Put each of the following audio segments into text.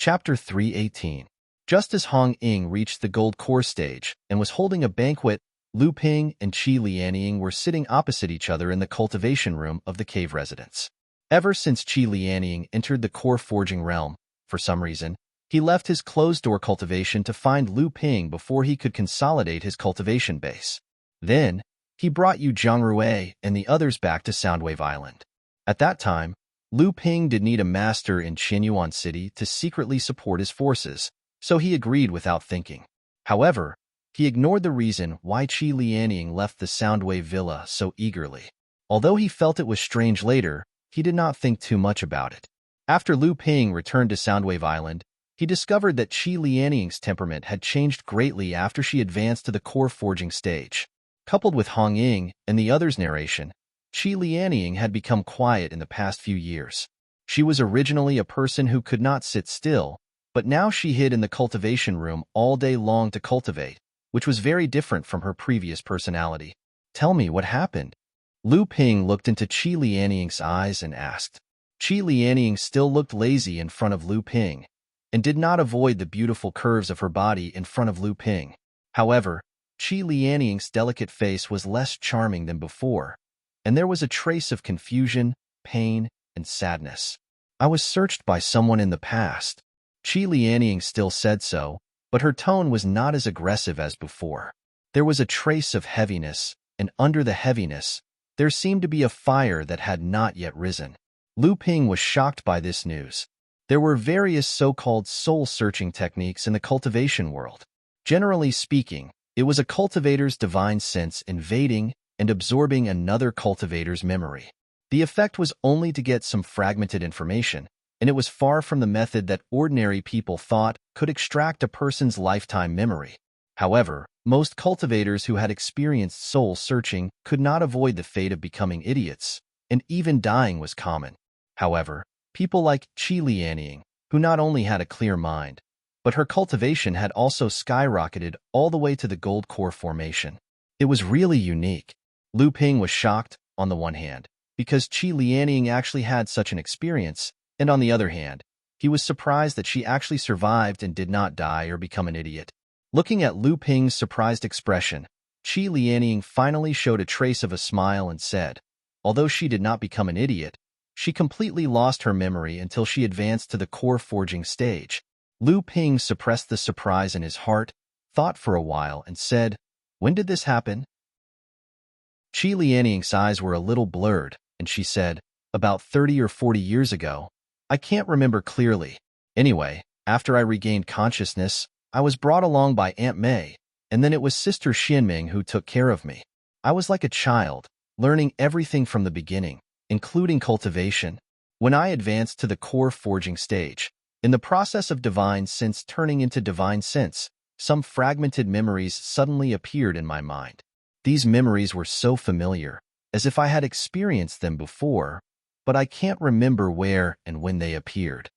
Chapter 318. Just as Hong Ying reached the gold core stage and was holding a banquet, Lu Ping and Qi Lianying were sitting opposite each other in the cultivation room of the cave residence. Ever since Qi Lianying entered the core forging realm, for some reason, he left his closed-door cultivation to find Lu Ping before he could consolidate his cultivation base. Then, he brought Yu Zhongrue and the others back to Soundwave Island. At that time, Lu Ping did need a master in Qinyuan City to secretly support his forces, so he agreed without thinking. However, he ignored the reason why Qi Lianying left the Soundwave Villa so eagerly. Although he felt it was strange later, he did not think too much about it. After Lu Ping returned to Soundwave Island, he discovered that Qi Lianying's temperament had changed greatly after she advanced to the core forging stage. Coupled with Hong Ying and the others' narration, Qi Lianying had become quiet in the past few years. She was originally a person who could not sit still, but now she hid in the cultivation room all day long to cultivate, which was very different from her previous personality. "Tell me what happened." Lu Ping looked into Qi Lianying's eyes and asked. Qi Lianying still looked lazy in front of Lu Ping, and did not avoid the beautiful curves of her body in front of Lu Ping. However, Qi Lianying's delicate face was less charming than before, and there was a trace of confusion, pain, and sadness. "I was searched by someone in the past." Qi Lianying still said so, but her tone was not as aggressive as before. There was a trace of heaviness, and under the heaviness, there seemed to be a fire that had not yet risen. Lu Ping was shocked by this news. There were various so-called soul-searching techniques in the cultivation world. Generally speaking, it was a cultivator's divine sense invading and absorbing another cultivator's memory. The effect was only to get some fragmented information, and it was far from the method that ordinary people thought could extract a person's lifetime memory. However, most cultivators who had experienced soul-searching could not avoid the fate of becoming idiots, and even dying was common. However, people like Qi Lianying, who not only had a clear mind, but her cultivation had also skyrocketed all the way to the gold core formation. It was really unique. Lu Ping was shocked, on the one hand, because Qi Lianying actually had such an experience, and on the other hand, he was surprised that she actually survived and did not die or become an idiot. Looking at Lu Ping's surprised expression, Qi Lianying finally showed a trace of a smile and said, although she did not become an idiot, she completely lost her memory until she advanced to the core forging stage. Lu Ping suppressed the surprise in his heart, thought for a while, and said, "When did this happen?" Qi Lianying's eyes were a little blurred, and she said, "About 30 or 40 years ago. I can't remember clearly. Anyway, after I regained consciousness, I was brought along by Aunt May, and then it was Sister Xianming who took care of me. I was like a child, learning everything from the beginning, including cultivation. When I advanced to the core forging stage, in the process of divine sense turning into divine sense, some fragmented memories suddenly appeared in my mind. These memories were so familiar, as if I had experienced them before, but I can't remember where and when they appeared."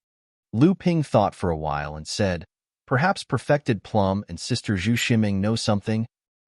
Lu Ping thought for a while and said, "Perhaps Perfected Plum and Sister Zhu Ximing know something?"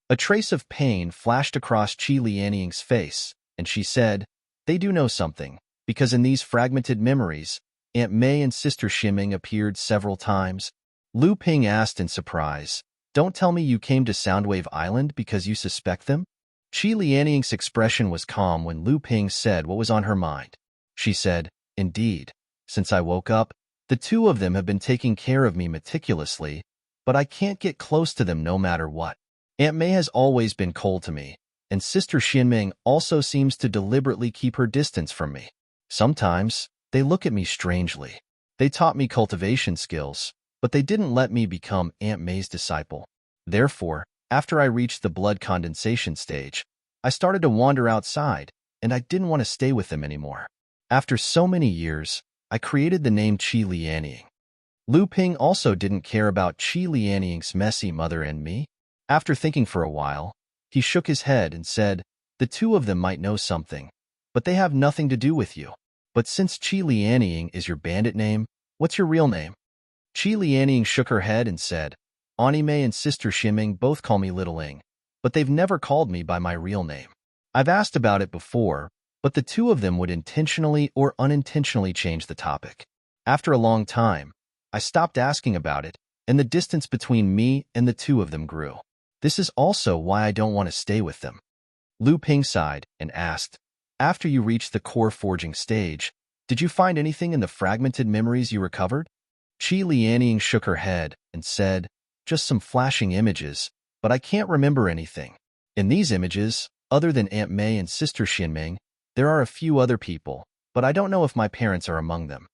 A trace of pain flashed across Qi Lianying's face, and she said, "They do know something, because in these fragmented memories, Aunt May and Sister Ximing appeared several times." Lu Ping asked in surprise, "Don't tell me you came to Soundwave Island because you suspect them?" Qi Lianying's expression was calm when Lu Ping said what was on her mind. She said, "Indeed, since I woke up, the two of them have been taking care of me meticulously, but I can't get close to them no matter what. Aunt May has always been cold to me, and Sister Xianming also seems to deliberately keep her distance from me. Sometimes, they look at me strangely. They taught me cultivation skills, but they didn't let me become Aunt May's disciple. Therefore, after I reached the blood condensation stage, I started to wander outside, and I didn't want to stay with them anymore. After so many years, I created the name Qi Lianying." Lu Ping also didn't care about Qi Lianying's messy mother and me. After thinking for a while, he shook his head and said, "The two of them might know something, but they have nothing to do with you. But since Qi Lianying is your bandit name, what's your real name?" Qi Lianying shook her head and said, "Aunt May and Sister Xianming both call me Little Ing, but they've never called me by my real name. I've asked about it before, but the two of them would intentionally or unintentionally change the topic. After a long time, I stopped asking about it, and the distance between me and the two of them grew. This is also why I don't want to stay with them. Lu Ping sighed and asked, after you reached the core forging stage, did you find anything in the fragmented memories you recovered? Qi Lianying shook her head and said, just some flashing images, but I can't remember anything. In these images, other than Aunt May and Sister Xianming, there are a few other people, but I don't know if my parents are among them.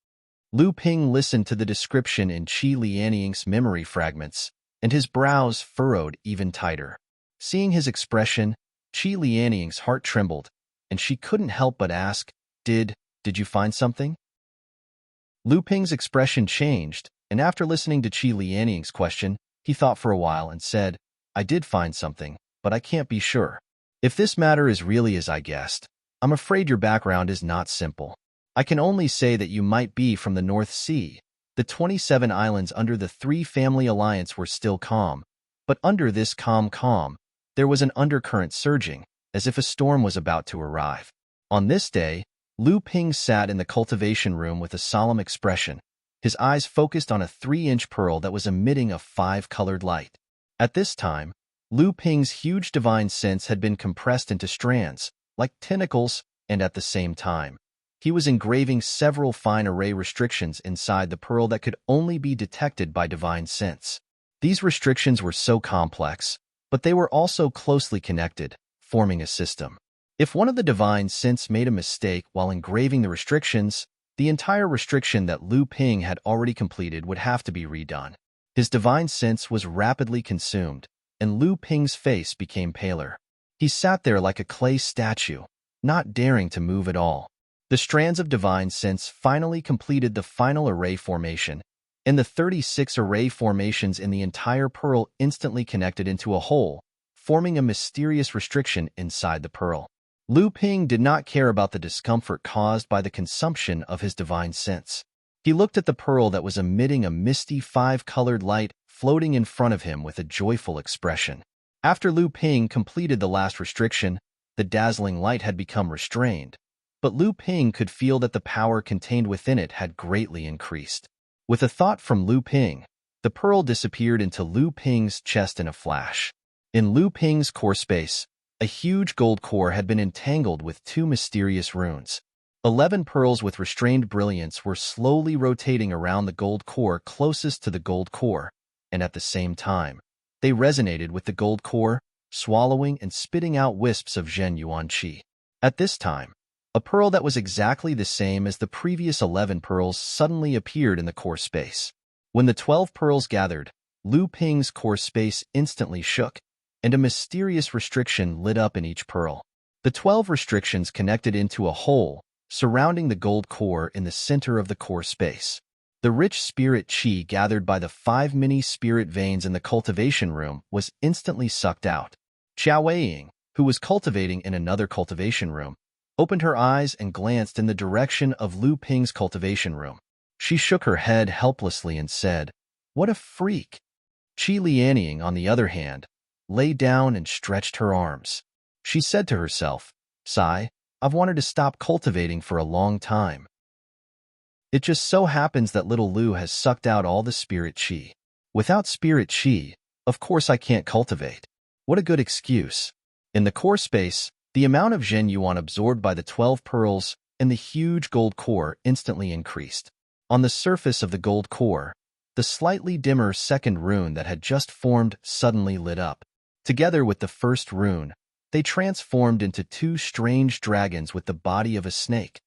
Lu Ping listened to the description in Qi Lianying's memory fragments, and his brows furrowed even tighter. Seeing his expression, Qi Lianying's heart trembled, and she couldn't help but ask, Did you find something? Lu Ping's expression changed, and after listening to Qi Lianying's question, he thought for a while and said, I did find something, but I can't be sure. If this matter is really as I guessed, I'm afraid your background is not simple. I can only say that you might be from the North Sea. The 27 islands under the three-family alliance were still calm, but under this calm, there was an undercurrent surging, as if a storm was about to arrive. On this day, Lu Ping sat in the cultivation room with a solemn expression, his eyes focused on a 3-inch pearl that was emitting a 5-colored light. At this time, Lu Ping's huge divine sense had been compressed into strands, like tentacles, and at the same time, he was engraving several fine array restrictions inside the pearl that could only be detected by divine sense. These restrictions were so complex, but they were also closely connected, forming a system. If one of the divine sense made a mistake while engraving the restrictions, the entire restriction that Lu Ping had already completed would have to be redone. His divine sense was rapidly consumed, and Lu Ping's face became paler. He sat there like a clay statue, not daring to move at all. The strands of divine sense finally completed the final array formation, and the 36 array formations in the entire pearl instantly connected into a whole, forming a mysterious restriction inside the pearl. Lu Ping did not care about the discomfort caused by the consumption of his divine sense. He looked at the pearl that was emitting a misty 5-colored light floating in front of him with a joyful expression. After Lu Ping completed the last restriction, the dazzling light had become restrained, but Lu Ping could feel that the power contained within it had greatly increased. With a thought from Lu Ping, the pearl disappeared into Lu Ping's chest in a flash. In Lu Ping's core space, a huge gold core had been entangled with 2 mysterious runes. 11 pearls with restrained brilliance were slowly rotating around the gold core closest to the gold core, and at the same time, they resonated with the gold core, swallowing and spitting out wisps of Zhen Yuan Qi. At this time, a pearl that was exactly the same as the previous 11 pearls suddenly appeared in the core space. When the 12 pearls gathered, Lu Ping's core space instantly shook, and a mysterious restriction lit up in each pearl. The 12 restrictions connected into a whole, surrounding the gold core in the center of the core space. The rich spirit qi gathered by the 5 mini-spirit veins in the cultivation room was instantly sucked out. Qiao Weiying, who was cultivating in another cultivation room, opened her eyes and glanced in the direction of Lu Ping's cultivation room. She shook her head helplessly and said, "What a freak!" Qi Lianying, on the other hand, lay down and stretched her arms. She said to herself, "Sai, I've wanted to stop cultivating for a long time. It just so happens that little Lu has sucked out all the spirit qi. Without spirit qi, of course I can't cultivate. What a good excuse." In the core space, the amount of Zhen Yuan absorbed by the 12 pearls and the huge gold core instantly increased. On the surface of the gold core, the slightly dimmer second rune that had just formed suddenly lit up. Together with the first rune, they transformed into 2 strange dragons with the body of a snake,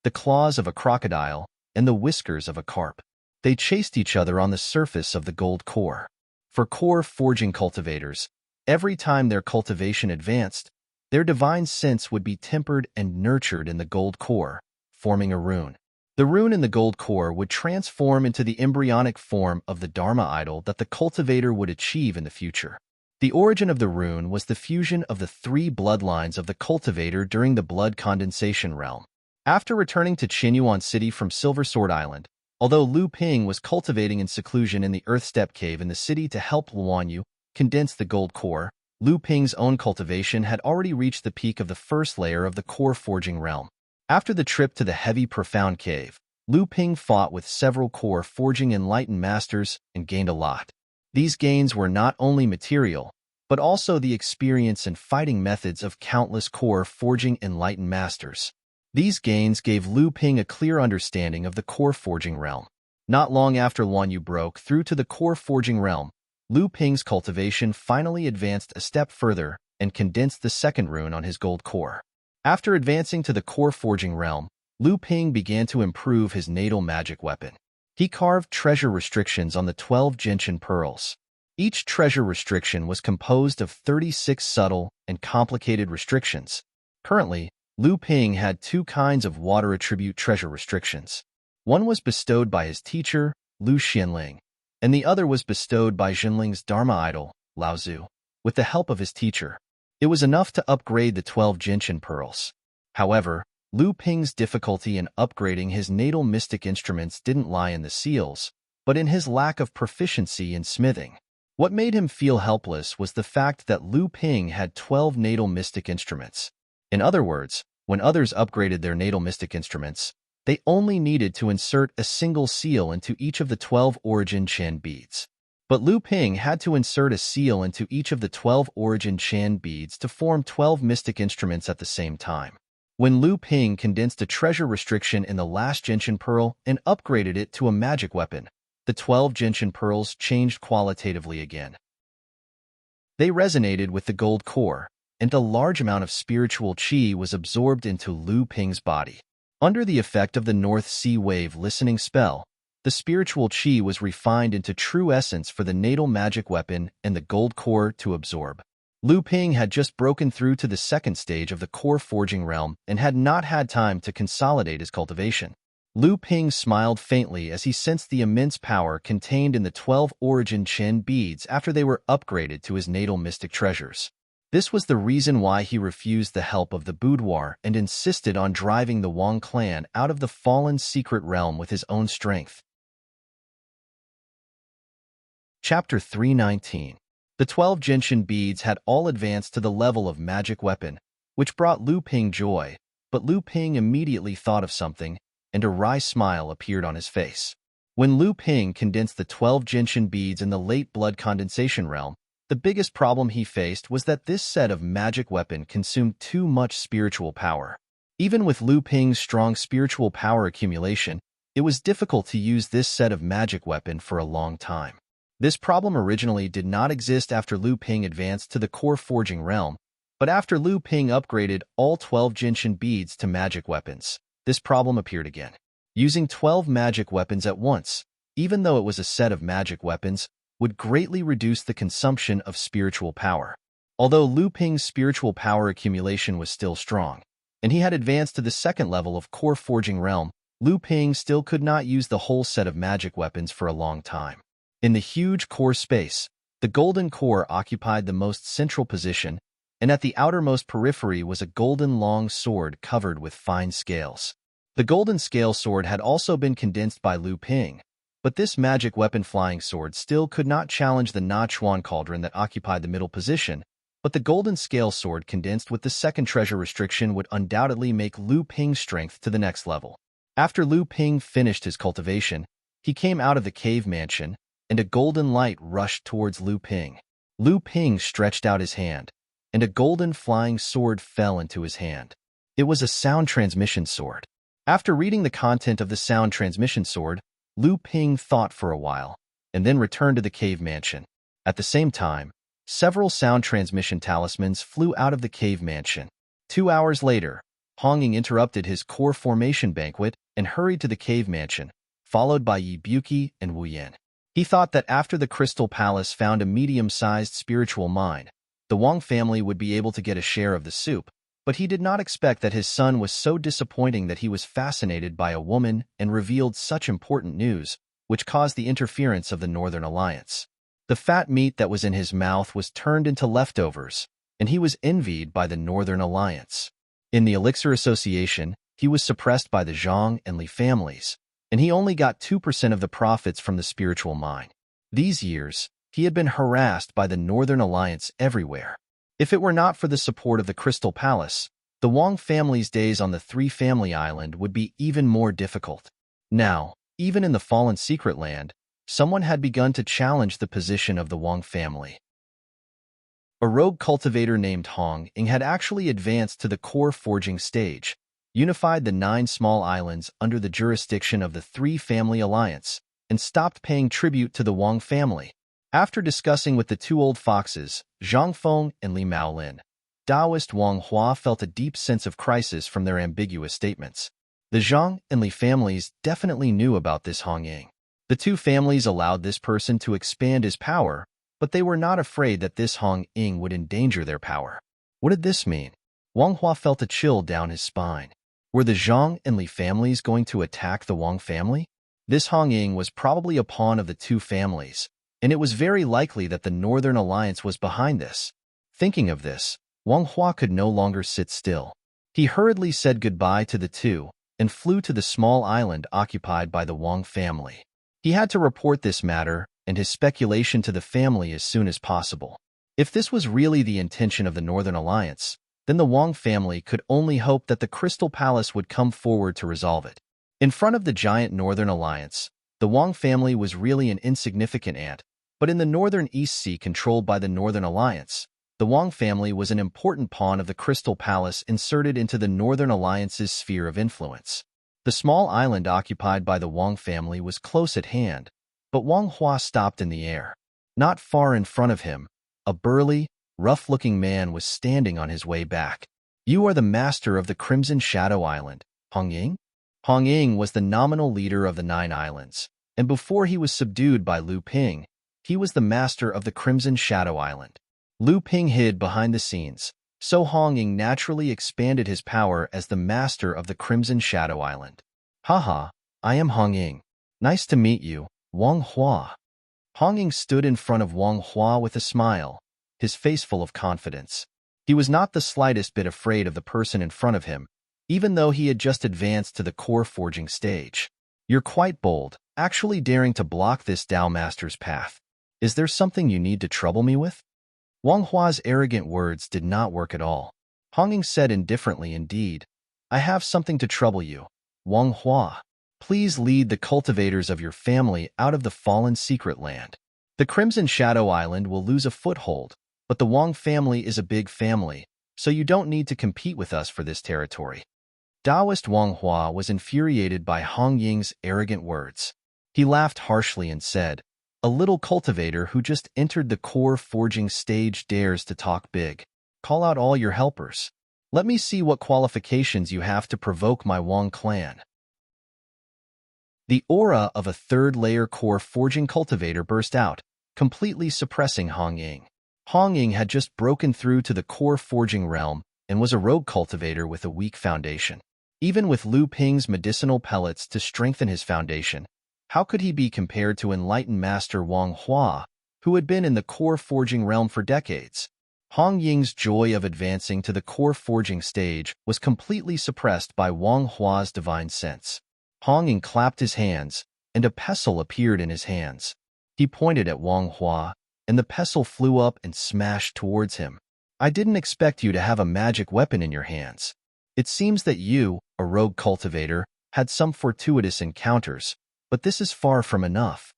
the claws of a crocodile, and the whiskers of a carp. They chased each other on the surface of the gold core. For core forging cultivators, every time their cultivation advanced, their divine sense would be tempered and nurtured in the gold core, forming a rune. The rune in the gold core would transform into the embryonic form of the Dharma idol that the cultivator would achieve in the future. The origin of the rune was the fusion of the 3 bloodlines of the cultivator during the blood condensation realm. After returning to Qinyuan City from Silver Sword Island, although Lu Ping was cultivating in seclusion in the Earth Step Cave in the city to help Luanyu condense the gold core, Lu Ping's own cultivation had already reached the peak of the first layer of the core forging realm. After the trip to the heavy, profound cave, Lu Ping fought with several core forging enlightened masters and gained a lot. These gains were not only material, but also the experience and fighting methods of countless core forging enlightened masters. These gains gave Lu Ping a clear understanding of the core forging realm. Not long after Luan Yu broke through to the core forging realm, Lu Ping's cultivation finally advanced a step further and condensed the second rune on his gold core. After advancing to the core forging realm, Lu Ping began to improve his natal magic weapon. He carved treasure restrictions on the 12 gentian pearls. Each treasure restriction was composed of 36 subtle and complicated restrictions. Currently, Lu Ping had two kinds of water attribute treasure restrictions. One was bestowed by his teacher, Lu Xianling, and the other was bestowed by Jinling's Dharma idol, Lao Zu. With the help of his teacher, it was enough to upgrade the 12 gentian pearls. However, Lu Ping's difficulty in upgrading his natal mystic instruments didn't lie in the seals, but in his lack of proficiency in smithing. What made him feel helpless was the fact that Lu Ping had 12 natal mystic instruments. In other words, when others upgraded their natal mystic instruments, they only needed to insert a single seal into each of the 12 origin Chen beads. But Lu Ping had to insert a seal into each of the 12 origin Chen beads to form 12 mystic instruments at the same time. When Lu Ping condensed a treasure restriction in the last gentian pearl and upgraded it to a magic weapon, the 12 gentian pearls changed qualitatively again. They resonated with the gold core, and a large amount of spiritual qi was absorbed into Lu Ping's body. Under the effect of the North Sea Wave listening spell, the spiritual qi was refined into true essence for the natal magic weapon and the gold core to absorb. Lu Ping had just broken through to the second stage of the core forging realm and had not had time to consolidate his cultivation. Lu Ping smiled faintly as he sensed the immense power contained in the 12 origin Chen beads after they were upgraded to his natal mystic treasures. This was the reason why he refused the help of the boudoir and insisted on driving the Wang clan out of the fallen secret realm with his own strength. Chapter 319. The 12 gentian beads had all advanced to the level of magic weapon, which brought Lu Ping joy, but Lu Ping immediately thought of something, and a wry smile appeared on his face. When Lu Ping condensed the 12 gentian beads in the late blood condensation realm, the biggest problem he faced was that this set of magic weapon consumed too much spiritual power. Even with Lu Ping's strong spiritual power accumulation, it was difficult to use this set of magic weapon for a long time. This problem originally did not exist after Lu Ping advanced to the core forging realm, but after Lu Ping upgraded all 12 gentian beads to magic weapons, this problem appeared again. Using 12 magic weapons at once, even though it was a set of magic weapons, would greatly reduce the consumption of spiritual power. Although Lu Ping's spiritual power accumulation was still strong, and he had advanced to the second level of core forging realm, Lu Ping still could not use the whole set of magic weapons for a long time. In the huge core space, the golden core occupied the most central position, and at the outermost periphery was a golden long sword covered with fine scales. The golden scale sword had also been condensed by Lu Ping, but this magic weapon flying sword still could not challenge the Na Chuan cauldron that occupied the middle position, but the golden scale sword condensed with the second treasure restriction would undoubtedly make Lu Ping's strength to the next level. After Lu Ping finished his cultivation, he came out of the cave mansion, and a golden light rushed towards Lu Ping. Lu Ping stretched out his hand, and a golden flying sword fell into his hand. It was a sound transmission sword. After reading the content of the sound transmission sword, Lu Ping thought for a while, and then returned to the cave mansion. At the same time, several sound transmission talismans flew out of the cave mansion. 2 hours later, Hong Ying interrupted his core formation banquet and hurried to the cave mansion, followed by Yi Buki and Wu Yan. He thought that after the Crystal Palace found a medium-sized spiritual mine, the Wang family would be able to get a share of the soup, but he did not expect that his son was so disappointing that he was fascinated by a woman and revealed such important news, which caused the interference of the Northern Alliance. The fat meat that was in his mouth was turned into leftovers, and he was envied by the Northern Alliance. In the Elixir Association, he was suppressed by the Zhang and Li families, and he only got 2% of the profits from the spiritual mine. These years, he had been harassed by the Northern Alliance everywhere. If it were not for the support of the Crystal Palace, the Wang family's days on the Three Family Island would be even more difficult. Now, even in the fallen secret land, someone had begun to challenge the position of the Wang family. A rogue cultivator named Hong Ying had actually advanced to the core forging stage, unified the 9 small islands under the jurisdiction of the 3-family alliance, and stopped paying tribute to the Wang family. After discussing with the 2 old foxes, Zhang Feng and Li Maolin, Taoist Wang Hua felt a deep sense of crisis from their ambiguous statements. The Zhang and Li families definitely knew about this Hong Ying. The 2 families allowed this person to expand his power, but they were not afraid that this Hong Ying would endanger their power. What did this mean? Wang Hua felt a chill down his spine. Were the Zhang and Li families going to attack the Wang family? This Hong Ying was probably a pawn of the 2 families, and it was very likely that the Northern Alliance was behind this. Thinking of this, Wang Hua could no longer sit still. He hurriedly said goodbye to the 2 and flew to the small island occupied by the Wang family. He had to report this matter and his speculation to the family as soon as possible. If this was really the intention of the Northern Alliance, then the Wang family could only hope that the Crystal Palace would come forward to resolve it. In front of the giant Northern Alliance, the Wang family was really an insignificant ant, but in the Northern East Sea controlled by the Northern Alliance, the Wang family was an important pawn of the Crystal Palace inserted into the Northern Alliance's sphere of influence. The small island occupied by the Wang family was close at hand, but Wang Hua stopped in the air. Not far in front of him, a burly, rough-looking man was standing on his way back. "You are the master of the Crimson Shadow Island, Hong Ying?" Hong Ying was the nominal leader of the 9 islands, and before he was subdued by Lu Ping, he was the master of the Crimson Shadow Island. Lu Ping hid behind the scenes, so Hong Ying naturally expanded his power as the master of the Crimson Shadow Island. "Haha, I am Hong Ying. Nice to meet you, Wang Hua." Hong Ying stood in front of Wang Hua with a smile, his face full of confidence. He was not the slightest bit afraid of the person in front of him, even though he had just advanced to the core forging stage. "You're quite bold, actually daring to block this Tao Master's path. Is there something you need to trouble me with?" Wang Hua's arrogant words did not work at all. Hong Ying said indifferently, "Indeed, I have something to trouble you, Wang Hua. Please lead the cultivators of your family out of the fallen secret land. The Crimson Shadow Island will lose a foothold, but the Wang family is a big family, so you don't need to compete with us for this territory." Taoist Wang Hua was infuriated by Hong Ying's arrogant words. He laughed harshly and said, "A little cultivator who just entered the core forging stage dares to talk big. Call out all your helpers. Let me see what qualifications you have to provoke my Wang clan." The aura of a 3rd-layer core forging cultivator burst out, completely suppressing Hong Ying. Hong Ying had just broken through to the core forging realm and was a rogue cultivator with a weak foundation. Even with Lu Ping's medicinal pellets to strengthen his foundation, how could he be compared to enlightened master Wang Hua, who had been in the core forging realm for decades? Hong Ying's joy of advancing to the core forging stage was completely suppressed by Wang Hua's divine sense. Hong Ying clapped his hands, and a pestle appeared in his hands. He pointed at Wang Hua, and the pestle flew up and smashed towards him. "I didn't expect you to have a magic weapon in your hands. It seems that you, a rogue cultivator, had some fortuitous encounters, but this is far from enough."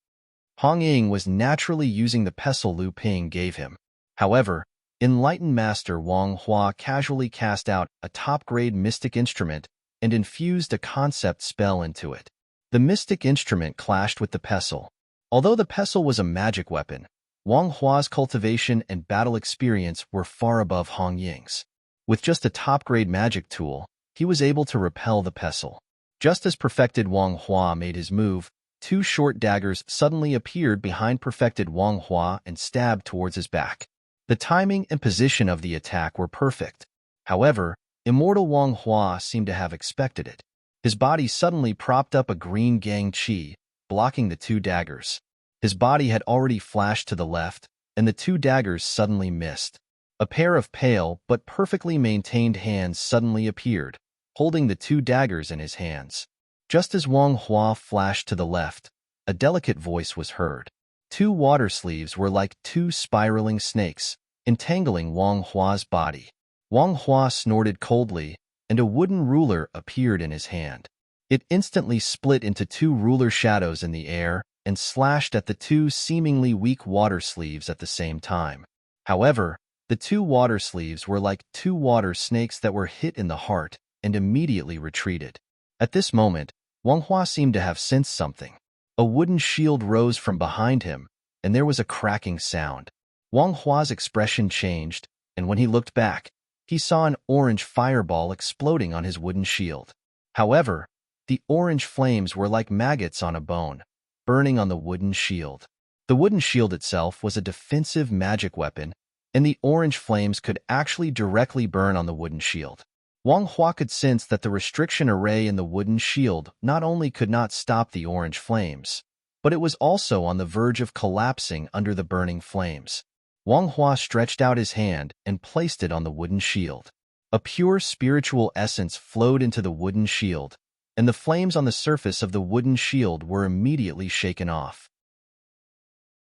Hong Ying was naturally using the pestle Lu Ping gave him. However, enlightened master Wang Hua casually cast out a top-grade mystic instrument and infused a concept spell into it. The mystic instrument clashed with the pestle. Although the pestle was a magic weapon, Wang Hua's cultivation and battle experience were far above Hong Ying's. With just a top-grade magic tool, he was able to repel the pestle. Just as perfected Wang Hua made his move, 2 short daggers suddenly appeared behind perfected Wang Hua and stabbed towards his back. The timing and position of the attack were perfect. However, immortal Wang Hua seemed to have expected it. His body suddenly propped up a green gang chi, blocking the 2 daggers. His body had already flashed to the left, and the 2 daggers suddenly missed. A pair of pale but perfectly maintained hands suddenly appeared, holding the 2 daggers in his hands. Just as Wang Hua flashed to the left, a delicate voice was heard. 2 water sleeves were like 2 spiraling snakes, entangling Wang Hua's body. Wang Hua snorted coldly, and a wooden ruler appeared in his hand. It instantly split into two ruler shadows in the air and slashed at the two seemingly weak water sleeves at the same time. However, the two water sleeves were like two water snakes that were hit in the heart and immediately retreated. At this moment, Wang Hua seemed to have sensed something. A wooden shield rose from behind him, and there was a cracking sound. Wang Hua's expression changed, and when he looked back, he saw an orange fireball exploding on his wooden shield. However, the orange flames were like maggots on a bone, burning on the wooden shield. The wooden shield itself was a defensive magic weapon, and the orange flames could actually directly burn on the wooden shield. Wang Hua could sense that the restriction array in the wooden shield not only could not stop the orange flames, but it was also on the verge of collapsing under the burning flames. Wang Hua stretched out his hand and placed it on the wooden shield. A pure spiritual essence flowed into the wooden shield, and the flames on the surface of the wooden shield were immediately shaken off.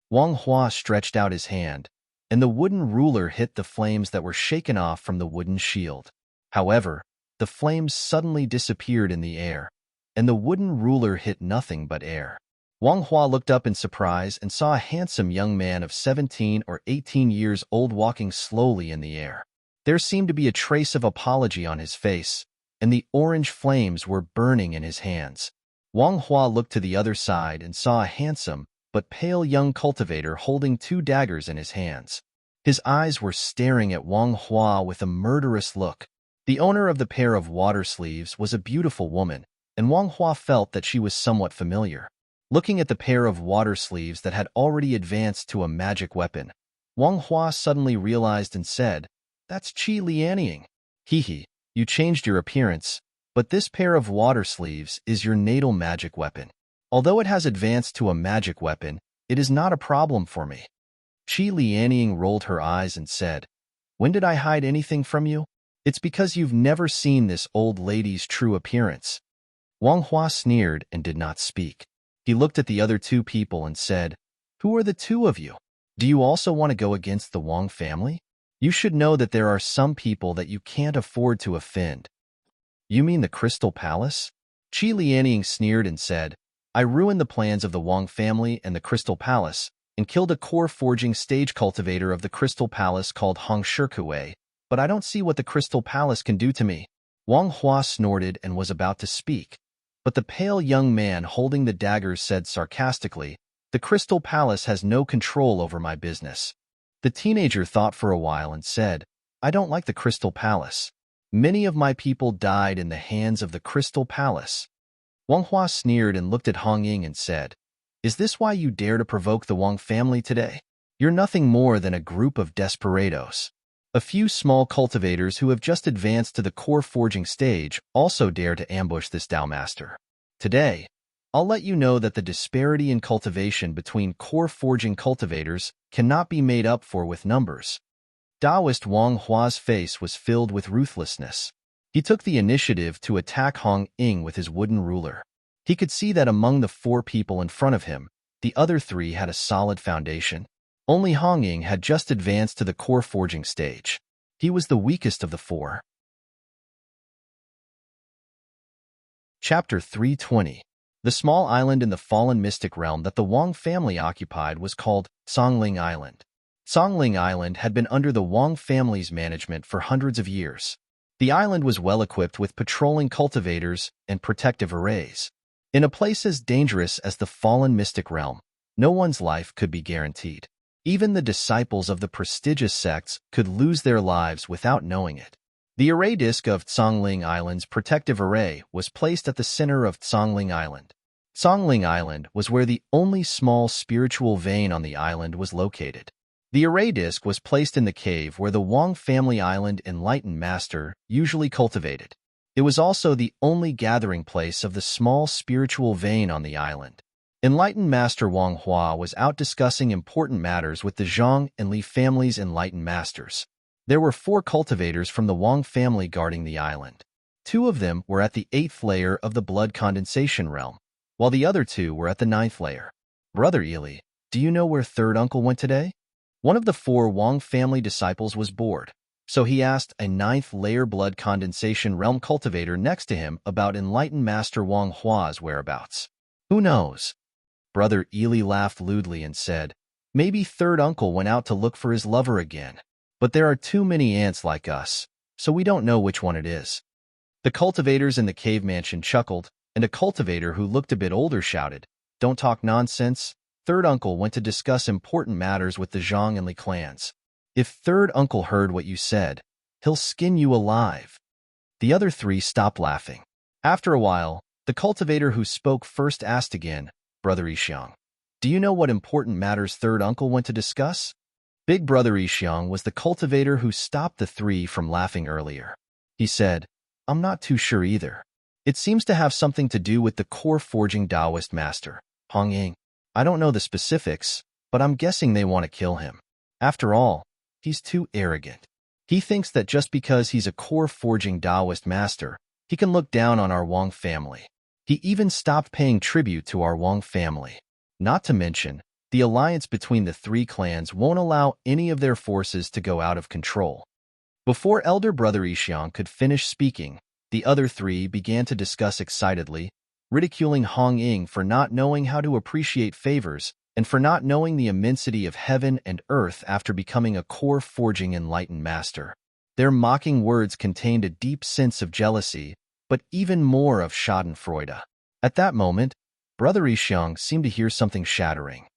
Wang Hua stretched out his hand, and the wooden ruler hit the flames that were shaken off from the wooden shield. However, the flames suddenly disappeared in the air, and the wooden ruler hit nothing but air. Wang Hua looked up in surprise and saw a handsome young man of 17 or 18 years old walking slowly in the air. There seemed to be a trace of apology on his face, and the orange flames were burning in his hands. Wang Hua looked to the other side and saw a handsome but pale young cultivator holding two daggers in his hands. His eyes were staring at Wang Hua with a murderous look. The owner of the pair of water sleeves was a beautiful woman, and Wang Hua felt that she was somewhat familiar. Looking at the pair of water sleeves that had already advanced to a magic weapon, Wang Hua suddenly realized and said, "That's Qi Lianying. Hehe, you changed your appearance, but this pair of water sleeves is your natal magic weapon. Although it has advanced to a magic weapon, it is not a problem for me." Qi Lianying rolled her eyes and said, "When did I hide anything from you? It's because you've never seen this old lady's true appearance." Wang Hua sneered and did not speak. He looked at the other two people and said, "Who are the two of you? Do you also want to go against the Wang family? You should know that there are some people that you can't afford to offend." "You mean the Crystal Palace?" Qi Lianying sneered and said, "I ruined the plans of the Wang family and the Crystal Palace, and killed a core forging stage cultivator of the Crystal Palace called Hong Shikuei, but I don't see what the Crystal Palace can do to me." Wang Hua snorted and was about to speak, but the pale young man holding the daggers said sarcastically, "The Crystal Palace has no control over my business." The teenager thought for a while and said, "I don't like the Crystal Palace. Many of my people died in the hands of the Crystal Palace." Wang Hua sneered and looked at Hong Ying and said, "Is this why you dare to provoke the Wang family today? You're nothing more than a group of desperados." A few small cultivators who have just advanced to the core forging stage also dare to ambush this Dao Master. Today, I'll let you know that the disparity in cultivation between core forging cultivators cannot be made up for with numbers. Taoist Wang Hua's face was filled with ruthlessness. He took the initiative to attack Hong Ying with his wooden ruler. He could see that among the four people in front of him, the other three had a solid foundation. Only Hong Ying had just advanced to the core forging stage. He was the weakest of the four. Chapter 320. The small island in the fallen mystic realm that the Wang family occupied was called Songling Island. Songling Island had been under the Wang family's management for hundreds of years. The island was well equipped with patrolling cultivators and protective arrays. In a place as dangerous as the fallen mystic realm, no one's life could be guaranteed. Even the disciples of the prestigious sects could lose their lives without knowing it. The array disk of Tsongling Island's protective array was placed at the center of Tsongling Island. Tsongling Island was where the only small spiritual vein on the island was located. The array disk was placed in the cave where the Wang family island enlightened master usually cultivated. It was also the only gathering place of the small spiritual vein on the island. Enlightened Master Wang Hua was out discussing important matters with the Zhang and Li families' enlightened masters. There were 4 cultivators from the Wang family guarding the island. 2 of them were at the 8th layer of the blood condensation realm, while the other 2 were at the 9th layer. "Brother Eli, do you know where third uncle went today?" One of the 4 Wang family disciples was bored. So he asked a ninth-layer blood condensation realm cultivator next to him about enlightened Master Wang Hua's whereabouts. Who knows? Brother Ely laughed lewdly and said, maybe third uncle went out to look for his lover again. But there are too many ants like us, so we don't know which one it is. The cultivators in the cave mansion chuckled, and a cultivator who looked a bit older shouted, don't talk nonsense. Third uncle went to discuss important matters with the Zhang and Li clans. If third uncle heard what you said, he'll skin you alive. The other three stopped laughing. After a while, the cultivator who spoke first asked again, Brother Yixiang, do you know what important matters third uncle went to discuss? Big Brother Yixiang was the cultivator who stopped the three from laughing earlier. He said, I'm not too sure either. It seems to have something to do with the core forging Taoist master, Hong Ying. I don't know the specifics, but I'm guessing they want to kill him. After all, he's too arrogant. He thinks that just because he's a core forging Taoist master, he can look down on our Wang family. He even stopped paying tribute to our Wang family. Not to mention, the alliance between the three clans won't allow any of their forces to go out of control. Before elder brother Yixiang could finish speaking, the other three began to discuss excitedly, ridiculing Hong Ying for not knowing how to appreciate favors and for not knowing the immensity of heaven and earth after becoming a core forging enlightened master. Their mocking words contained a deep sense of jealousy, but even more of schadenfreude. At that moment, Brother Yixiang seemed to hear something shattering.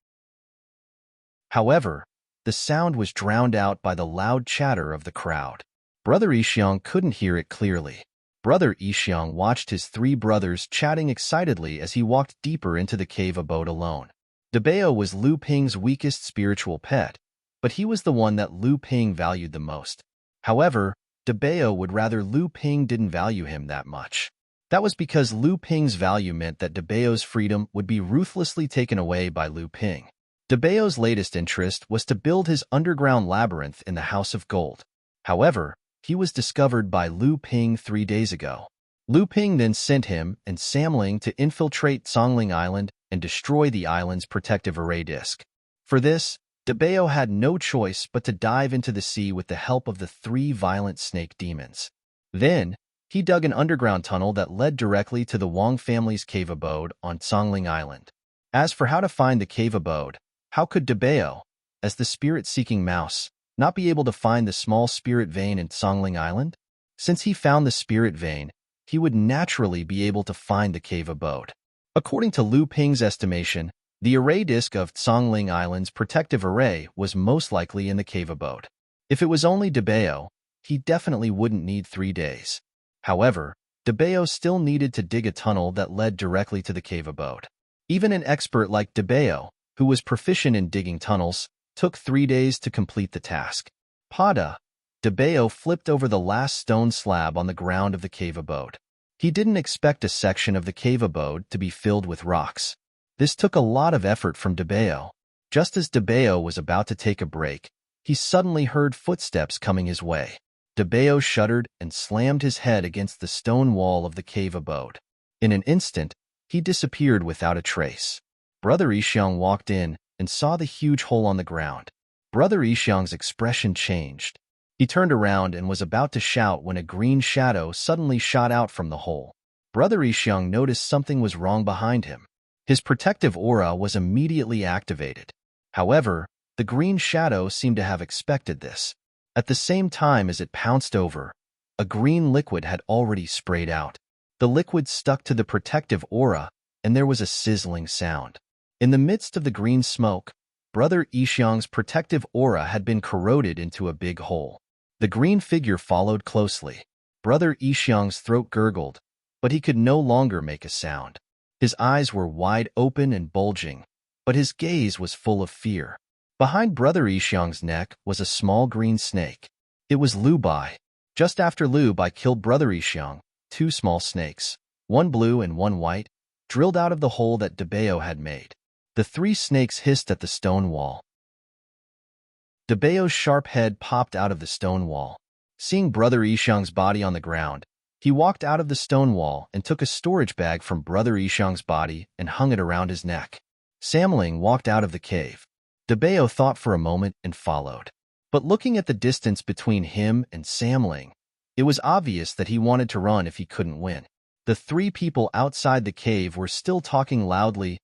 However, the sound was drowned out by the loud chatter of the crowd. Brother Yixiang couldn't hear it clearly. Brother Yixiang watched his three brothers chatting excitedly as he walked deeper into the cave abode alone. Dabeo was Lu Ping's weakest spiritual pet, but he was the one that Lu Ping valued the most. However, Dabeo would rather Lu Ping didn't value him that much. That was because Lu Ping's value meant that Dabeo's freedom would be ruthlessly taken away by Lu Ping. Dabeo's latest interest was to build his underground labyrinth in the House of Gold. However, he was discovered by Lu Ping 3 days ago. Lu Ping then sent him and Samling to infiltrate Songling Island and destroy the island's protective array disk. For this, Dabeo had no choice but to dive into the sea with the help of the 3 violent snake demons. Then, he dug an underground tunnel that led directly to the Wang family's cave abode on Songling Island. As for how to find the cave abode, how could Dabeo, as the spirit-seeking mouse, not be able to find the small spirit vein in Songling Island? Since he found the spirit vein, he would naturally be able to find the cave abode. According to Lu Ping's estimation, the array disk of Songling Island's protective array was most likely in the cave abode. If it was only Dabeo, he definitely wouldn't need 3 days. However, Dabeo still needed to dig a tunnel that led directly to the cave abode. Even an expert like Dabeo, who was proficient in digging tunnels, took 3 days to complete the task. Pada, Dabeo flipped over the last stone slab on the ground of the cave abode. He didn't expect a section of the cave abode to be filled with rocks. This took a lot of effort from Dabeo. Just as Dabeo was about to take a break, he suddenly heard footsteps coming his way. Dabeo shuddered and slammed his head against the stone wall of the cave abode. In an instant, he disappeared without a trace. Brother Yixiang walked in and saw the huge hole on the ground. Brother Yixiang's expression changed. He turned around and was about to shout when a green shadow suddenly shot out from the hole. Brother Yixiang noticed something was wrong behind him. His protective aura was immediately activated. However, the green shadow seemed to have expected this. At the same time as it pounced over, a green liquid had already sprayed out. The liquid stuck to the protective aura, and there was a sizzling sound. In the midst of the green smoke, Brother Yixiang's protective aura had been corroded into a big hole. The green figure followed closely. Brother Yixiang's throat gurgled, but he could no longer make a sound. His eyes were wide open and bulging, but his gaze was full of fear. Behind Brother Yixiang's neck was a small green snake. It was Lu Bai. Just after Lu Bai killed Brother Yixiang, 2 small snakes, one blue and one white, drilled out of the hole that Dabeo had made. The 3 snakes hissed at the stone wall. Dabeo's sharp head popped out of the stone wall. Seeing Brother Yixiang's body on the ground, he walked out of the stone wall and took a storage bag from Brother Yixiang's body and hung it around his neck. Samling walked out of the cave. Dabeo thought for a moment and followed. But looking at the distance between him and Samling, it was obvious that he wanted to run if he couldn't win. The three people outside the cave were still talking loudly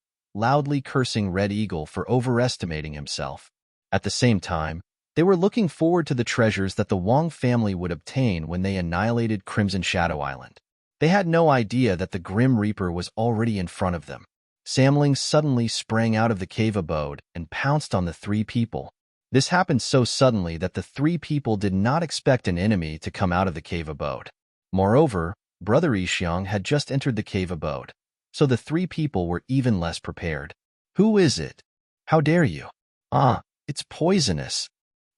cursing Red Eagle for overestimating himself. At the same time, they were looking forward to the treasures that the Wong family would obtain when they annihilated Crimson Shadow Island. They had no idea that the Grim Reaper was already in front of them. Samling suddenly sprang out of the cave abode and pounced on the three people. This happened so suddenly that the three people did not expect an enemy to come out of the cave abode. Moreover, Brother Yixiang had just entered the cave abode, so the three people were even less prepared. "Who is it? How dare you? Ah, it's poisonous."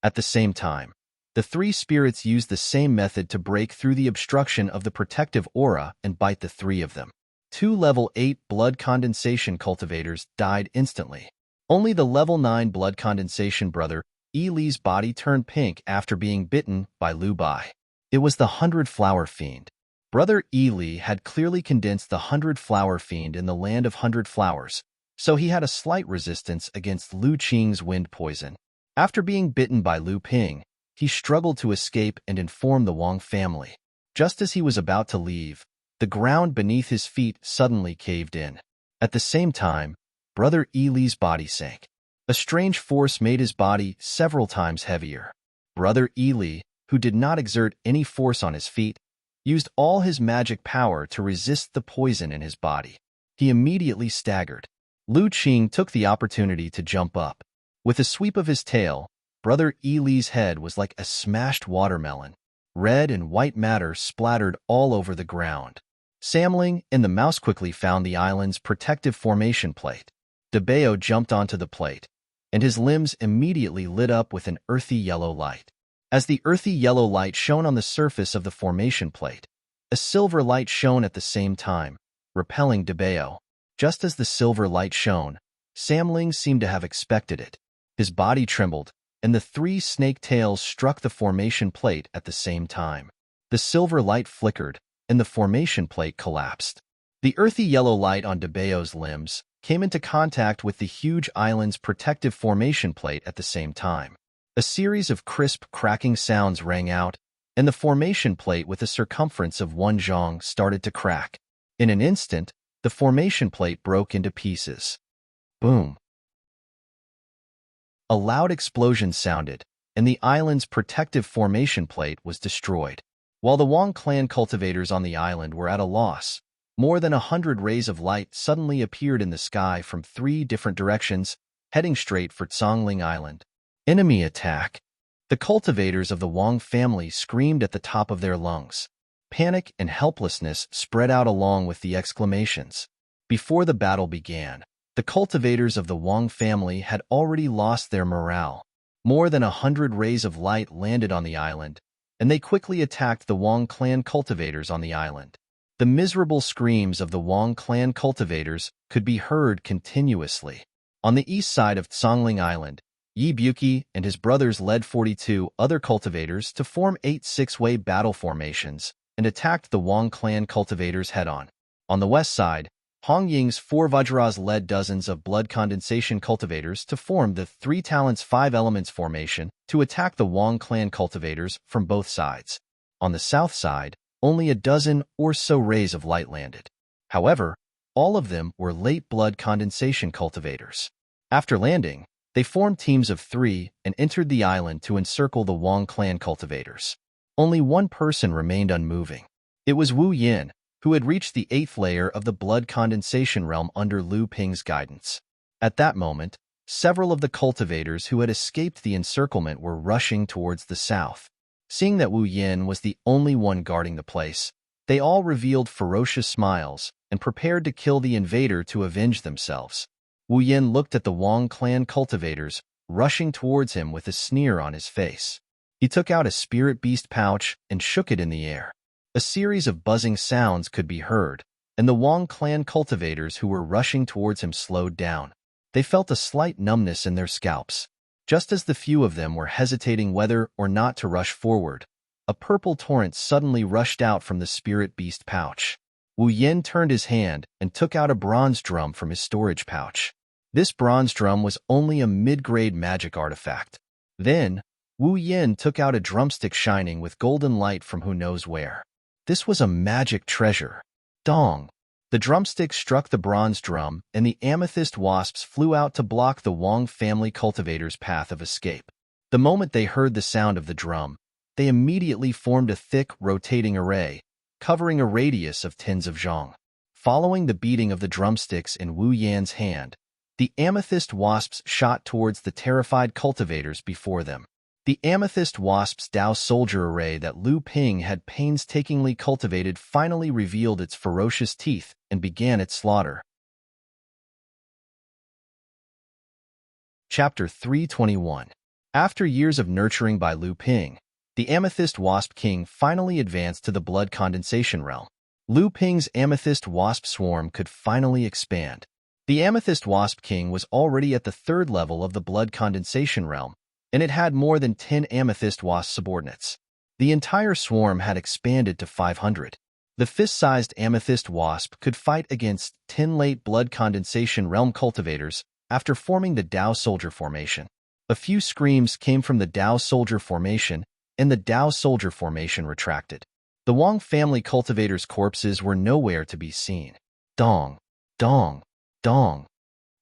At the same time, the three spirits used the same method to break through the obstruction of the protective aura and bite the three of them. Two level 8 blood condensation cultivators died instantly. Only the level 9 blood condensation brother Yi Li's body turned pink after being bitten by Lu Bai. It was the 100-flower fiend. Brother Yi Li had clearly condensed the 100-flower fiend in the land of 100 flowers, so he had a slight resistance against Lu Qing's wind poison. After being bitten by Lu Ping, he struggled to escape and inform the Wong family. Just as he was about to leave, the ground beneath his feet suddenly caved in. At the same time, Brother Yi Li's body sank. A strange force made his body several times heavier. Brother Yi Li, who did not exert any force on his feet, used all his magic power to resist the poison in his body. He immediately staggered. Lu Qing took the opportunity to jump up. With a sweep of his tail, Brother Yi Li's head was like a smashed watermelon. Red and white matter splattered all over the ground. Samling and the mouse quickly found the island's protective formation plate. Debeo jumped onto the plate, and his limbs immediately lit up with an earthy yellow light. As the earthy yellow light shone on the surface of the formation plate, a silver light shone at the same time, repelling Debeo. Just as the silver light shone, Samling seemed to have expected it. His body trembled, and the three snake tails struck the formation plate at the same time. The silver light flickered, and the formation plate collapsed. The earthy yellow light on Debeo's limbs came into contact with the huge island's protective formation plate at the same time. A series of crisp, cracking sounds rang out, and the formation plate with a circumference of 1 zhong started to crack. In an instant, the formation plate broke into pieces. Boom! A loud explosion sounded, and the island's protective formation plate was destroyed. While the Wong clan cultivators on the island were at a loss, more than 100 rays of light suddenly appeared in the sky from 3 different directions, heading straight for Zhongling Island. Enemy attack! The cultivators of the Wong family screamed at the top of their lungs. Panic and helplessness spread out along with the exclamations. Before the battle began, the cultivators of the Wong family had already lost their morale. More than 100 rays of light landed on the island, and they quickly attacked the Wong clan cultivators on the island. The miserable screams of the Wong clan cultivators could be heard continuously. On the east side of Zhongling Island, Yi Buki and his brothers led 42 other cultivators to form 8 six-way battle formations and attacked the Wong clan cultivators head-on. On the west side, Hong Ying's 4 Vajras led dozens of blood condensation cultivators to form the 3 Talents 5 Elements formation to attack the Wong clan cultivators from both sides. On the south side, only a dozen or so rays of light landed. However, all of them were late blood condensation cultivators. After landing, they formed teams of 3 and entered the island to encircle the Wong clan cultivators. Only one person remained unmoving. It was Wu Yin, who had reached the 8th layer of the blood condensation realm under Lu Ping's guidance. At that moment, several of the cultivators who had escaped the encirclement were rushing towards the south. Seeing that Wu Yin was the only one guarding the place, they all revealed ferocious smiles and prepared to kill the invader to avenge themselves. Wu Yin looked at the Wong clan cultivators, rushing towards him with a sneer on his face. He took out a spirit beast pouch and shook it in the air. A series of buzzing sounds could be heard, and the Wong clan cultivators who were rushing towards him slowed down. They felt a slight numbness in their scalps. Just as the few of them were hesitating whether or not to rush forward, a purple torrent suddenly rushed out from the spirit beast pouch. Wu Yin turned his hand and took out a bronze drum from his storage pouch. This bronze drum was only a mid-grade magic artifact. Then, Wu Yin took out a drumstick shining with golden light from who knows where. This was a magic treasure. Dong! The drumstick struck the bronze drum, and the amethyst wasps flew out to block the Wang family cultivator's path of escape. The moment they heard the sound of the drum, they immediately formed a thick, rotating array, covering a radius of tens of zhong. Following the beating of the drumsticks in Wu Yan's hand, the amethyst wasps shot towards the terrified cultivators before them. The amethyst wasp's Dao soldier array that Lu Ping had painstakingly cultivated finally revealed its ferocious teeth and began its slaughter. Chapter 321. After years of nurturing by Lu Ping, the Amethyst Wasp King finally advanced to the blood condensation realm. Lu Ping's Amethyst Wasp Swarm could finally expand. The Amethyst Wasp King was already at the 3rd level of the blood condensation realm, and it had more than 10 Amethyst Wasp subordinates. The entire swarm had expanded to 500. The fist-sized Amethyst Wasp could fight against 10 late blood condensation realm cultivators after forming the Dao Soldier formation. A few screams came from the Dao Soldier formation, and the Dao Soldier formation retracted. The Wang family cultivators' corpses were nowhere to be seen. Dong! Dong! Dong!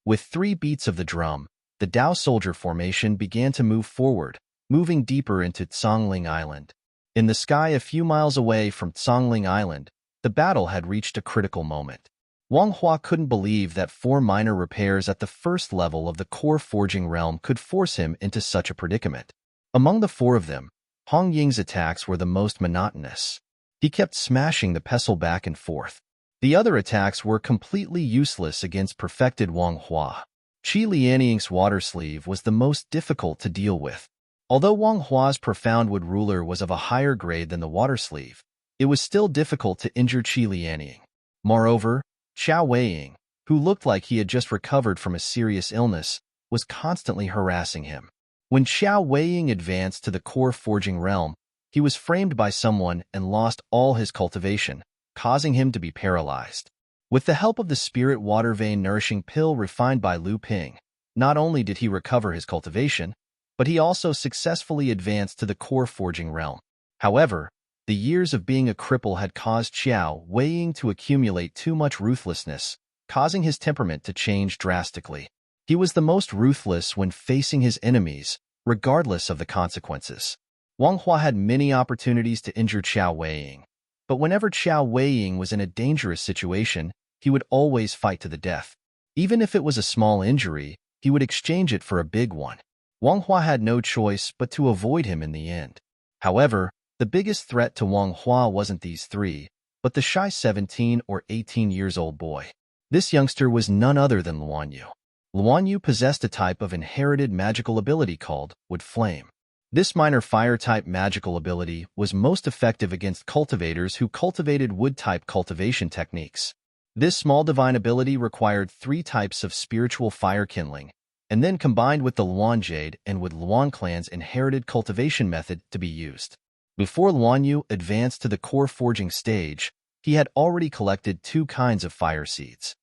With 3 beats of the drum, the Dao Soldier formation began to move forward, moving deeper into Tsongling Island. In the sky a few miles away from Tsongling Island, the battle had reached a critical moment. Wang Hua couldn't believe that 4 minor repairs at the 1st level of the core forging realm could force him into such a predicament. Among the 4 of them, Hong Ying's attacks were the most monotonous. He kept smashing the pestle back and forth. The other attacks were completely useless against perfected Wang Hua. Qi Lianying's water sleeve was the most difficult to deal with. Although Wang Hua's profound wood ruler was of a higher grade than the water sleeve, it was still difficult to injure Qi Lianying. Moreover, Xiao Weiying, who looked like he had just recovered from a serious illness, was constantly harassing him. When Xiao Weiying advanced to the core forging realm, he was framed by someone and lost all his cultivation, causing him to be paralyzed. With the help of the spirit water vein nourishing pill refined by Lu Ping, not only did he recover his cultivation, but he also successfully advanced to the core forging realm. However, the years of being a cripple had caused Xiao Weiying to accumulate too much ruthlessness, causing his temperament to change drastically. He was the most ruthless when facing his enemies, regardless of the consequences. Wang Hua had many opportunities to injure Xiao Weiying, but whenever Xiao Weiying was in a dangerous situation, he would always fight to the death. Even if it was a small injury, he would exchange it for a big one. Wang Hua had no choice but to avoid him in the end. However, the biggest threat to Wang Hua wasn't these 3, but the shy 17 or 18 years old boy. This youngster was none other than Luan Yu. Luan Yu possessed a type of inherited magical ability called Wood Flame. This minor fire-type magical ability was most effective against cultivators who cultivated wood-type cultivation techniques. This small divine ability required 3 types of spiritual fire kindling, and then combined with the Luan Jade and with Luan clan's inherited cultivation method to be used. Before Luan Yu advanced to the core forging stage, he had already collected 2 kinds of fire seeds.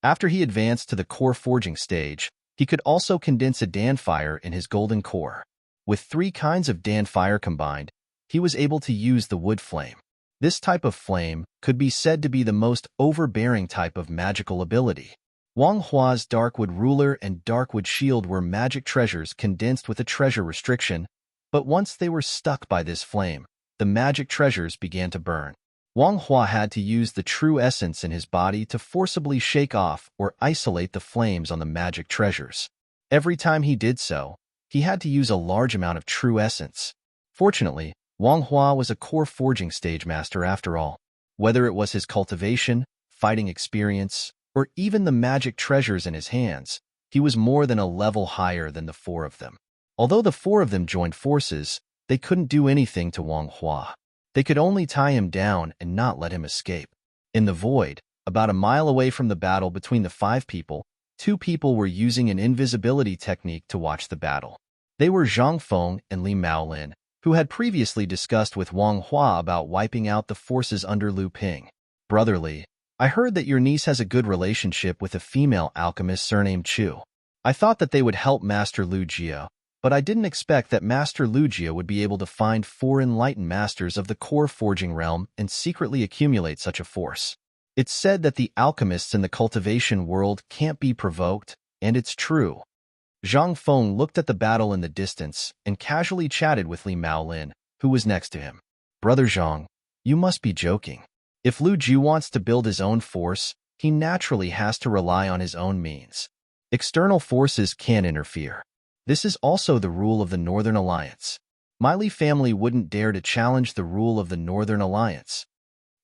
After he advanced to the core forging stage, he could also condense a Dan fire in his golden core. With 3 kinds of Dan fire combined, he was able to use the wood flame. This type of flame could be said to be the most overbearing type of magical ability. Wang Hua's Darkwood Ruler and Darkwood Shield were magic treasures condensed with a treasure restriction, but once they were stuck by this flame, the magic treasures began to burn. Wang Hua had to use the true essence in his body to forcibly shake off or isolate the flames on the magic treasures. Every time he did so, he had to use a large amount of true essence. Fortunately, Wang Hua was a core forging stage master after all. Whether it was his cultivation, fighting experience, or even the magic treasures in his hands, he was more than a level higher than the 4 of them. Although the 4 of them joined forces, they couldn't do anything to Wang Hua. They could only tie him down and not let him escape. In the void, about a mile away from the battle between the 5 people, 2 people were using an invisibility technique to watch the battle. They were Zhang Feng and Li Maolin, who had previously discussed with Wang Hua about wiping out the forces under Lu Ping. Brotherly, I heard that your niece has a good relationship with a female alchemist surnamed Chu. I thought that they would help Master Lu Jia, but I didn't expect that Master Lugia would be able to find 4 enlightened masters of the core forging realm and secretly accumulate such a force. It's said that the alchemists in the cultivation world can't be provoked, and it's true. Zhang Feng looked at the battle in the distance and casually chatted with Li Maolin, who was next to him. Brother Zhang, you must be joking. If Lu Ju wants to build his own force, he naturally has to rely on his own means. External forces can't interfere. This is also the rule of the Northern Alliance. My Li family wouldn't dare to challenge the rule of the Northern Alliance.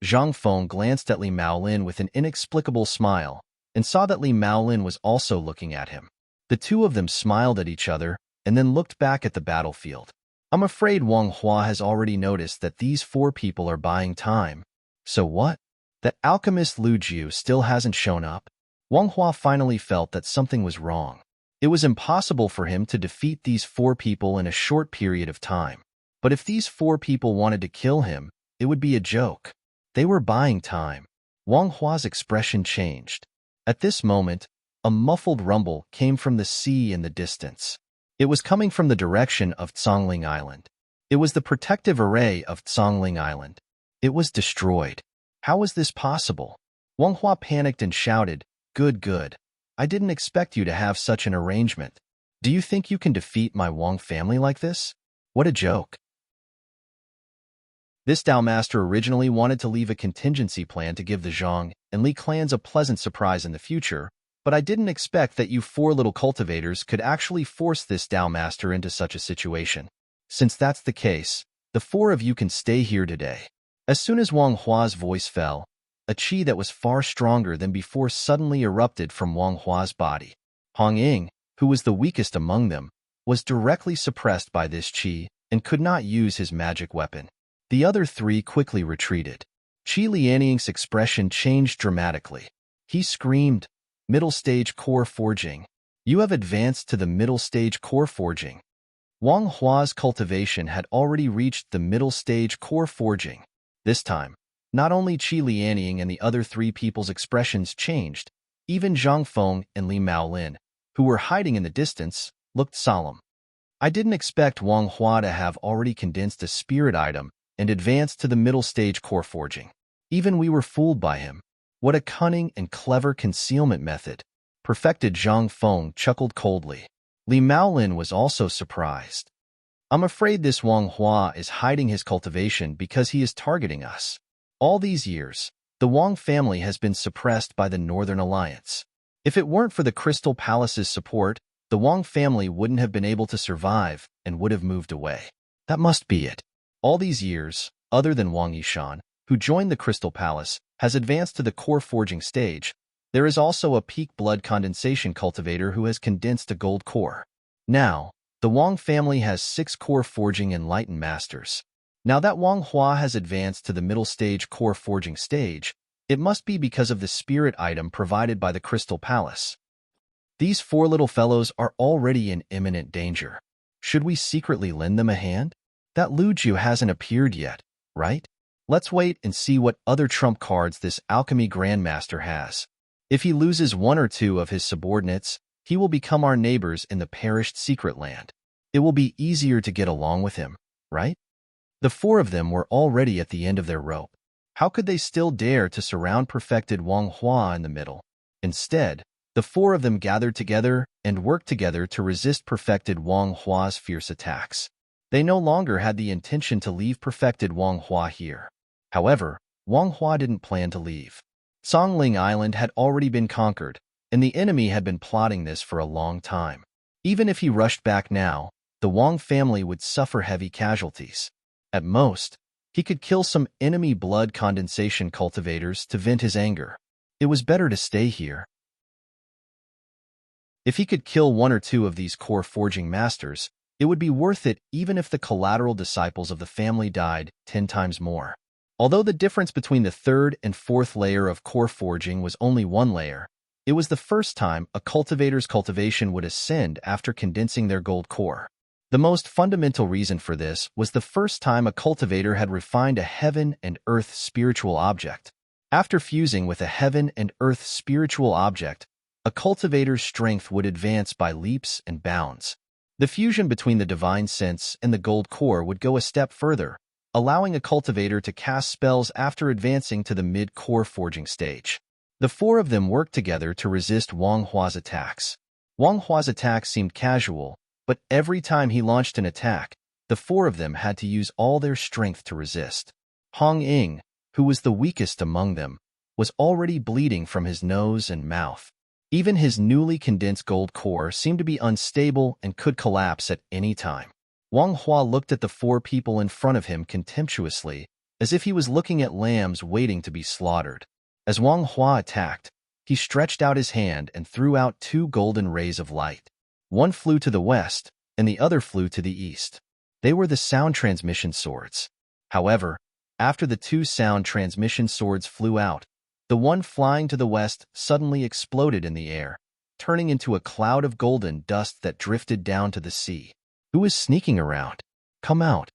Zhang Feng glanced at Li Maolin with an inexplicable smile and saw that Li Maolin was also looking at him. The two of them smiled at each other and then looked back at the battlefield. I'm afraid Wang Hua has already noticed that these 4 people are buying time. So what? That alchemist Lu Jiu still hasn't shown up? Wang Hua finally felt that something was wrong. It was impossible for him to defeat these 4 people in a short period of time. But if these 4 people wanted to kill him, it would be a joke. They were buying time. Wang Hua's expression changed. At this moment, a muffled rumble came from the sea in the distance. It was coming from the direction of Tsongling Island. It was the protective array of Tsongling Island. It was destroyed. How was this possible? Wang Hua panicked and shouted, "Good, good. I didn't expect you to have such an arrangement. Do you think you can defeat my Wang family like this? What a joke." This Dao Master originally wanted to leave a contingency plan to give the Zhang and Li clans a pleasant surprise in the future, but I didn't expect that you 4 little cultivators could actually force this Dao Master into such a situation. Since that's the case, the 4 of you can stay here today. As soon as Wang Hua's voice fell, a qi that was far stronger than before suddenly erupted from Wang Hua's body. Hong Ying, who was the weakest among them, was directly suppressed by this qi and could not use his magic weapon. The other 3 quickly retreated. Qi Lianying's expression changed dramatically. He screamed, "Middle stage core forging. You have advanced to the middle stage core forging." Wang Hua's cultivation had already reached the middle stage core forging. This time, not only Qi Lianying and the other 3 people's expressions changed, even Zhang Feng and Li Maolin, who were hiding in the distance, looked solemn. I didn't expect Wang Hua to have already condensed a spirit item and advanced to the middle stage core forging. Even we were fooled by him. What a cunning and clever concealment method. Perfected Zhang Feng chuckled coldly. Li Maolin was also surprised. I'm afraid this Wang Hua is hiding his cultivation because he is targeting us. All these years, the Wang family has been suppressed by the Northern Alliance. If it weren't for the Crystal Palace's support, the Wang family wouldn't have been able to survive and would have moved away. That must be it. All these years, other than Wang Yishan, who joined the Crystal Palace, has advanced to the core forging stage, there is also a peak blood condensation cultivator who has condensed a gold core. Now, the Wang family has 6 core forging enlightened masters. Now that Wang Hua has advanced to the middle stage core forging stage, it must be because of the spirit item provided by the Crystal Palace. These 4 little fellows are already in imminent danger. Should we secretly lend them a hand? That Lu Ju hasn't appeared yet, right? Let's wait and see what other trump cards this alchemy grandmaster has. If he loses 1 or 2 of his subordinates, he will become our neighbors in the perished secret land. It will be easier to get along with him, right? The 4 of them were already at the end of their rope. How could they still dare to surround perfected Wang Hua in the middle? Instead, the 4 of them gathered together and worked together to resist perfected Wang Hua's fierce attacks. They no longer had the intention to leave perfected Wang Hua here. However, Wang Hua didn't plan to leave. Tsongling Island had already been conquered, and the enemy had been plotting this for a long time. Even if he rushed back now, the Wang family would suffer heavy casualties. At most, he could kill some enemy blood condensation cultivators to vent his anger. It was better to stay here. If he could kill 1 or 2 of these core forging masters, it would be worth it even if the collateral disciples of the family died 10 times more. Although the difference between the 3rd and 4th layer of core forging was only 1 layer, it was the first time a cultivator's cultivation would ascend after condensing their gold core. The most fundamental reason for this was the first time a cultivator had refined a heaven and earth spiritual object. After fusing with a heaven and earth spiritual object, a cultivator's strength would advance by leaps and bounds. The fusion between the divine sense and the gold core would go a step further, allowing a cultivator to cast spells after advancing to the mid-core forging stage. The four of them worked together to resist Wang Hua's attacks. Wang Hua's attacks seemed casual, but every time he launched an attack, the four of them had to use all their strength to resist. Hong Ying, who was the weakest among them, was already bleeding from his nose and mouth. Even his newly condensed gold core seemed to be unstable and could collapse at any time. Wang Hua looked at the four people in front of him contemptuously, as if he was looking at lambs waiting to be slaughtered. As Wang Hua attacked, he stretched out his hand and threw out two golden rays of light. One flew to the west, and the other flew to the east. They were the sound transmission swords. However, after the two sound transmission swords flew out, the one flying to the west suddenly exploded in the air, turning into a cloud of golden dust that drifted down to the sea. Who is sneaking around? Come out.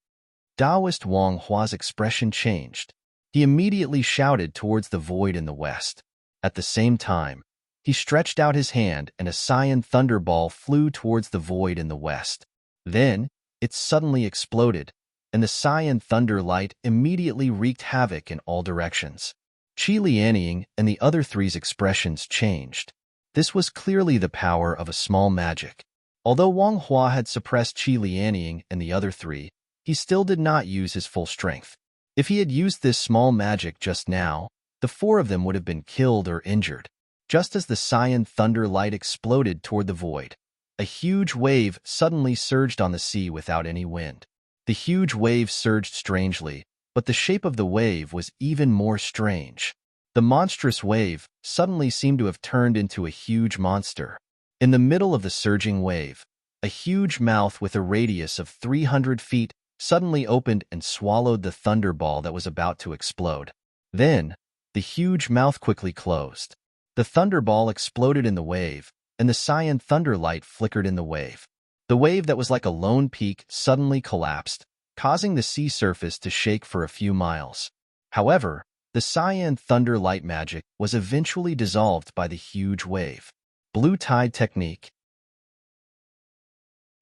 Taoist Wang Hua's expression changed. He immediately shouted towards the void in the west. At the same time, he stretched out his hand and a cyan thunderball flew towards the void in the west. Then, it suddenly exploded, and the cyan thunder light immediately wreaked havoc in all directions. Qi Lianying and the other three's expressions changed. This was clearly the power of a small magic. Although Wang Hua had suppressed Qi Lianying and the other three, he still did not use his full strength. If he had used this small magic just now, the four of them would have been killed or injured. Just as the cyan thunder light exploded toward the void, a huge wave suddenly surged on the sea without any wind. The huge wave surged strangely, but the shape of the wave was even more strange. The monstrous wave suddenly seemed to have turned into a huge monster. In the middle of the surging wave, a huge mouth with a radius of 300 feet suddenly opened and swallowed the thunderball that was about to explode. Then, the huge mouth quickly closed. The thunderball exploded in the wave, and the cyan thunder light flickered in the wave. The wave that was like a lone peak suddenly collapsed, causing the sea surface to shake for a few miles. However, the cyan thunder light magic was eventually dissolved by the huge wave. Blue tide technique.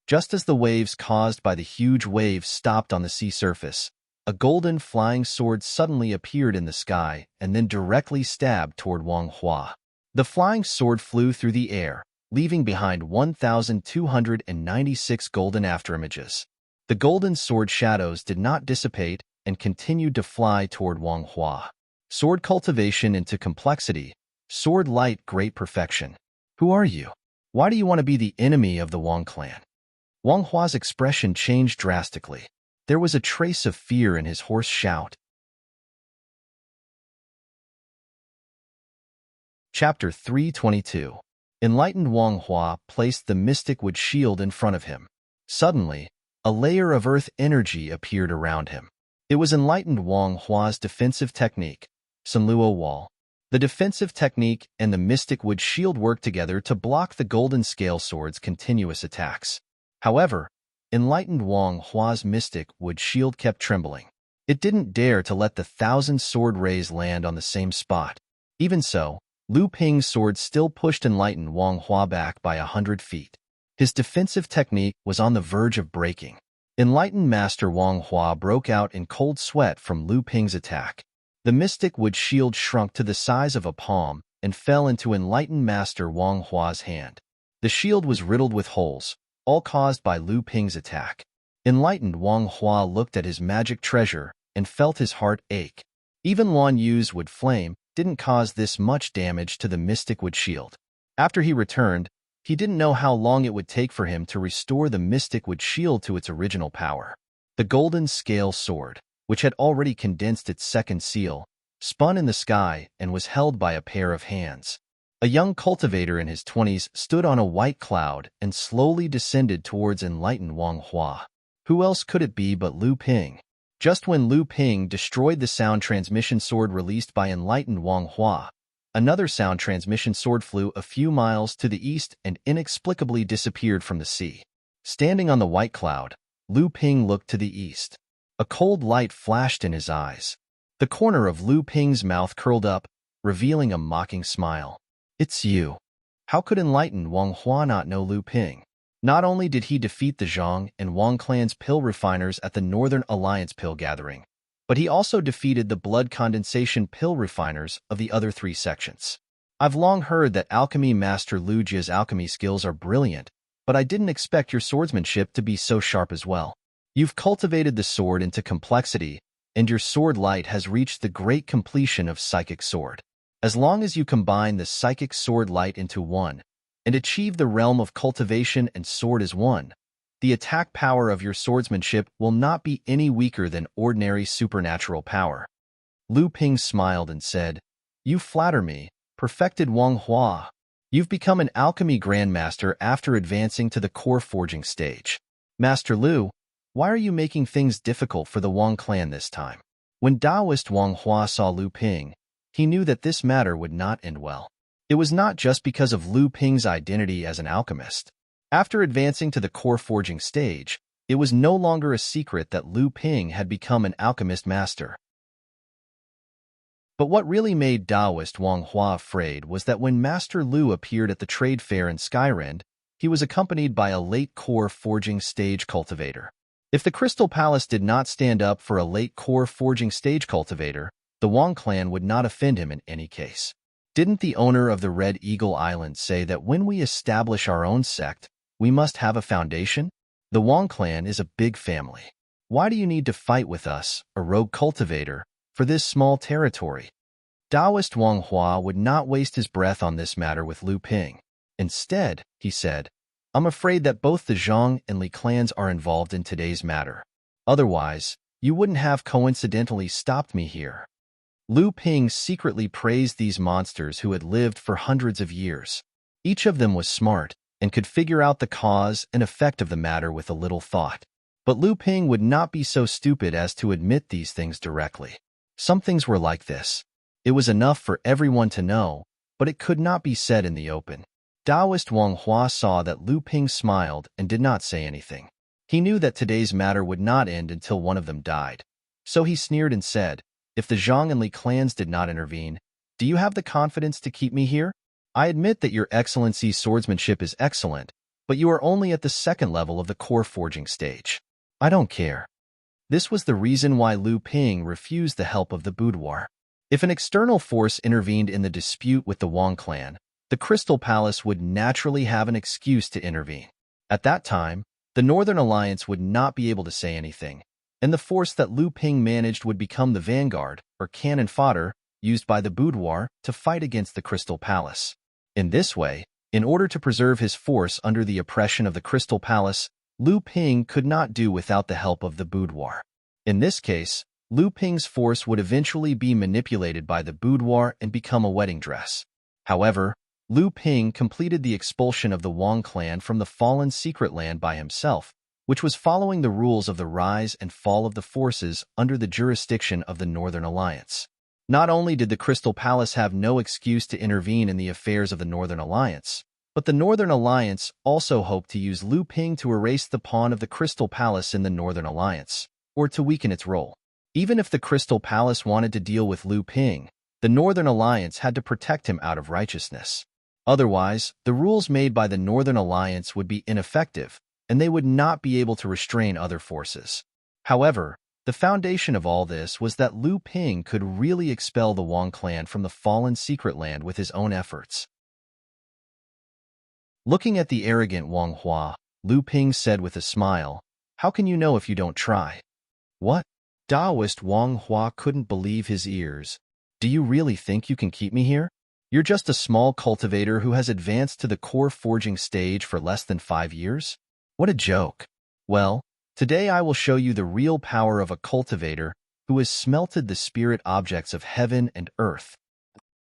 Just as the waves caused by the huge wave stopped on the sea surface, a golden flying sword suddenly appeared in the sky and then directly stabbed toward Wang Hua. The flying sword flew through the air, leaving behind 1,296 golden afterimages. The golden sword shadows did not dissipate and continued to fly toward Wang Hua. Sword cultivation into complexity. Sword light great perfection. Who are you? Why do you want to be the enemy of the Wang clan? Wang Hua's expression changed drastically. There was a trace of fear in his hoarse shout. Chapter 322. Enlightened Wang Hua placed the mystic wood shield in front of him. Suddenly, a layer of earth energy appeared around him. It was enlightened Wang Hua's defensive technique, Sunluo Wall. The defensive technique and the mystic wood shield worked together to block the golden scale sword's continuous attacks. However, enlightened Wang Hua's mystic wood shield kept trembling. It didn't dare to let the 1,000 sword rays land on the same spot. Even so, Lu Ping's sword still pushed enlightened Wang Hua back by 100 feet. His defensive technique was on the verge of breaking. Enlightened Master Wang Hua broke out in cold sweat from Lu Ping's attack. The mystic wood shield shrunk to the size of a palm and fell into enlightened Master Wang Hua's hand. The shield was riddled with holes, all caused by Lu Ping's attack. Enlightened Wang Hua looked at his magic treasure and felt his heart ache. Even Luan Yu's wood flame didn't cause this much damage to the mystic wood shield. After he returned, he didn't know how long it would take for him to restore the mystic wood shield to its original power. The golden scale sword, which had already condensed its second seal, spun in the sky and was held by a pair of hands. A young cultivator in his 20s stood on a white cloud and slowly descended towards enlightened Wang Hua. Who else could it be but Lu Ping? Just when Lu Ping destroyed the sound transmission sword released by enlightened Wang Hua, another sound transmission sword flew a few miles to the east and inexplicably disappeared from the sea. Standing on the white cloud, Lu Ping looked to the east. A cold light flashed in his eyes. The corner of Lu Ping's mouth curled up, revealing a mocking smile. It's you. How could enlightened Wang Hua not know Lu Ping? Not only did he defeat the Zhang and Wang clan's pill refiners at the Northern Alliance pill gathering, but he also defeated the blood condensation pill refiners of the other three sections. I've long heard that Alchemy Master Lu Jia's alchemy skills are brilliant, but I didn't expect your swordsmanship to be so sharp as well. You've cultivated the sword into complexity, and your sword light has reached the great completion of psychic sword. As long as you combine the psychic sword light into one, and achieve the realm of cultivation and sword as one, the attack power of your swordsmanship will not be any weaker than ordinary supernatural power. Lu Ping smiled and said, "You flatter me, perfected Wang Hua. You've become an alchemy grandmaster after advancing to the core forging stage. Master Lu, why are you making things difficult for the Wang clan this time?" When Taoist Wang Hua saw Lu Ping, he knew that this matter would not end well. It was not just because of Lu Ping's identity as an alchemist. After advancing to the core forging stage, it was no longer a secret that Lu Ping had become an alchemist master. But what really made Taoist Wang Hua afraid was that when Master Lu appeared at the trade fair in Skyrend, he was accompanied by a late core forging stage cultivator. If the Crystal Palace did not stand up for a late core forging stage cultivator, the Wang clan would not offend him in any case. Didn't the owner of the Red Eagle Island say that when we establish our own sect, we must have a foundation? The Wang clan is a big family. Why do you need to fight with us, a rogue cultivator, for this small territory? Taoist Wang Hua would not waste his breath on this matter with Lu Ping. Instead, he said, "I'm afraid that both the Zhang and Li clans are involved in today's matter. Otherwise, you wouldn't have coincidentally stopped me here." Lu Ping secretly praised these monsters who had lived for hundreds of years. Each of them was smart and could figure out the cause and effect of the matter with a little thought. But Lu Ping would not be so stupid as to admit these things directly. Some things were like this. It was enough for everyone to know, but it could not be said in the open. Taoist Wang Hua saw that Lu Ping smiled and did not say anything. He knew that today's matter would not end until one of them died. So he sneered and said, "If the Zhang and Li clans did not intervene, do you have the confidence to keep me here? I admit that your Excellency's swordsmanship is excellent, but you are only at the second level of the core forging stage. I don't care." This was the reason why Lu Ping refused the help of the boudoir. If an external force intervened in the dispute with the Wang clan, the Crystal Palace would naturally have an excuse to intervene. At that time, the Northern Alliance would not be able to say anything, and the force that Lu Ping managed would become the vanguard, or cannon fodder, used by the boudoir to fight against the Crystal Palace. In this way, in order to preserve his force under the oppression of the Crystal Palace, Lu Ping could not do without the help of the boudoir. In this case, Lu Ping's force would eventually be manipulated by the boudoir and become a wedding dress. However, Lu Ping completed the expulsion of the Wang clan from the fallen secret land by himself, which was following the rules of the rise and fall of the forces under the jurisdiction of the Northern Alliance. Not only did the Crystal Palace have no excuse to intervene in the affairs of the Northern Alliance, but the Northern Alliance also hoped to use Lu Ping to erase the pawn of the Crystal Palace in the Northern Alliance, or to weaken its role. Even if the Crystal Palace wanted to deal with Lu Ping, the Northern Alliance had to protect him out of righteousness. Otherwise, the rules made by the Northern Alliance would be ineffective, and they would not be able to restrain other forces. However, the foundation of all this was that Lu Ping could really expel the Wang clan from the fallen secret land with his own efforts. Looking at the arrogant Wang Hua, Lu Ping said with a smile, "How can you know if you don't try?" "What?" Taoist Wang Hua couldn't believe his ears. "Do you really think you can keep me here? You're just a small cultivator who has advanced to the core forging stage for less than 5 years? What a joke." "Well, today I will show you the real power of a cultivator who has smelted the spirit objects of heaven and earth."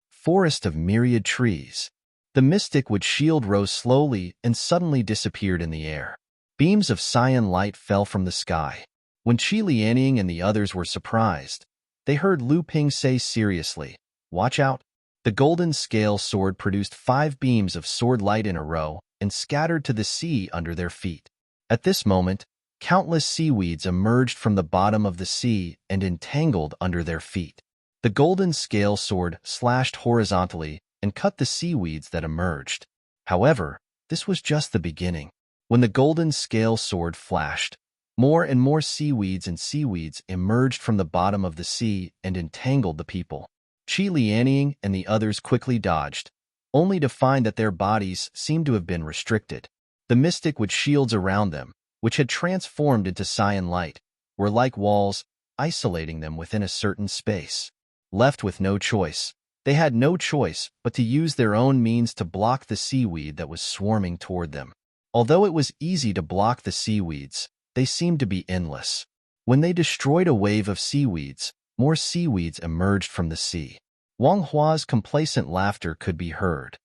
Forest of myriad trees. The mystic wood shield rose slowly and suddenly disappeared in the air. Beams of cyan light fell from the sky. When Qi Lianing and the others were surprised, they heard Lu Ping say seriously, "Watch out." The golden scale sword produced 5 beams of sword light in a row and scattered to the sea under their feet. At this moment, countless seaweeds emerged from the bottom of the sea and entangled under their feet. The golden scale sword slashed horizontally and cut the seaweeds that emerged. However, this was just the beginning. When the golden scale sword flashed, more and more seaweeds emerged from the bottom of the sea and entangled the people. Qi Lianying and the others quickly dodged, only to find that their bodies seemed to have been restricted. The mystic with shields around them, which had transformed into cyan light, were like walls, isolating them within a certain space. Left with no choice, they had no choice but to use their own means to block the seaweed that was swarming toward them. Although it was easy to block the seaweeds, they seemed to be endless. When they destroyed a wave of seaweeds, more seaweeds emerged from the sea. Wang Hua's complacent laughter could be heard.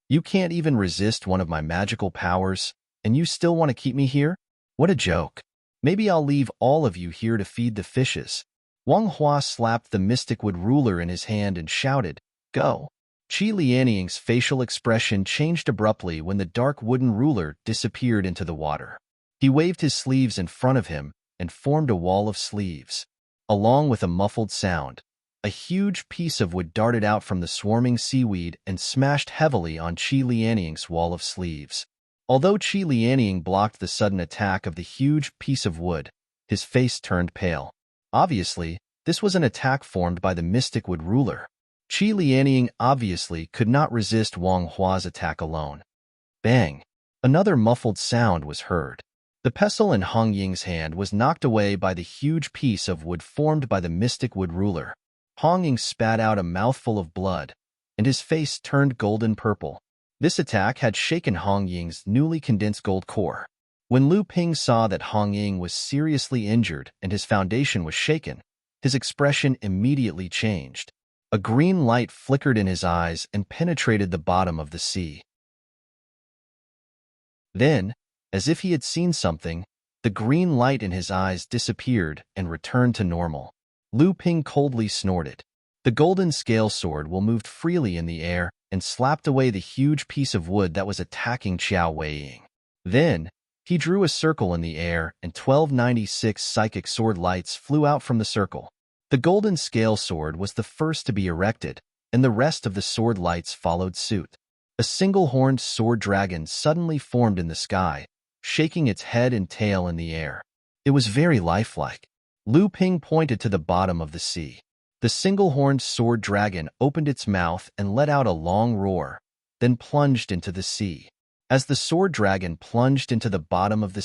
You can't even resist one of my magical powers, and you still want to keep me here? What a joke. Maybe I'll leave all of you here to feed the fishes. Wang Hua slapped the mystic wood ruler in his hand and shouted, "Go!" Qi Lianying's facial expression changed abruptly when the dark wooden ruler disappeared into the water. He waved his sleeves in front of him and formed a wall of sleeves. Along with a muffled sound, a huge piece of wood darted out from the swarming seaweed and smashed heavily on Qi Lianying's wall of sleeves. Although Qi Lianying blocked the sudden attack of the huge piece of wood, his face turned pale. Obviously, this was an attack formed by the mystic wood ruler. Qi Lianying obviously could not resist Wang Hua's attack alone. Bang! Another muffled sound was heard. The pestle in Hong Ying's hand was knocked away by the huge piece of wood formed by the mystic wood ruler. Hong Ying spat out a mouthful of blood, and his face turned golden purple. This attack had shaken Hong Ying's newly condensed gold core. When Lu Ping saw that Hong Ying was seriously injured and his foundation was shaken, his expression immediately changed. A green light flickered in his eyes and penetrated the bottom of the sea. Then, as if he had seen something, the green light in his eyes disappeared and returned to normal. Lu Ping coldly snorted. The golden scale sword moved freely in the air and slapped away the huge piece of wood that was attacking Qiao Weiying. Then, he drew a circle in the air and 1296 psychic sword lights flew out from the circle. The golden scale sword was the first to be erected, and the rest of the sword lights followed suit. A single-horned sword dragon suddenly formed in the sky, shaking its head and tail in the air. It was very lifelike. Lu Ping pointed to the bottom of the sea. The single-horned sword dragon opened its mouth and let out a long roar, then plunged into the sea. As the sword dragon plunged into the bottom of the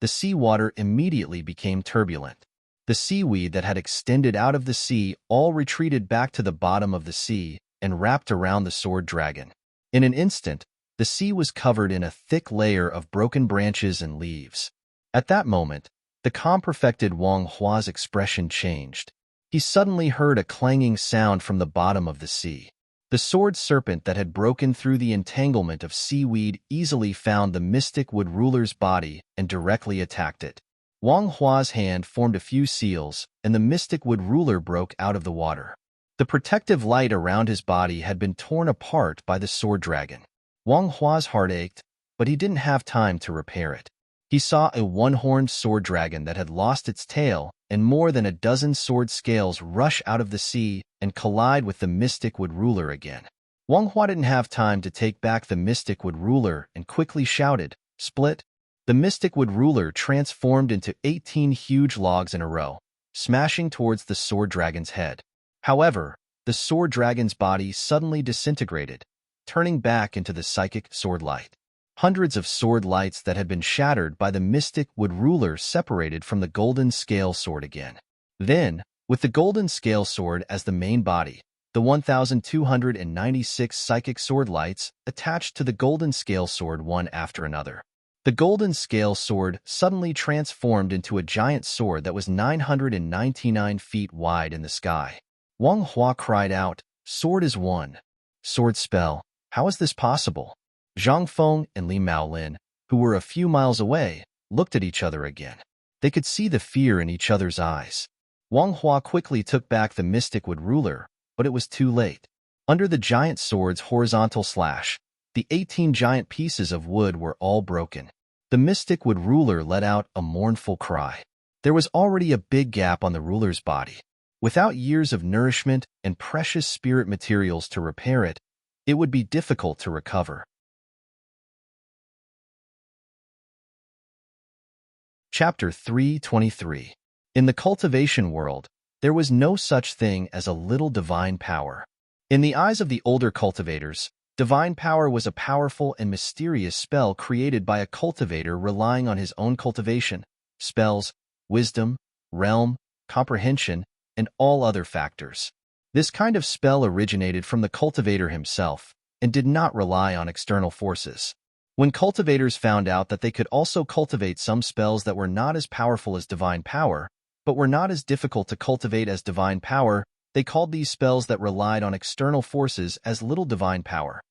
seawater immediately became turbulent. The seaweed that had extended out of the sea all retreated back to the bottom of the sea and wrapped around the sword dragon. In an instant, the sea was covered in a thick layer of broken branches and leaves. At that moment, the calm-perfected Wang Hua's expression changed. He suddenly heard a clanging sound from the bottom of the sea. The sword serpent that had broken through the entanglement of seaweed easily found the mystic wood ruler's body and directly attacked it. Wang Hua's hand formed a few seals, and the mystic wood ruler broke out of the water. The protective light around his body had been torn apart by the sword dragon. Wang Hua's heart ached, but he didn't have time to repair it. He saw a one-horned sword dragon that had lost its tail, and more than a dozen sword scales rush out of the sea and collide with the mystic wood ruler again. Wang Hua didn't have time to take back the mystic wood ruler and quickly shouted, "Split!" The mystic wood ruler transformed into 18 huge logs in a row, smashing towards the sword dragon's head. However, the sword dragon's body suddenly disintegrated, turning back into the psychic sword light. Hundreds of sword lights that had been shattered by the mystic wood ruler separated from the golden scale sword again. Then, with the golden scale sword as the main body, the 1296 psychic sword lights attached to the golden scale sword one after another. The golden scale sword suddenly transformed into a giant sword that was 999 feet wide in the sky. Wang Hua cried out, "Sword is one." Sword spell, how is this possible? Zhang Feng and Li Maolin, who were a few miles away, looked at each other again. They could see the fear in each other's eyes. Wang Hua quickly took back the mystic wood ruler, but it was too late. Under the giant sword's horizontal slash, the 18 giant pieces of wood were all broken. The mystic wood ruler let out a mournful cry. There was already a big gap on the ruler's body. Without years of nourishment and precious spirit materials to repair it, it would be difficult to recover. Chapter 323. In the cultivation world, there was no such thing as a little divine power. In the eyes of the older cultivators, divine power was a powerful and mysterious spell created by a cultivator relying on his own cultivation, spells, wisdom, realm, comprehension, and all other factors. This kind of spell originated from the cultivator himself and did not rely on external forces. When cultivators found out that they could also cultivate some spells that were not as powerful as divine power, but were not as difficult to cultivate as divine power, they called these spells that relied on external forces as little divine power,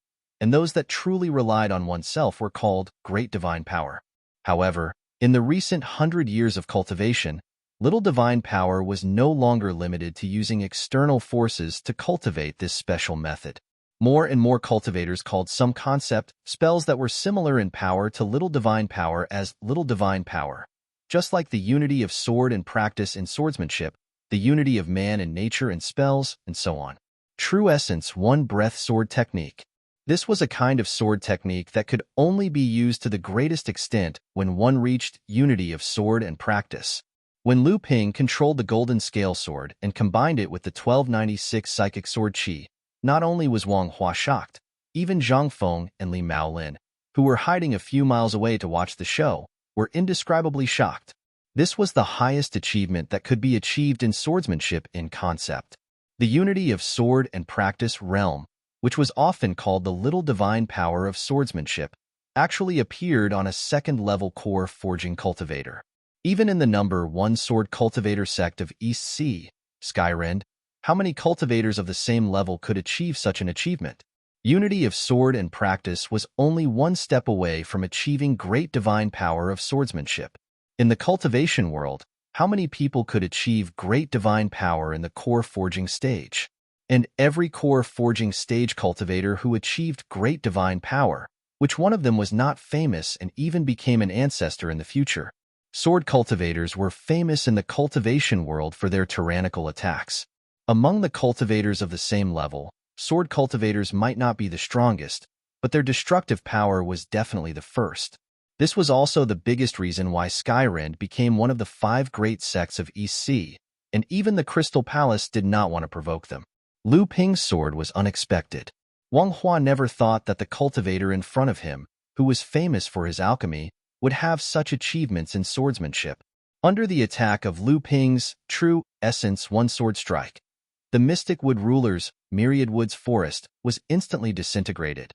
and those that truly relied on oneself were called great divine power. However, in the recent 100 years of cultivation, little divine power was no longer limited to using external forces to cultivate this special method. More and more cultivators called some concept spells that were similar in power to little divine power as little divine power. Just like the unity of sword and practice in swordsmanship, the unity of man and nature and spells, and so on. True essence one-breath sword technique. This was a kind of sword technique that could only be used to the greatest extent when one reached unity of sword and practice. When Lu Ping controlled the golden scale sword and combined it with the 1296 psychic sword qi, not only was Wang Hua shocked, even Zhang Feng and Li Maolin, who were hiding a few miles away to watch the show, were indescribably shocked. This was the highest achievement that could be achieved in swordsmanship in concept. The unity of sword and practice realm, which was often called the little divine power of swordsmanship, actually appeared on a second-level core forging cultivator. Even in the number 1 sword cultivator sect of East Sea, Skyrend, how many cultivators of the same level could achieve such an achievement? Unity of sword and practice was only one step away from achieving great divine power of swordsmanship. In the cultivation world, how many people could achieve great divine power in the core forging stage? And every core forging stage cultivator who achieved great divine power, which one of them was not famous and even became an ancestor in the future? Sword cultivators were famous in the cultivation world for their tyrannical attacks. Among the cultivators of the same level, sword cultivators might not be the strongest, but their destructive power was definitely the first. This was also the biggest reason why Skyrend became one of the 5 great sects of East Sea, and even the Crystal Palace did not want to provoke them. Lu Ping's sword was unexpected. Wang Hua never thought that the cultivator in front of him, who was famous for his alchemy, would have such achievements in swordsmanship. Under the attack of Lu Ping's true essence one-sword strike, the Mystic Wood Ruler's Myriad Woods Forest was instantly disintegrated.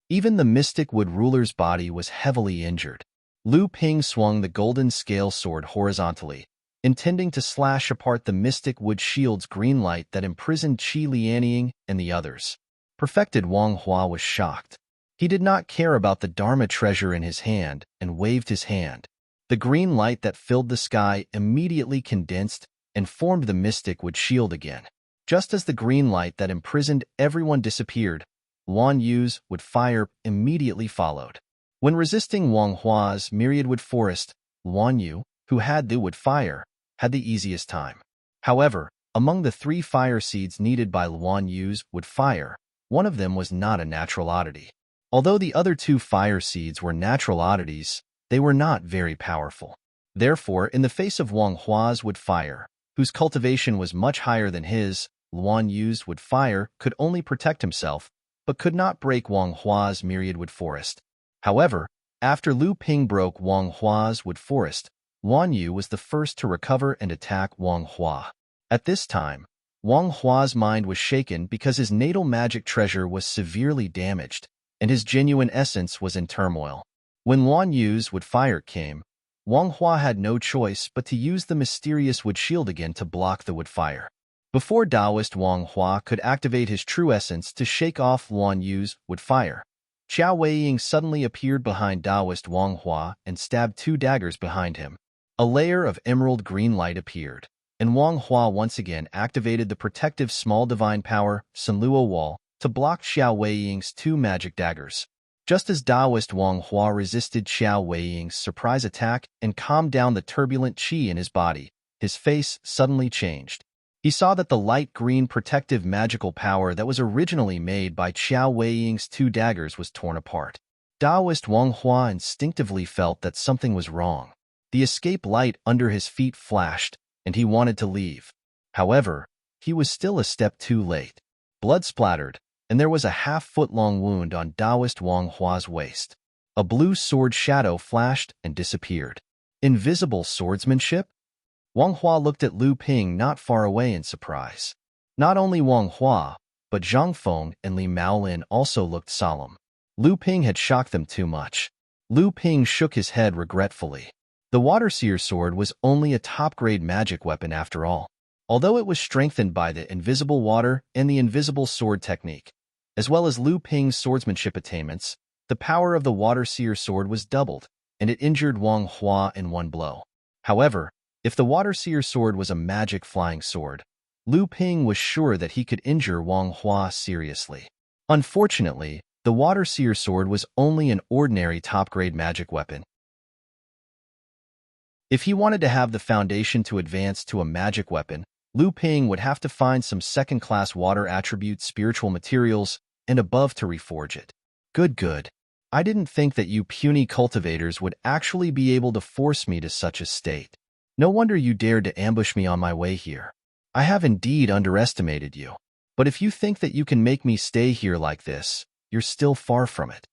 Even the Mystic Wood Ruler's body was heavily injured. Lu Ping swung the golden scale sword horizontally, intending to slash apart the Mystic Wood Shield's green light that imprisoned Qi Lianying and the others. Perfected Wang Hua was shocked. He did not care about the Dharma treasure in his hand and waved his hand. The green light that filled the sky immediately condensed and formed the Mystic Wood Shield again. Just as the green light that imprisoned everyone disappeared, Luan Yu's wood fire immediately followed. When resisting Wang Hua's Myriad Wood Forest, Luan Yu, who had the wood fire, had the easiest time. However, among the 3 fire seeds needed by Luan Yu's wood fire, one of them was not a natural oddity. Although the other 2 fire seeds were natural oddities, they were not very powerful. Therefore, in the face of Wang Hua's wood fire, whose cultivation was much higher than his, Luan Yu's wood fire could only protect himself, but could not break Wang Hua's Myriad Wood Forest. However, after Lu Ping broke Wang Hua's wood forest, Luan Yu was the first to recover and attack Wang Hua. At this time, Wang Hua's mind was shaken because his natal magic treasure was severely damaged, and his genuine essence was in turmoil. When Luan Yu's wood fire came, Wang Hua had no choice but to use the mysterious wood shield again to block the wood fire. Before Taoist Wang Hua could activate his true essence to shake off Luan Yu's wood fire, Xiao Weiying suddenly appeared behind Taoist Wang Hua and stabbed 2 daggers behind him. A layer of emerald green light appeared, and Wang Hua once again activated the protective small divine power Sunluo Wall to block Xiao Weiying's 2 magic daggers. Just as Taoist Wang Hua resisted Xiao Weiying's surprise attack and calmed down the turbulent qi in his body, his face suddenly changed. He saw that the light green protective magical power that was originally made by Xiao Weiying's 2 daggers was torn apart. Taoist Wang Hua instinctively felt that something was wrong. The escape light under his feet flashed, and he wanted to leave. However, he was still a step too late. Blood splattered, and there was a half-foot-long wound on Taoist Wang Hua's waist. A blue sword shadow flashed and disappeared. Invisible swordsmanship? Wang Hua looked at Lu Ping not far away in surprise. Not only Wang Hua, but Zhang Feng and Li Maolin also looked solemn. Lu Ping had shocked them too much. Lu Ping shook his head regretfully. The Water Seer sword was only a top-grade magic weapon after all, although it was strengthened by the invisible water and the invisible sword technique, as well as Lu Ping's swordsmanship attainments. The power of the Water Seer sword was doubled, and it injured Wang Hua in one blow. However, if the Water Seer sword was a magic flying sword, Lu Ping was sure that he could injure Wang Hua seriously. Unfortunately, the Water Seer sword was only an ordinary top-grade magic weapon. If he wanted to have the foundation to advance to a magic weapon, Lu Ping would have to find some second-class water attribute spiritual materials and above to reforge it. Good. I didn't think that you puny cultivators would actually be able to force me to such a state. No wonder you dared to ambush me on my way here. I have indeed underestimated you. But if you think that you can make me stay here like this, you're still far from it.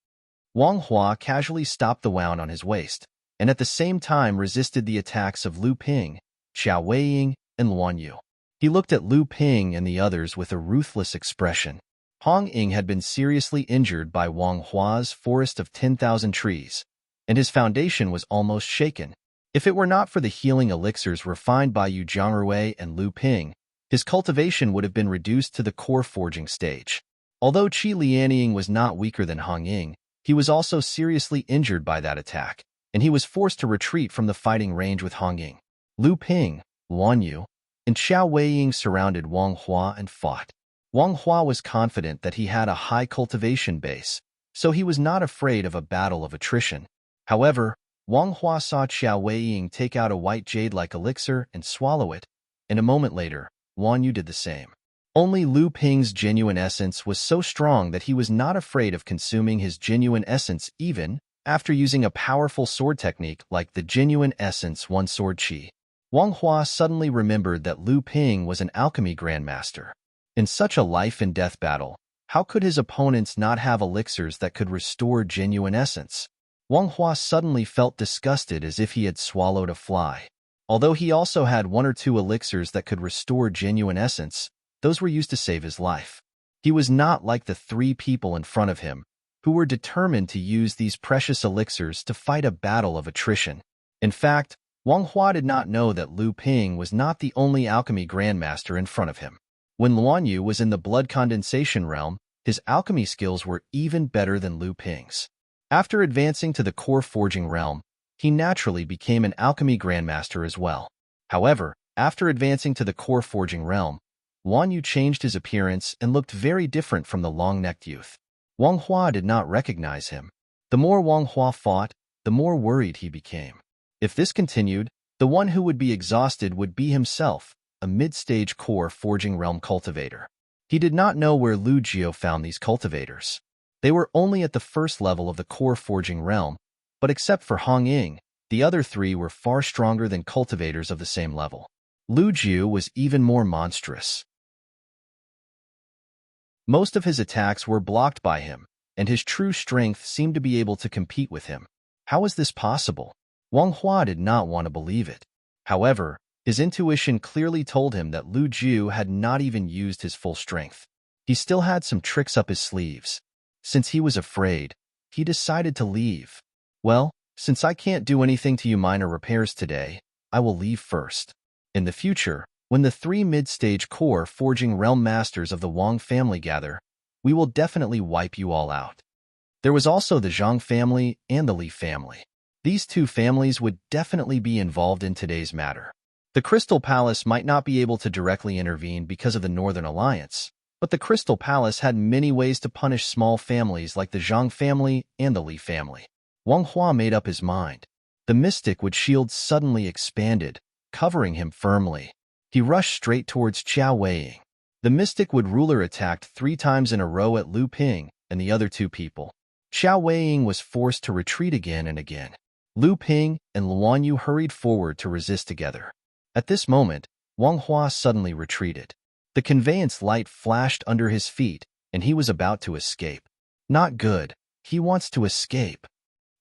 Wang Hua casually stopped the wound on his waist, and at the same time resisted the attacks of Lu Ping, Xiao Weiying, and Luan Yu. He looked at Lu Ping and the others with a ruthless expression. Hong Ying had been seriously injured by Wang Hua's forest of 10,000 trees, and his foundation was almost shaken. If it were not for the healing elixirs refined by Yu Zhongrui and Lu Ping, his cultivation would have been reduced to the core forging stage. Although Qi Lianying was not weaker than Hong Ying, he was also seriously injured by that attack, and he was forced to retreat from the fighting range with Hong Ying. Lu Ping, Luan Yu, and Xiao Weiying surrounded Wang Hua and fought. Wang Hua was confident that he had a high cultivation base, so he was not afraid of a battle of attrition. However, Wang Hua saw Xiao Weiying take out a white jade-like elixir and swallow it, and a moment later, Luan Yu did the same. Only Lu Ping's genuine essence was so strong that he was not afraid of consuming his genuine essence even after using a powerful sword technique like the genuine essence one sword chi. Wang Hua suddenly remembered that Lu Ping was an alchemy grandmaster. In such a life-and-death battle, how could his opponents not have elixirs that could restore genuine essence? Wang Hua suddenly felt disgusted as if he had swallowed a fly. Although he also had one or two elixirs that could restore genuine essence, those were used to save his life. He was not like the three people in front of him, who were determined to use these precious elixirs to fight a battle of attrition. In fact, Wang Hua did not know that Lu Ping was not the only alchemy grandmaster in front of him. When Luan Yu was in the blood condensation realm, his alchemy skills were even better than Lu Ping's. After advancing to the core forging realm, he naturally became an alchemy grandmaster as well. However, after advancing to the core forging realm, Luan Yu changed his appearance and looked very different from the long-necked youth. Wang Hua did not recognize him. The more Wang Hua fought, the more worried he became. If this continued, the one who would be exhausted would be himself, a mid-stage core forging realm cultivator. He did not know where Lu Jiu found these cultivators. They were only at the first level of the core forging realm, but except for Hong Ying, the other three were far stronger than cultivators of the same level. Lu Jiu was even more monstrous. Most of his attacks were blocked by him, and his true strength seemed to be able to compete with him. How was this possible? Wang Hua did not want to believe it. However, his intuition clearly told him that Lu Jiu had not even used his full strength. He still had some tricks up his sleeves. Since he was afraid, he decided to leave. Well, since I can't do anything to you minor repairs today, I will leave first. In the future, when the three mid-stage core forging realm masters of the Wang family gather, we will definitely wipe you all out. There was also the Zhang family and the Li family. These two families would definitely be involved in today's matter. The Crystal Palace might not be able to directly intervene because of the Northern Alliance, but the Crystal Palace had many ways to punish small families like the Zhang family and the Li family. Wang Hua made up his mind. The mystic wood shield suddenly expanded, covering him firmly. He rushed straight towards Xiao Weiying. The mystic wood ruler attacked 3 times in a row at Lu Ping and the other two people. Xiao Weiying was forced to retreat again and again. Lu Ping and Luan Yu hurried forward to resist together. At this moment, Wang Hua suddenly retreated. The conveyance light flashed under his feet, and he was about to escape. Not good. He wants to escape.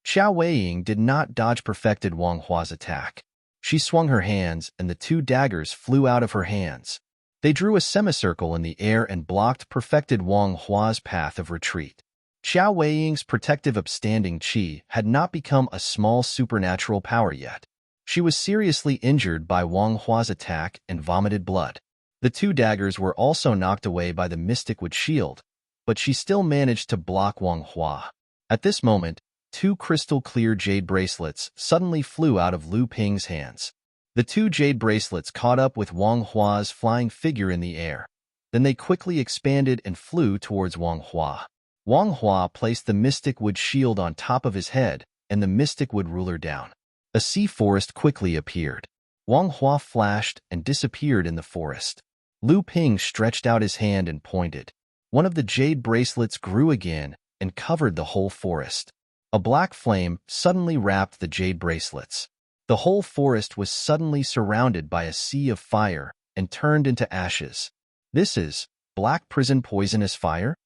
Xiao Weiying did not dodge perfected Wang Hua's attack. She swung her hands, and the two daggers flew out of her hands. They drew a semicircle in the air and blocked perfected Wang Hua's path of retreat. Xiao Weiying's protective upstanding qi had not become a small supernatural power yet. She was seriously injured by Wang Hua's attack and vomited blood. The two daggers were also knocked away by the mystic wood shield, but she still managed to block Wang Hua. At this moment, two crystal-clear jade bracelets suddenly flew out of Lu Ping's hands. The two jade bracelets caught up with Wang Hua's flying figure in the air. Then they quickly expanded and flew towards Wang Hua. Wang Hua placed the mystic wood shield on top of his head and the mystic wood ruler down. A sea forest quickly appeared. Wang Hua flashed and disappeared in the forest. Lu Ping stretched out his hand and pointed. One of the jade bracelets grew again and covered the whole forest. A black flame suddenly wrapped the jade bracelets. The whole forest was suddenly surrounded by a sea of fire and turned into ashes. This is black prison poisonous fire?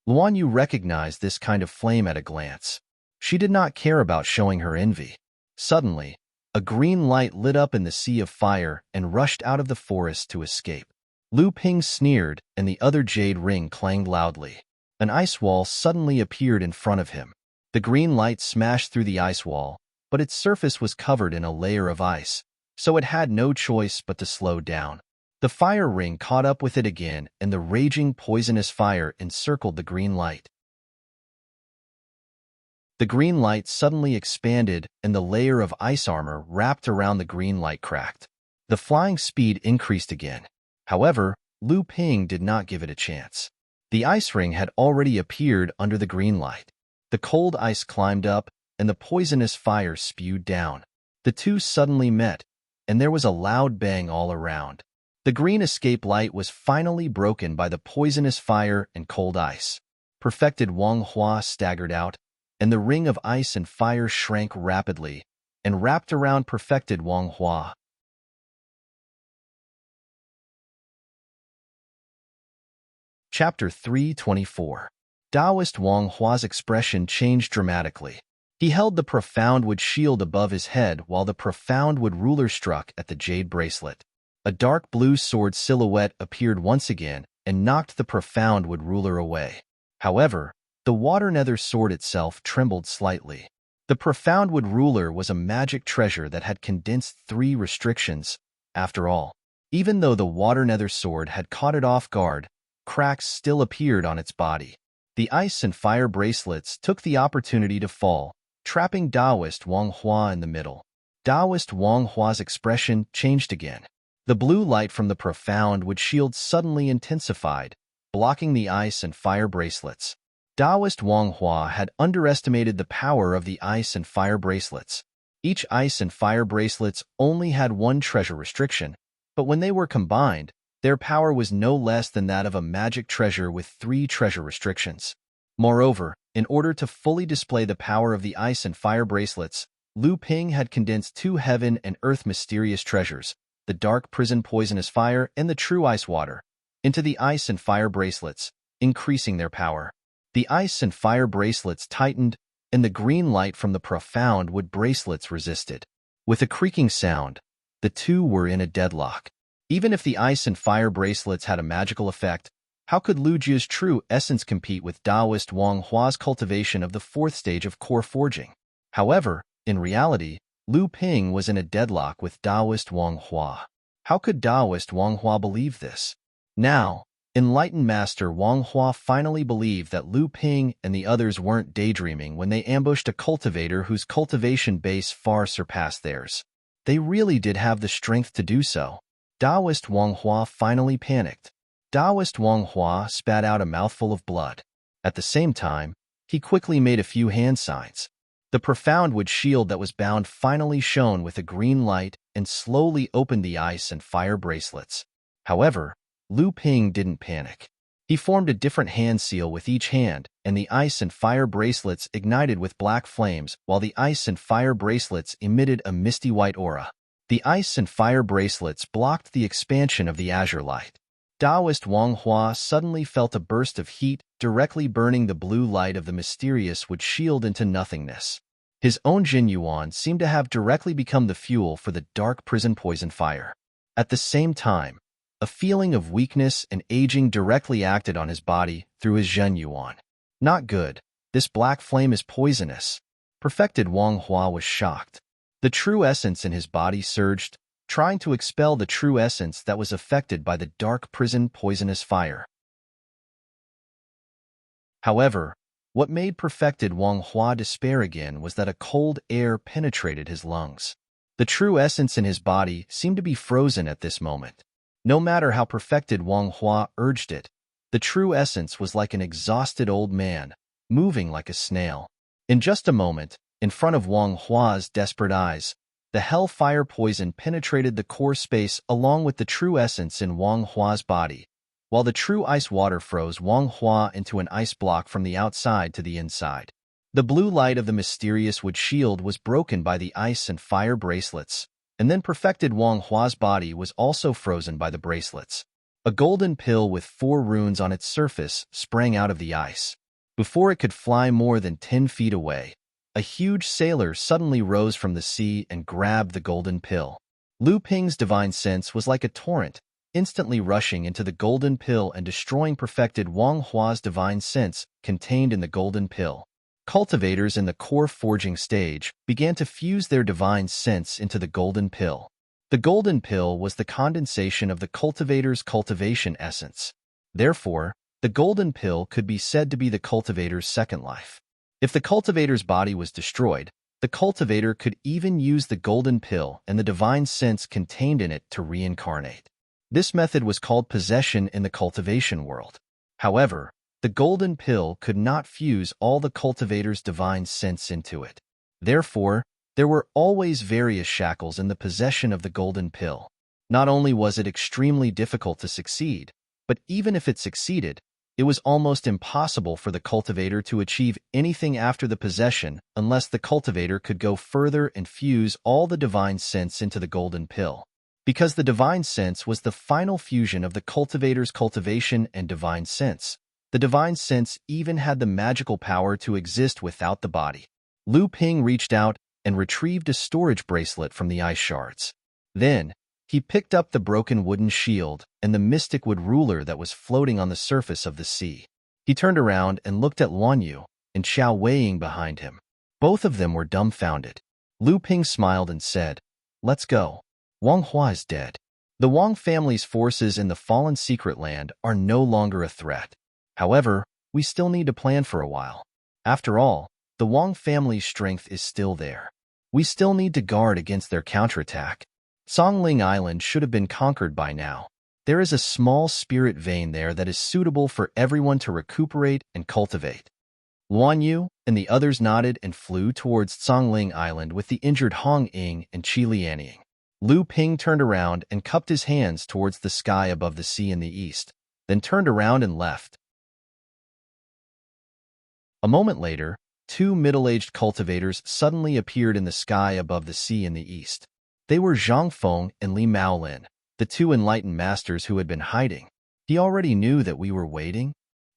Luan Yu recognized this kind of flame at a glance. She did not care about showing her envy. Suddenly, a green light lit up in the sea of fire and rushed out of the forest to escape. Lu Ping sneered, and the other jade ring clanged loudly. An ice wall suddenly appeared in front of him. The green light smashed through the ice wall, but its surface was covered in a layer of ice, so it had no choice but to slow down. The fire ring caught up with it again, and the raging poisonous fire encircled the green light. The green light suddenly expanded, and the layer of ice armor wrapped around the green light cracked. The flying speed increased again. However, Lu Ping did not give it a chance. The ice ring had already appeared under the green light. The cold ice climbed up, and the poisonous fire spewed down. The two suddenly met, and there was a loud bang all around. The green escape light was finally broken by the poisonous fire and cold ice. Perfected Wang Hua staggered out, and the ring of ice and fire shrank rapidly and wrapped around perfected Wang Hua. Chapter 324. Taoist Wang Hua's expression changed dramatically. He held the profound wood shield above his head while the profound wood ruler struck at the jade bracelet. A dark blue sword silhouette appeared once again and knocked the profound wood ruler away. However, the water nether sword itself trembled slightly. The profound wood ruler was a magic treasure that had condensed 3 restrictions. After all, even though the water nether sword had caught it off guard, cracks still appeared on its body. The ice and fire bracelets took the opportunity to fall, trapping Taoist Wang Hua in the middle. Taoist Wang Hua's expression changed again. The blue light from the profound wood shield suddenly intensified, blocking the ice and fire bracelets. Taoist Wang Hua had underestimated the power of the ice and fire bracelets. Each ice and fire bracelets only had 1 treasure restriction, but when they were combined, their power was no less than that of a magic treasure with 3 treasure restrictions. Moreover, in order to fully display the power of the ice and fire bracelets, Lu Ping had condensed 2 heaven and earth mysterious treasures, the dark prison poisonous fire and the true ice water, into the ice and fire bracelets, increasing their power. The ice and fire bracelets tightened, and the green light from the profound wood bracelets resisted. With a creaking sound, the two were in a deadlock. Even if the ice and fire bracelets had a magical effect, how could Lu Jia's true essence compete with Taoist Wang Hua's cultivation of the 4th stage of core forging? However, in reality, Lu Ping was in a deadlock with Taoist Wang Hua. How could Taoist Wang Hua believe this? Now, enlightened Master Wang Hua finally believed that Lu Ping and the others weren't daydreaming when they ambushed a cultivator whose cultivation base far surpassed theirs. They really did have the strength to do so. Taoist Wang Hua finally panicked. Taoist Wang Hua spat out a mouthful of blood. At the same time, he quickly made a few hand signs. The profound wood shield that was bound finally shone with a green light and slowly opened the ice and fire bracelets. However, Lu Ping didn't panic. He formed a different hand seal with each hand and the ice and fire bracelets ignited with black flames, while the ice and fire bracelets emitted a misty white aura. The ice and fire bracelets blocked the expansion of the azure light. Taoist Wang Hua suddenly felt a burst of heat, directly burning the blue light of the mysterious wood shield into nothingness. His own Jin Yuan seemed to have directly become the fuel for the dark prison poison fire. At the same time, a feeling of weakness and aging directly acted on his body through his Zhen Yuan. Not good. This black flame is poisonous. Perfected Wang Hua was shocked. The true essence in his body surged, trying to expel the true essence that was affected by the dark prison poisonous fire. However, what made Perfected Wang Hua despair again was that a cold air penetrated his lungs. The true essence in his body seemed to be frozen at this moment. No matter how Perfected Wang Hua urged it, the true essence was like an exhausted old man, moving like a snail. In just a moment, in front of Wang Hua's desperate eyes, the hellfire poison penetrated the core space along with the true essence in Wang Hua's body, while the true ice water froze Wang Hua into an ice block from the outside to the inside. The blue light of the mysterious wood shield was broken by the ice and fire bracelets, and then Perfected Wang Hua's body was also frozen by the bracelets. A golden pill with 4 runes on its surface sprang out of the ice. Before it could fly more than 10 feet away, a huge sailor suddenly rose from the sea and grabbed the golden pill. Lu Ping's divine sense was like a torrent, instantly rushing into the golden pill and destroying Perfected Wang Hua's divine sense contained in the golden pill. Cultivators in the core forging stage began to fuse their divine sense into the golden pill. The golden pill was the condensation of the cultivator's cultivation essence. Therefore, the golden pill could be said to be the cultivator's second life. If the cultivator's body was destroyed, the cultivator could even use the golden pill and the divine sense contained in it to reincarnate. This method was called possession in the cultivation world. However, the golden pill could not fuse all the cultivator's divine sense into it. Therefore, there were always various shackles in the possession of the golden pill. Not only was it extremely difficult to succeed, but even if it succeeded, it was almost impossible for the cultivator to achieve anything after the possession unless the cultivator could go further and fuse all the divine sense into the golden pill. Because the divine sense was the final fusion of the cultivator's cultivation and divine sense, the divine sense even had the magical power to exist without the body. Lu Ping reached out and retrieved a storage bracelet from the ice shards. Then, he picked up the broken wooden shield and the mystic wood ruler that was floating on the surface of the sea. He turned around and looked at Luan Yu and Xiao Weiing behind him. Both of them were dumbfounded. Lu Ping smiled and said, "Let's go. Wang Hua is dead. The Wang family's forces in the fallen secret land are no longer a threat. However, we still need to plan for a while. After all, the Wang family's strength is still there. We still need to guard against their counterattack. Songling Island should have been conquered by now. There is a small spirit vein there that is suitable for everyone to recuperate and cultivate." Luan Yu and the others nodded and flew towards Songling Island with the injured Hong Ying and Qi Lianying. Lu Ping turned around and cupped his hands towards the sky above the sea in the east, then turned around and left. A moment later, 2 middle-aged cultivators suddenly appeared in the sky above the sea in the east. They were Zhang Feng and Li Maolin, the 2 enlightened masters who had been hiding. "He already knew that we were waiting?"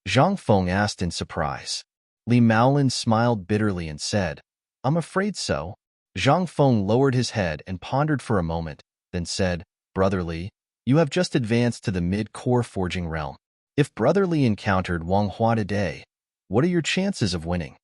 Zhang Feng asked in surprise. Li Maolin smiled bitterly and said, "I'm afraid so." Zhang Feng lowered his head and pondered for a moment, then said, "Brother Li, you have just advanced to the mid-core forging realm. If Brother Li encountered Wang Hua today, what are your chances of winning?"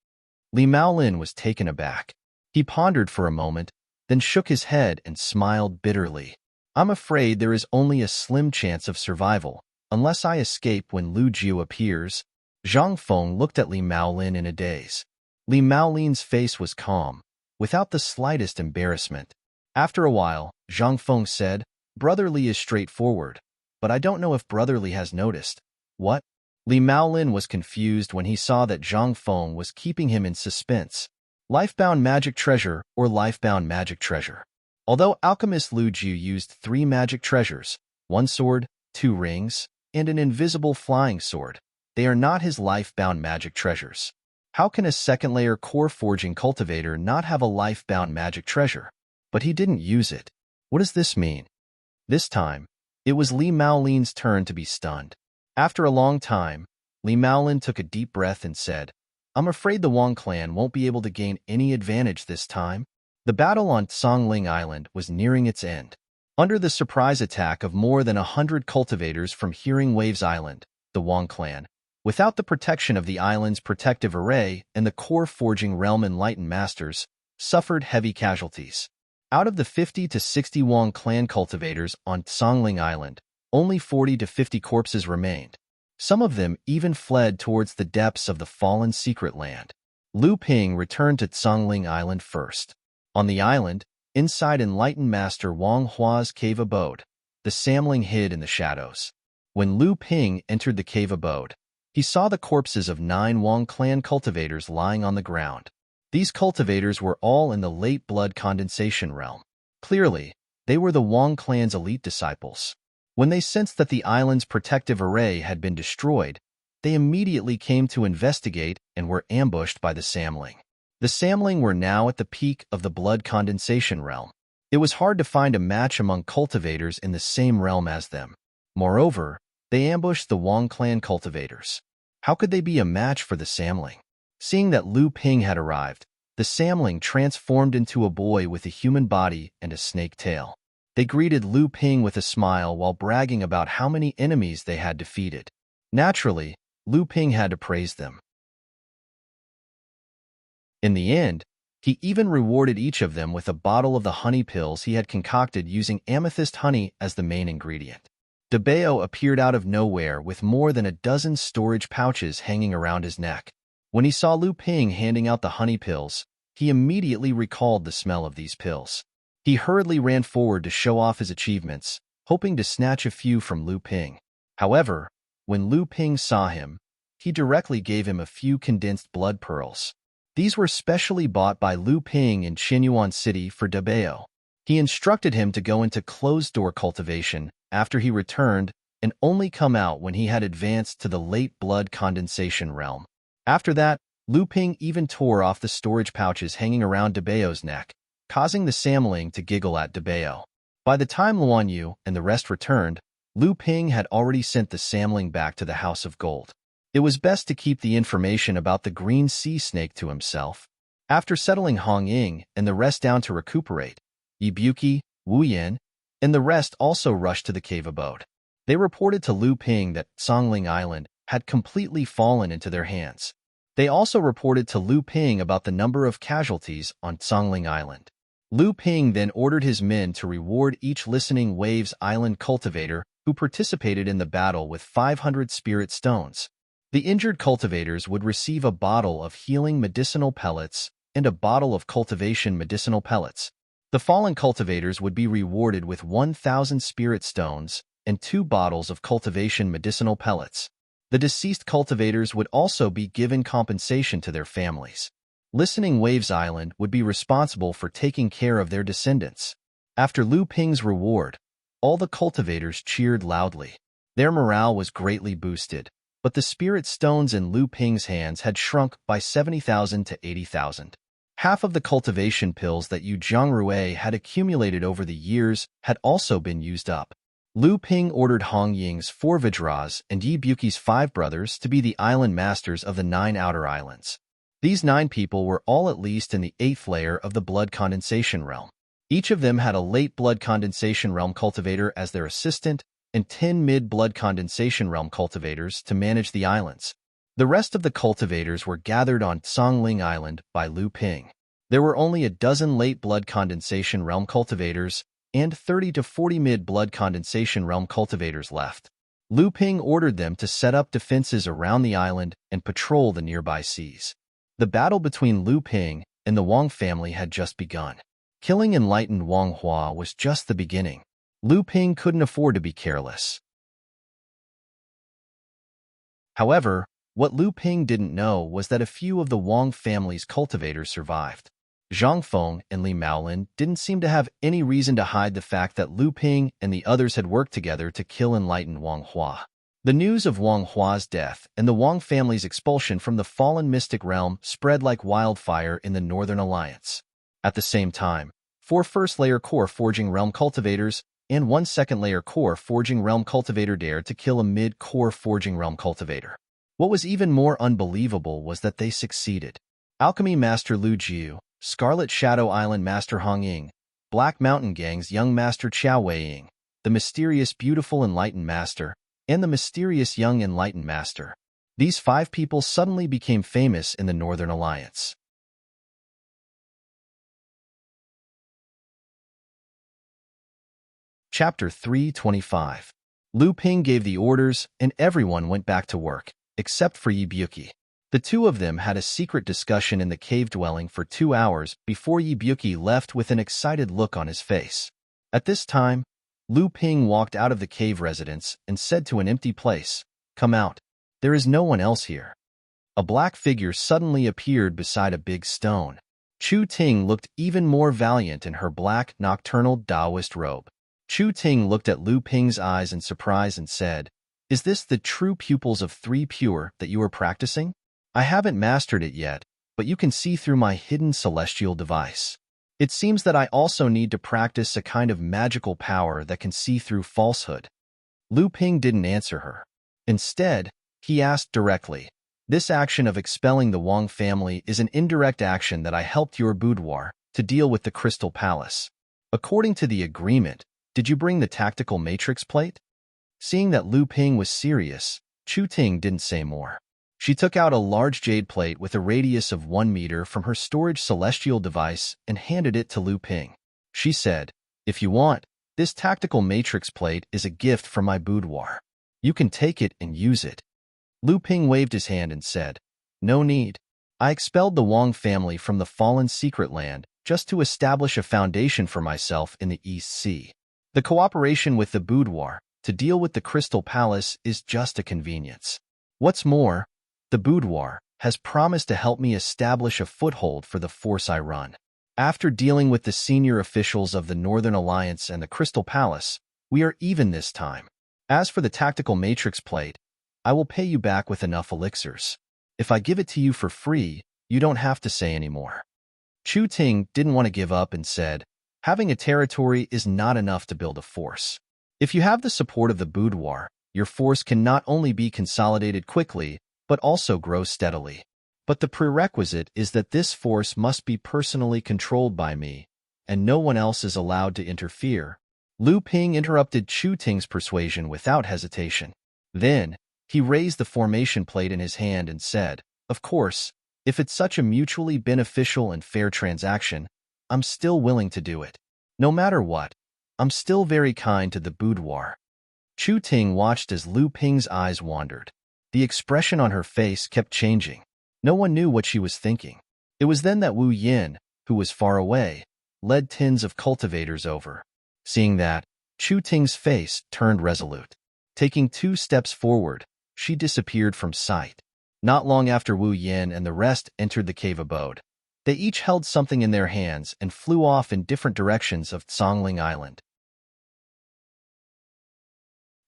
Li Maolin was taken aback. He pondered for a moment, then shook his head and smiled bitterly. "I'm afraid there is only a slim chance of survival, unless I escape when Lu Jiu appears." Zhang Feng looked at Li Maolin in a daze. Li Maolin's face was calm, without the slightest embarrassment. After a while, Zhang Feng said, "Brother Li is straightforward, but I don't know if Brother Li has noticed." "What?" Li Maolin was confused when he saw that Zhang Feng was keeping him in suspense. Lifebound magic treasure or lifebound magic treasure. Although alchemist Lu Jiu used 3 magic treasures, 1 sword, 2 rings, and an invisible flying sword, they are not his life-bound magic treasures. How can a second-layer core forging cultivator not have a life-bound magic treasure? But he didn't use it. What does this mean? This time, it was Li Maolin's turn to be stunned. After a long time, Li Maolin took a deep breath and said, I'm afraid the Wang clan won't be able to gain any advantage this time. The battle on Songling Island was nearing its end. Under the surprise attack of more than 100 cultivators from Hearing Waves Island, the Wang clan, without the protection of the island's protective array and the core forging realm enlightened masters, suffered heavy casualties. Out of the 50 to 60 Wang clan cultivators on Songling Island, only 40 to 50 corpses remained. Some of them even fled towards the depths of the fallen secret land. Lu Ping returned to Songling Island first. On the island, inside enlightened master Wang Hua's cave abode, the Samling hid in the shadows. When Lu Ping entered the cave abode, he saw the corpses of 9 Wang clan cultivators lying on the ground. These cultivators were all in the late blood condensation realm. Clearly, they were the Wang clan's elite disciples. When they sensed that the island's protective array had been destroyed, they immediately came to investigate and were ambushed by the Samling. The Samling were now at the peak of the blood condensation realm. It was hard to find a match among cultivators in the same realm as them. Moreover, they ambushed the Wang clan cultivators. How could they be a match for the Samling? Seeing that Lu Ping had arrived, the Samling transformed into a boy with a human body and a snake tail. They greeted Lu Ping with a smile while bragging about how many enemies they had defeated. Naturally, Lu Ping had to praise them. In the end, he even rewarded each of them with a bottle of the honey pills he had concocted using amethyst honey as the main ingredient. DeBeo appeared out of nowhere with more than a dozen storage pouches hanging around his neck. When he saw Lu Ping handing out the honey pills, he immediately recalled the smell of these pills. He hurriedly ran forward to show off his achievements, hoping to snatch a few from Lu Ping. However, when Lu Ping saw him, he directly gave him a few condensed blood pearls. These were specially bought by Lu Ping in Qinyuan City for DeBeo. He instructed him to go into closed-door cultivation after he returned and only come out when he had advanced to the late blood condensation realm. After that, Lu Ping even tore off the storage pouches hanging around DeBeo's neck, causing the Samling to giggle at DeBeo. By the time Luan Yu and the rest returned, Lu Ping had already sent the Samling back to the House of Gold. It was best to keep the information about the green sea snake to himself. After settling Hong Ying and the rest down to recuperate, Yibuki, Wu Yan, and the rest also rushed to the cave abode. They reported to Lu Ping that Songling Island had completely fallen into their hands. They also reported to Lu Ping about the number of casualties on Songling Island. Lu Ping then ordered his men to reward each Listening Waves Island cultivator who participated in the battle with 500 spirit stones. The injured cultivators would receive a bottle of healing medicinal pellets and a bottle of cultivation medicinal pellets. The fallen cultivators would be rewarded with 1,000 spirit stones and 2 bottles of cultivation medicinal pellets. The deceased cultivators would also be given compensation to their families. Listening Waves Island would be responsible for taking care of their descendants. After Lu Ping's reward, all the cultivators cheered loudly. Their morale was greatly boosted, but the spirit stones in Lu Ping's hands had shrunk by 70,000 to 80,000. Half of the cultivation pills that Yu Zhongrue had accumulated over the years had also been used up. Lu Ping ordered Hong Ying's 4 Vajras and Yi Buki's 5 brothers to be the island masters of the 9 outer islands. These 9 people were all at least in the 8th layer of the blood condensation realm. Each of them had a late blood condensation realm cultivator as their assistant and 10 mid-blood condensation realm cultivators to manage the islands. The rest of the cultivators were gathered on Songling Island by Lu Ping. There were only a dozen late blood condensation realm cultivators and 30 to 40 mid-blood condensation realm cultivators left. Lu Ping ordered them to set up defenses around the island and patrol the nearby seas. The battle between Lu Ping and the Wang family had just begun. Killing enlightened Wang Hua was just the beginning. Lu Ping couldn't afford to be careless. However, what Lu Ping didn't know was that a few of the Wang family's cultivators survived. Zhang Feng and Li Maolin didn't seem to have any reason to hide the fact that Lu Ping and the others had worked together to kill enlightened Wang Hua. The news of Wang Hua's death and the Wang family's expulsion from the fallen mystic realm spread like wildfire in the Northern Alliance. At the same time, 4 first-layer core forging realm cultivators and 1 second-layer core forging realm cultivator dared to kill a mid-core forging realm cultivator. What was even more unbelievable was that they succeeded. Alchemy Master Lu Jiu, Scarlet Shadow Island Master Hong Ying, Black Mountain Gang's young Master Qiao Weiying, the mysterious Beautiful Enlightened Master, and the mysterious Young Enlightened Master. These 5 people suddenly became famous in the Northern Alliance. Chapter 325. Lu Ping gave the orders, and everyone went back to work, except for Yi Buki. The two of them had a secret discussion in the cave dwelling for 2 hours before Yi Buki left with an excited look on his face. At this time, Lu Ping walked out of the cave residence and said to an empty place, "Come out. There is no one else here." A black figure suddenly appeared beside a big stone. Chu Ting looked even more valiant in her black, nocturnal Taoist robe. Chu Ting looked at Lu Ping's eyes in surprise and said, "Is this the true pupils of 3 pure that you are practicing? I haven't mastered it yet, but you can see through my hidden celestial device. It seems that I also need to practice a kind of magical power that can see through falsehood." Lu Ping didn't answer her. Instead, he asked directly, "This action of expelling the Wang family is an indirect action that I helped your boudoir to deal with the Crystal Palace. According to the agreement, did you bring the tactical matrix plate?" Seeing that Lu Ping was serious, Chu Ting didn't say more. She took out a large jade plate with a radius of 1 meter from her storage celestial device and handed it to Lu Ping. She said, "If you want, this tactical matrix plate is a gift from my boudoir. You can take it and use it." Lu Ping waved his hand and said, "No need. I expelled the Wang family from the fallen secret land just to establish a foundation for myself in the East Sea. The cooperation with the boudoir to deal with the Crystal Palace is just a convenience. What's more, the boudoir has promised to help me establish a foothold for the force I run. After dealing with the senior officials of the Northern Alliance and the Crystal Palace, we are even this time. As for the tactical matrix plate, I will pay you back with enough elixirs. If I give it to you for free, you don't have to say any more." Chu Ting didn't want to give up and said, "Having a territory is not enough to build a force. If you have the support of the boudoir, your force can not only be consolidated quickly, but also grow steadily. But the prerequisite is that this force must be personally controlled by me, and no one else is allowed to interfere." Lu Ping interrupted Chu Ting's persuasion without hesitation. Then, he raised the formation plate in his hand and said, "Of course, if it's such a mutually beneficial and fair transaction, I'm still willing to do it. No matter what, I'm still very kind to the boudoir." Chu Ting watched as Lu Ping's eyes wandered. The expression on her face kept changing. No one knew what she was thinking. It was then that Wu Yin, who was far away, led tens of cultivators over. Seeing that, Chu Ting's face turned resolute. Taking 2 steps forward, she disappeared from sight. Not long after Wu Yin and the rest entered the cave abode, they each held something in their hands and flew off in different directions of Songling Island.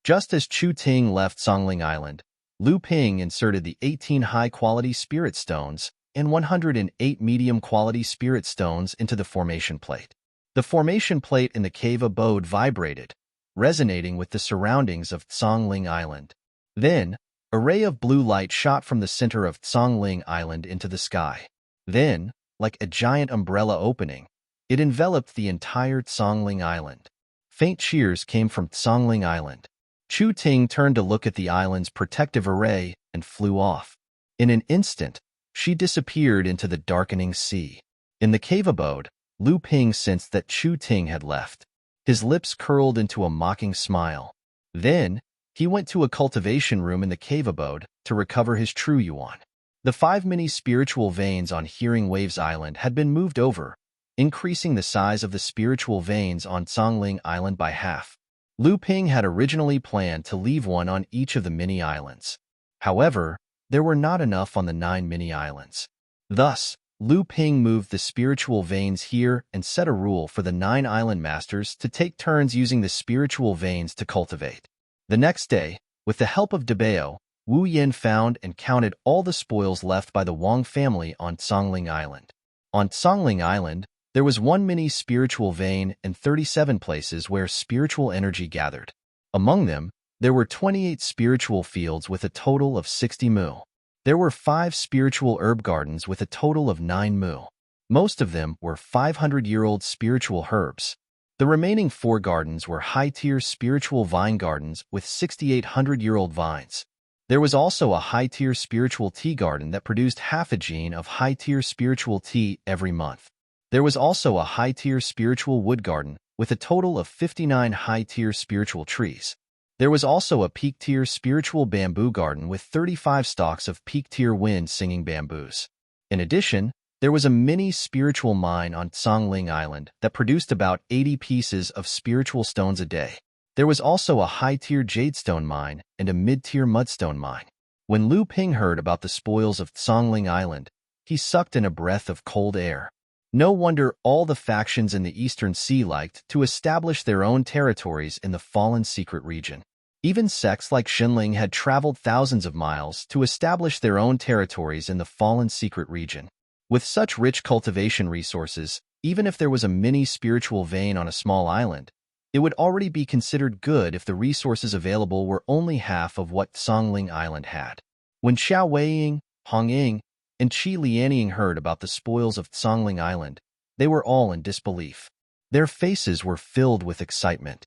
Just as Chu Ting left Songling Island, Lu Ping inserted the 18 high-quality spirit stones and 108 medium-quality spirit stones into the formation plate. The formation plate in the cave abode vibrated, resonating with the surroundings of Songling Island. Then, a ray of blue light shot from the center of Songling Island into the sky. Then, like a giant umbrella opening, it enveloped the entire Songling Island. Faint cheers came from Songling Island. Chu Ting turned to look at the island's protective array and flew off. In an instant, she disappeared into the darkening sea. In the cave abode, Lu Ping sensed that Chu Ting had left. His lips curled into a mocking smile. Then, he went to a cultivation room in the cave abode to recover his true yuan. The 5 mini spiritual veins on Hearing Waves Island had been moved over, increasing the size of the spiritual veins on Songling Island by half. Lu Ping had originally planned to leave one on each of the mini-islands. However, there were not enough on the 9 mini-islands. Thus, Lu Ping moved the spiritual veins here and set a rule for the 9 island masters to take turns using the spiritual veins to cultivate. The next day, With the help of Debao, Wu Yin found and counted all the spoils left by the Wang family on Tsongling Island. On Tsongling Island, there was one mini spiritual vein and 37 places where spiritual energy gathered. Among them, there were 28 spiritual fields with a total of 60 mu. There were 5 spiritual herb gardens with a total of 9 mu. Most of them were 500-year-old spiritual herbs. The remaining 4 gardens were high-tier spiritual vine gardens with 6,800-year-old vines. There was also a high-tier spiritual tea garden that produced half a gene of high-tier spiritual tea every month. There was also a high-tier spiritual wood garden with a total of 59 high-tier spiritual trees. There was also a peak-tier spiritual bamboo garden with 35 stalks of peak-tier wind-singing bamboos. In addition, there was a mini spiritual mine on Tsongling Island that produced about 80 pieces of spiritual stones a day. There was also a high-tier jadestone mine and a mid-tier mudstone mine. When Lu Ping heard about the spoils of Tsongling Island, he sucked in a breath of cold air. No wonder all the factions in the Eastern Sea liked to establish their own territories in the fallen secret region. Even sects like Xinling had traveled thousands of miles to establish their own territories in the fallen secret region. With such rich cultivation resources, even if there was a mini spiritual vein on a small island, it would already be considered good if the resources available were only half of what Tsongling Island had. When Xiao Weiying, Hong Ying, and Qi Lianying heard about the spoils of Tsongling Island, they were all in disbelief. Their faces were filled with excitement.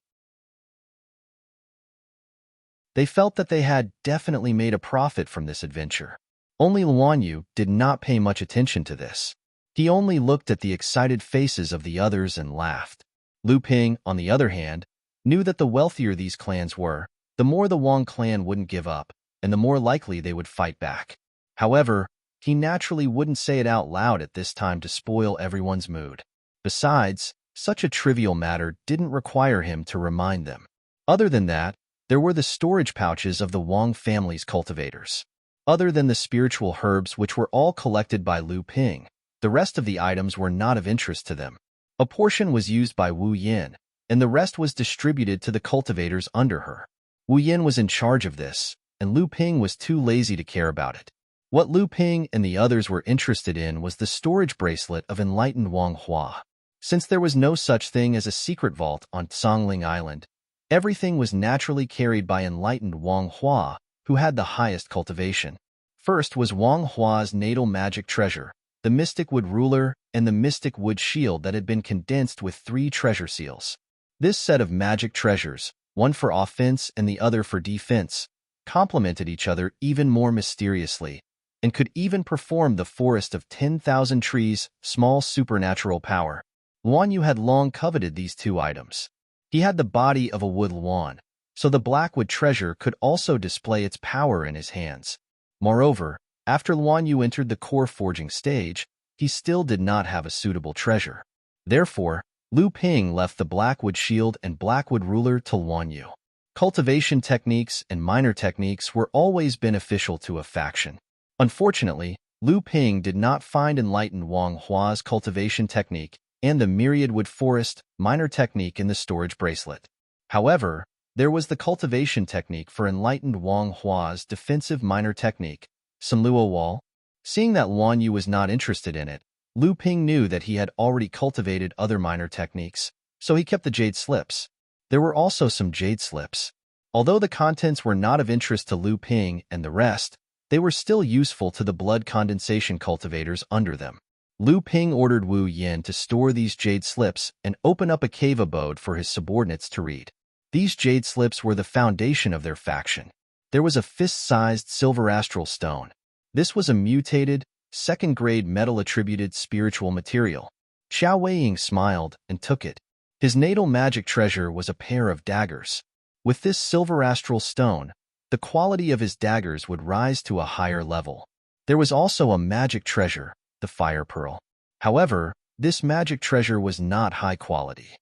They felt that they had definitely made a profit from this adventure. Only Luan Yu did not pay much attention to this. He only looked at the excited faces of the others and laughed. Lu Ping, on the other hand, knew that the wealthier these clans were, the more the Wang clan wouldn't give up, and the more likely they would fight back. However, he naturally wouldn't say it out loud at this time to spoil everyone's mood. Besides, such a trivial matter didn't require him to remind them. Other than that, there were the storage pouches of the Wang family's cultivators. Other than the spiritual herbs which were all collected by Lu Ping, the rest of the items were not of interest to them. A portion was used by Wu Yin, and the rest was distributed to the cultivators under her. Wu Yin was in charge of this, and Lu Ping was too lazy to care about it. What Lu Ping and the others were interested in was the storage bracelet of enlightened Wang Hua. Since there was no such thing as a secret vault on Tsongling Island, everything was naturally carried by enlightened Wang Hua, who had the highest cultivation. First was Wang Hua's natal magic treasure, the mystic wood ruler and the mystic wood shield that had been condensed with 3 treasure seals. This set of magic treasures, one for offense and the other for defense, complemented each other even more mysteriously, and could even perform the forest of 10,000 trees, small supernatural power. Luan Yu had long coveted these 2 items. He had the body of a wood Luan, so the blackwood treasure could also display its power in his hands. Moreover, after Luan Yu entered the core forging stage, he still did not have a suitable treasure. Therefore, Lu Ping left the blackwood shield and blackwood ruler to Luan Yu. Cultivation techniques and minor techniques were always beneficial to a faction. Unfortunately, Lu Ping did not find enlightened Wang Hua's cultivation technique and the myriad wood forest minor technique in the storage bracelet. However, there was the cultivation technique for enlightened Wang Hua's defensive minor technique, Sanluo Wall. Seeing that Luan Yu was not interested in it, Lu Ping knew that he had already cultivated other minor techniques, so he kept the jade slips. There were also some jade slips. Although the contents were not of interest to Lu Ping and the rest, they were still useful to the blood condensation cultivators under them. Lu Ping ordered Wu Yin to store these jade slips and open up a cave abode for his subordinates to read. These jade slips were the foundation of their faction. There was a fist-sized silver astral stone. This was a mutated, second-grade metal-attributed spiritual material. Xiao Weiying smiled and took it. His natal magic treasure was a pair of daggers. With this silver astral stone, the quality of his daggers would rise to a higher level. There was also a magic treasure, the fire pearl. However, this magic treasure was not high quality.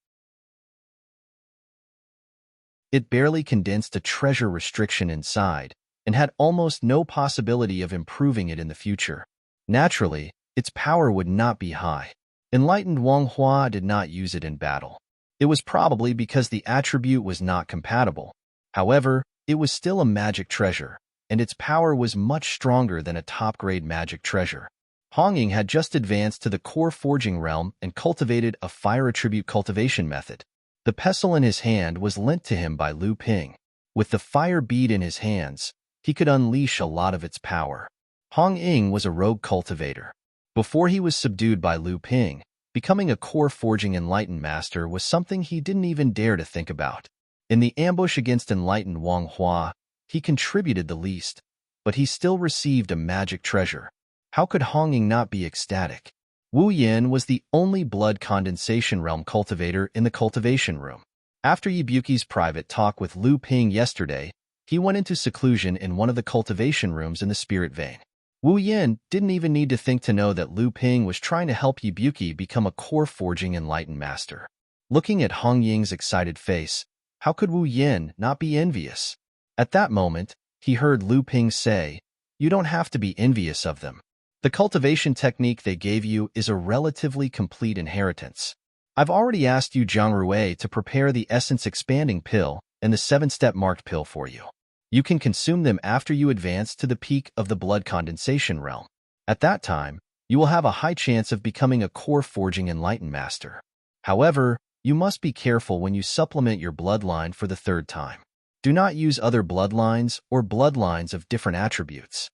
It barely condensed a treasure restriction inside, and had almost no possibility of improving it in the future. Naturally, its power would not be high. Enlightened Wang Hua did not use it in battle. It was probably because the attribute was not compatible. However, it was still a magic treasure, and its power was much stronger than a top-grade magic treasure. Hong Ying had just advanced to the core forging realm and cultivated a fire attribute cultivation method. The pestle in his hand was lent to him by Lu Ping. With the fire bead in his hands, he could unleash a lot of its power. Hong Ying was a rogue cultivator. Before he was subdued by Lu Ping, becoming a core forging enlightened master was something he didn't even dare to think about. In the ambush against enlightened Wang Hua, he contributed the least, but he still received a magic treasure. How could Hong Ying not be ecstatic? Wu Yin was the only blood condensation realm cultivator in the cultivation room. After Yibuki's private talk with Lu Ping yesterday, he went into seclusion in one of the cultivation rooms in the spirit vein. Wu Yin didn't even need to think to know that Lu Ping was trying to help Yibuki become a core forging enlightened master. Looking at Hong Ying's excited face, how could Wu Yin not be envious? At that moment, he heard Lu Ping say, "You don't have to be envious of them. The cultivation technique they gave you is a relatively complete inheritance. I've already asked you Zhang Rui to prepare the essence expanding pill and the 7-step marked pill for you. You can consume them after you advance to the peak of the blood condensation realm. At that time, you will have a high chance of becoming a core forging enlightened master. However, you must be careful when you supplement your bloodline for the third time. Do not use other bloodlines or bloodlines of different attributes."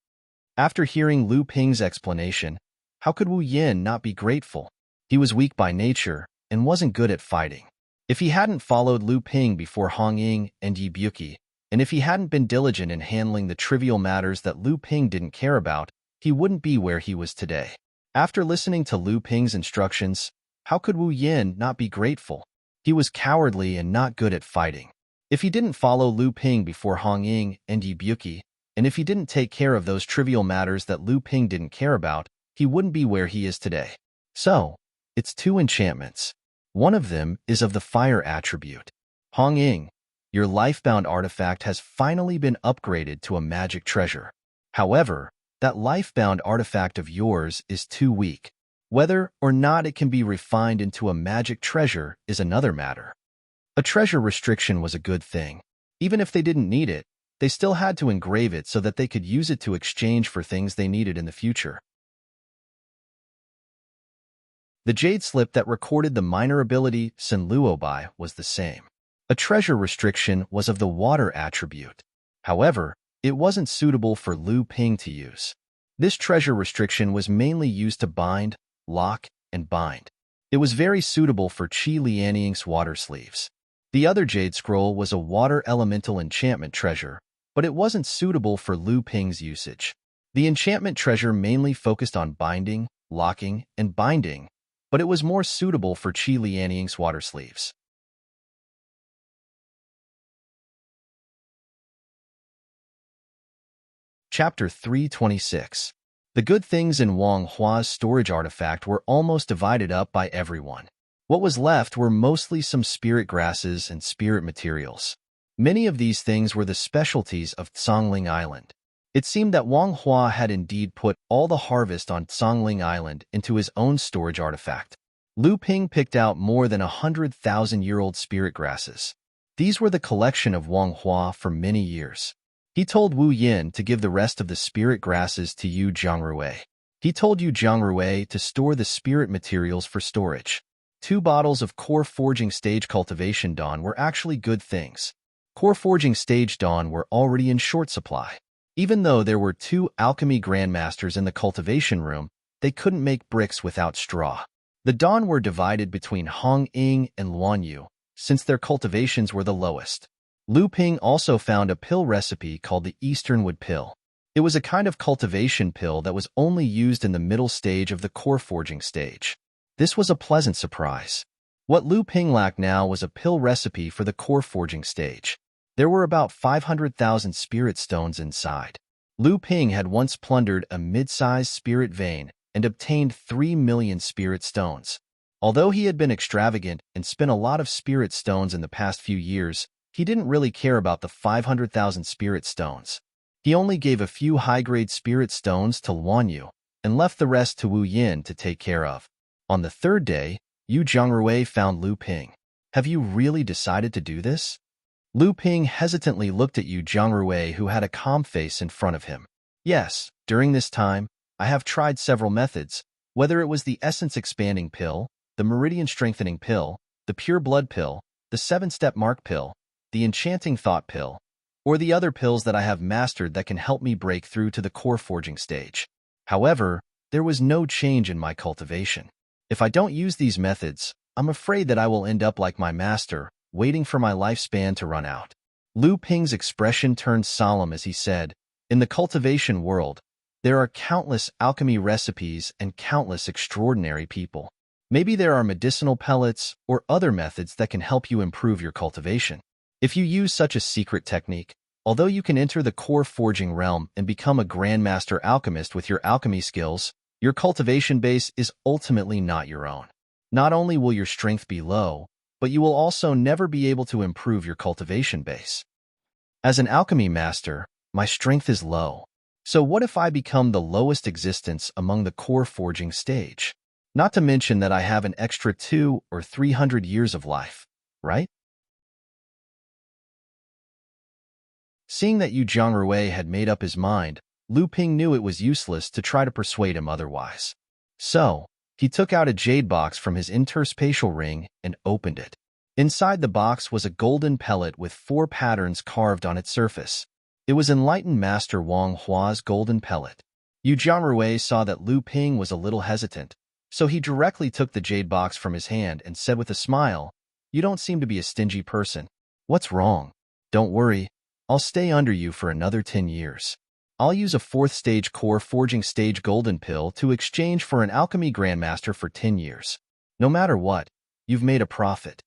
After hearing Lu Ping's explanation, how could Wu Yin not be grateful? He was weak by nature and wasn't good at fighting. If he hadn't followed Lu Ping before Hong Ying and Yibuki, and if he hadn't been diligent in handling the trivial matters that Lu Ping didn't care about, he wouldn't be where he was today. After listening to Lu Ping's instructions, how could Wu Yin not be grateful? He was cowardly and not good at fighting. If he didn't follow Lu Ping before Hong Ying and Yibuki, and if he didn't take care of those trivial matters that Lu Ping didn't care about, he wouldn't be where he is today. So, it's 2 enchantments. One of them is of the fire attribute. Hong Ying, your life-bound artifact has finally been upgraded to a magic treasure. However, that life-bound artifact of yours is too weak. Whether or not it can be refined into a magic treasure is another matter. A treasure restriction was a good thing. Even if they didn't need it, they still had to engrave it so that they could use it to exchange for things they needed in the future. The jade slip that recorded the minor ability Sen Luobai was the same. A treasure restriction was of the water attribute. However, it wasn't suitable for Lu Ping to use. This treasure restriction was mainly used to bind, lock, and bind. It was very suitable for Qi Lianying's water sleeves. The other jade scroll was a water elemental enchantment treasure, but it wasn't suitable for Lu Ping's usage. The enchantment treasure mainly focused on binding, locking, and binding, but it was more suitable for Qi Lianying's water sleeves. Chapter 326. The good things in Wang Hua's storage artifact were almost divided up by everyone. What was left were mostly some spirit grasses and spirit materials. Many of these things were the specialties of Tsangling Island. It seemed that Wang Hua had indeed put all the harvest on Tsangling Island into his own storage artifact. Lu Ping picked out more than 100,000-year-old spirit grasses. These were the collection of Wang Hua for many years. He told Wu Yin to give the rest of the spirit grasses to Yu Zhangrui. He told Yu Zhangrui to store the spirit materials for storage. 2 bottles of core forging stage cultivation dawn were actually good things. Core forging stage dawn were already in short supply. Even though there were 2 alchemy grandmasters in the cultivation room, they couldn't make bricks without straw. The dawn were divided between Hong Ying and Luan Yu, since their cultivations were the lowest. Lu Ping also found a pill recipe called the Easternwood pill. It was a kind of cultivation pill that was only used in the middle stage of the core forging stage. This was a pleasant surprise. What Lu Ping lacked now was a pill recipe for the core forging stage. There were about 500,000 spirit stones inside. Lu Ping had once plundered a mid-sized spirit vein and obtained 3 million spirit stones. Although he had been extravagant and spent a lot of spirit stones in the past few years, he didn't really care about the 500,000 spirit stones. He only gave a few high-grade spirit stones to Luan Yu and left the rest to Wu Yin to take care of. On the 3rd day, Yu Zhangrui found Lu Ping. "Have you really decided to do this?" Lu Ping hesitantly looked at Yu Jiangrui, who had a calm face in front of him. Yes, during this time, I have tried several methods, whether it was the essence expanding pill, the meridian strengthening pill, the pure blood pill, the 7-step mark pill, the enchanting thought pill, or the other pills that I have mastered that can help me break through to the core forging stage. However, there was no change in my cultivation. If I don't use these methods, I'm afraid that I will end up like my master, waiting for my lifespan to run out. Lu Ping's expression turned solemn as he said, in the cultivation world, there are countless alchemy recipes and countless extraordinary people. Maybe there are medicinal pellets or other methods that can help you improve your cultivation. If you use such a secret technique, although you can enter the core forging realm and become a grandmaster alchemist with your alchemy skills, your cultivation base is ultimately not your own. Not only will your strength be low, but you will also never be able to improve your cultivation base. As an alchemy master, my strength is low. So what if I become the lowest existence among the core forging stage? Not to mention that I have an extra 200 or 300 years of life, right? Seeing that Yu Jiangrui had made up his mind, Lu Ping knew it was useless to try to persuade him otherwise. So, he took out a jade box from his interspatial ring and opened it. Inside the box was a golden pellet with 4 patterns carved on its surface. It was enlightened Master Wang Hua's golden pellet. Yu Jiangrui saw that Lu Ping was a little hesitant, so he directly took the jade box from his hand and said with a smile, "You don't seem to be a stingy person. What's wrong? Don't worry, I'll stay under you for another 10 years. I'll use a 4th stage core forging stage golden pill to exchange for an alchemy grandmaster for 10 years. No matter what, you've made a profit."